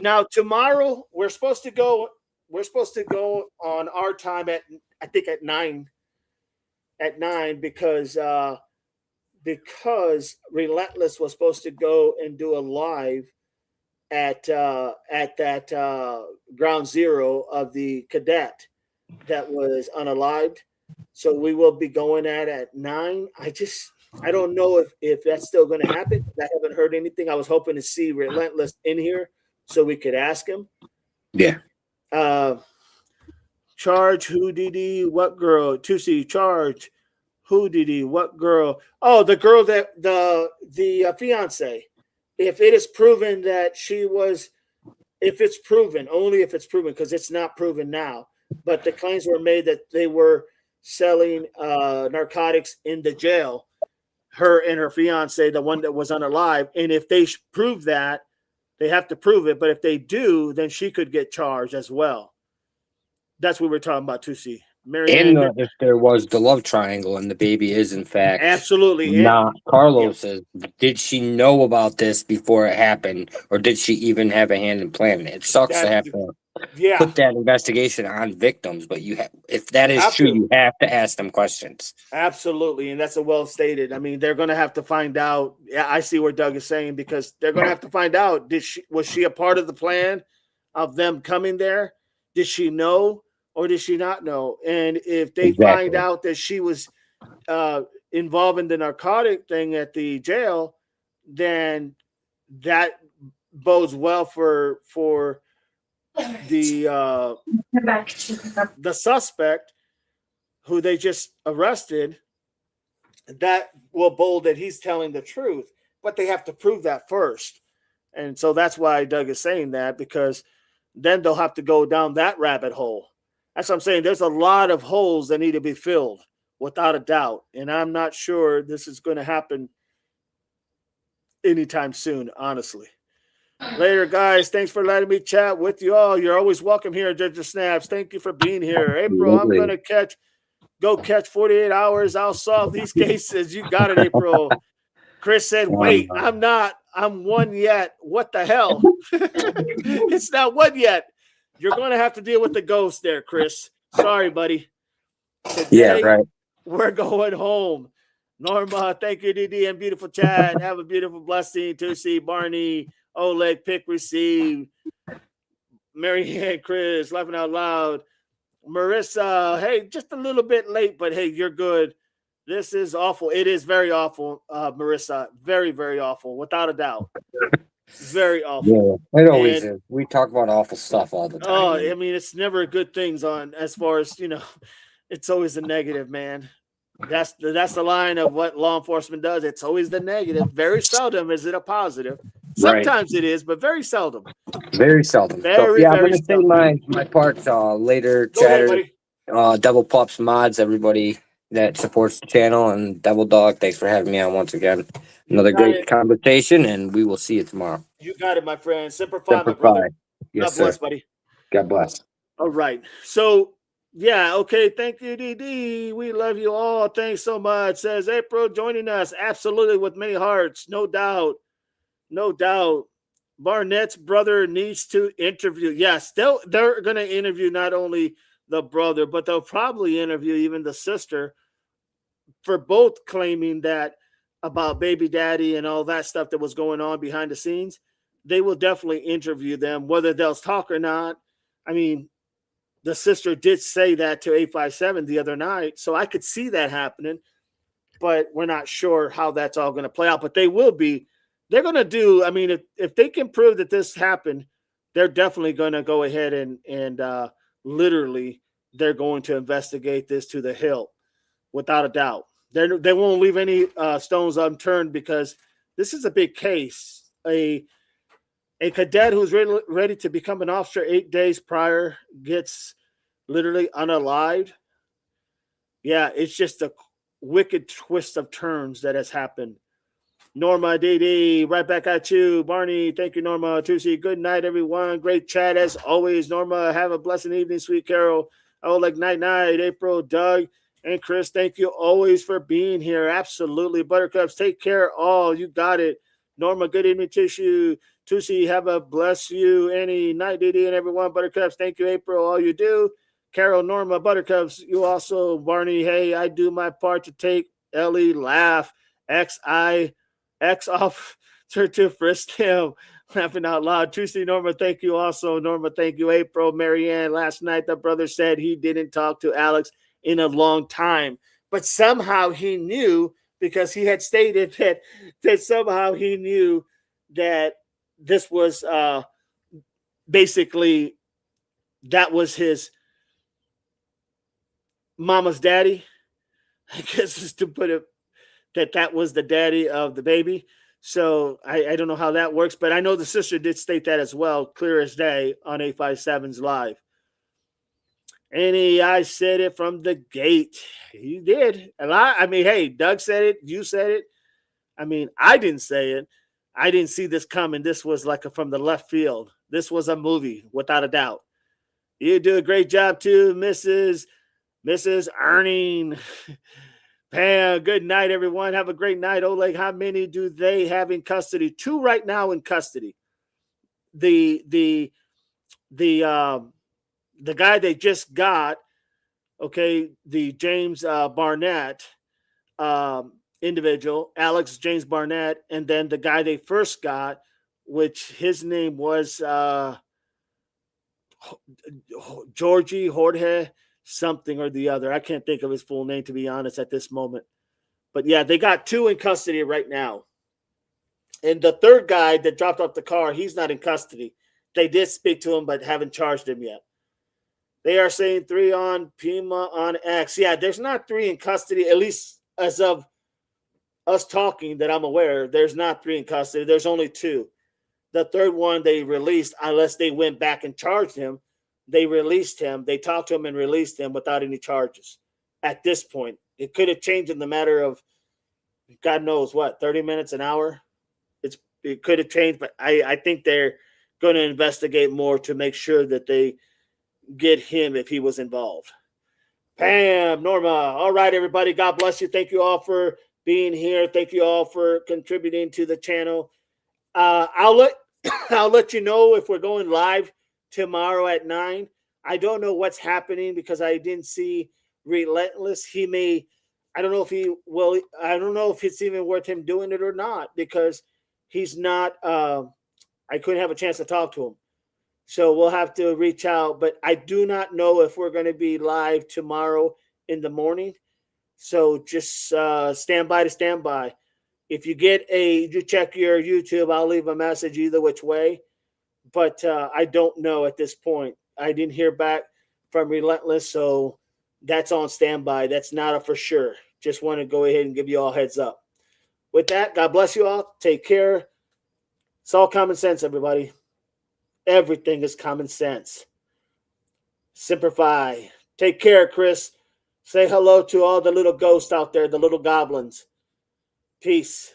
now tomorrow we're supposed to go on our time at, I think, at 9 because Relentless was supposed to go and do a live at that ground zero of the cadet that was unalived. So we will be going at 9. I don't know if that's still going to happen. I haven't heard anything. I was hoping to see Relentless in here so we could ask him. Yeah. Charge who did he? What girl? Tusi, charge who did he? What girl? Oh, the girl that the fiance. If it is proven that she was, if it's proven, only if it's proven, because it's not proven now. But the claims were made that they were selling narcotics in the jail, her and her fiance, the one that was unalive. And if they prove that, they have to prove it. But if they do, then she could get charged as well. That's what we're talking about, Tusi. And if there was the love triangle and the baby is in fact absolutely not Carlos's, did she know about this before it happened, or did she even have a hand in planning it? It sucks to have to put that investigation on victims, but if that is true, you have to ask them questions. Absolutely, and that's a well stated. I mean, they're going to have to find out. Yeah, I see where Doug is saying, because they're going to have to find out. Was she a part of the plan of them coming there? Did she know? Or did she not know? And if they find out that she was involved in the narcotic thing at the jail, then that bodes well for the suspect who they just arrested. That will bode that he's telling the truth, but they have to prove that first. And so that's why Doug is saying that, because then they'll have to go down that rabbit hole. That's what I'm saying. There's a lot of holes that need to be filled, without a doubt. And I'm not sure this is going to happen anytime soon, honestly. Later, guys. Thanks for letting me chat with you all. You're always welcome here, Ginger Snaps. Thank you for being here. April, I'm going to go catch 48 hours. I'll solve these cases. You got it, April. Chris said, wait, I'm not. I'm one yet. What the hell? It's not one yet. You're going to have to deal with the ghost there, Chris. Sorry, buddy. Today, we're going home. Norma, thank you, DD, and beautiful chat. Have a beautiful blessing. Tusi, Barney, Oleg, pick, receive. Marianne, Chris, laughing out loud. Marissa, hey, just a little bit late, but hey, you're good. This is awful. It is very awful, Marissa. Very, very awful, without a doubt. Very awful. Yeah, it always And is. We talk about awful stuff all the time. oh, I mean, it's never good things on as far as it's always the negative, man. That's the line of what law enforcement does. It's always the negative. Very seldom is it a positive. Right. Sometimes it is, but very seldom. Very seldom. So Very, yeah, I'm very gonna say seldom. my parts later. Go ahead, Chatter, buddy. Double Pups mods, everybody that supports the channel, and Double Dog. Thanks for having me on once again. Another got great it. conversation, and we will see you tomorrow. You got it, my friend. Semper Fi, Semper my brother. Fi. Yes, God bless, sir. buddy. God bless. All right. So, yeah, okay. Thank you, DD. We love you all. Thanks so much. Says April joining us. Absolutely, with many hearts. No doubt. No doubt. Barnett's brother needs to interview. Yes, they're going to interview not only the brother, but they'll probably interview even the sister for both claiming that about baby daddy and all that stuff that was going on behind the scenes. They will definitely interview them, whether they'll talk or not. I mean, the sister did say that to 857 the other night, so I could see that happening, but we're not sure how that's all going to play out. But they will be. They're going to do. I mean, if they can prove that this happened, they're definitely going to go ahead and literally they're going to investigate this to the hilt, without a doubt. They won't leave any stones unturned because this is a big case. A cadet who's ready to become an officer 8 days prior gets literally unalived. Yeah, it's just a wicked twist of turns that has happened. Norma DD, right back at you. Barney, thank you, Norma. Tusi, good night, everyone. Great chat as always. Norma, have a blessed evening, sweet Carol. Oh, like night, April, Doug, and Chris, thank you always for being here. Absolutely. Buttercups, take care all. You got it. Norma, good evening, Tissue. Tusi, have a bless you. Any night, DD, and everyone. Buttercups, thank you, April, all you do. Carol, Norma, Buttercups, you also. Barney, hey, I do my part to take Ellie laugh. X off to frisk him. Laughing out loud. Tuesday, Norma, thank you also. Norma, thank you. April, Marianne, last night the brother said he didn't talk to Alex in a long time, but somehow he knew because he had stated that somehow he knew that this was basically that was his mama's daddy. I guess is to put it that was the daddy of the baby. So I don't know how that works, but I know the sister did state that as well, clear as day on 857's live. And I said it from the gate. He did. A lot. I mean, hey, Doug said it. You said it. I mean, I didn't say it. I didn't see this coming. This was like from the left field. This was a movie, without a doubt. You do a great job too, Mrs. Erning. Pam, good night, everyone. Have a great night. Oleg, how many do they have in custody? 2 right now in custody. The guy they just got, okay, the James Barnett individual, Alex James Barnett, and then the guy they first got, which his name was Jorge something or the other. I can't think of his full name, to be honest, at this moment. But yeah, they got 2 in custody right now. And the third guy that dropped off the car, he's not in custody. They did speak to him, but haven't charged him yet. They are saying 3 on Pima on X. Yeah, there's not 3 in custody, at least as of us talking that I'm aware. There's not 3 in custody. There's only 2. The third one they released, unless they went back and charged him. They released him. They talked to him and released him without any charges. At this point, it could have changed in the matter of, God knows what, 30 minutes, an hour. It could have changed, but I think they're going to investigate more to make sure that they get him if he was involved. Pam, Norma. All right, everybody. God bless you. Thank you all for being here. Thank you all for contributing to the channel. I'll let you know if we're going live tomorrow at 9. I don't know what's happening because I didn't see Relentless. I don't know if he will. I don't know if it's even worth him doing it or not because he's not. I couldn't have a chance to talk to him. So we'll have to reach out. But I do not know if we're going to be live tomorrow in the morning. So just stand by. If you check your YouTube, I'll leave a message either which way. But I don't know at this point. I didn't hear back from Relentless, so that's on standby. That's not a for sure. Just want to go ahead and give you all heads up. With that, God bless you all. Take care. It's all common sense, everybody. Everything is common sense. Simplify. Take care, Chris. Say hello to all the little ghosts out there, the little goblins. Peace.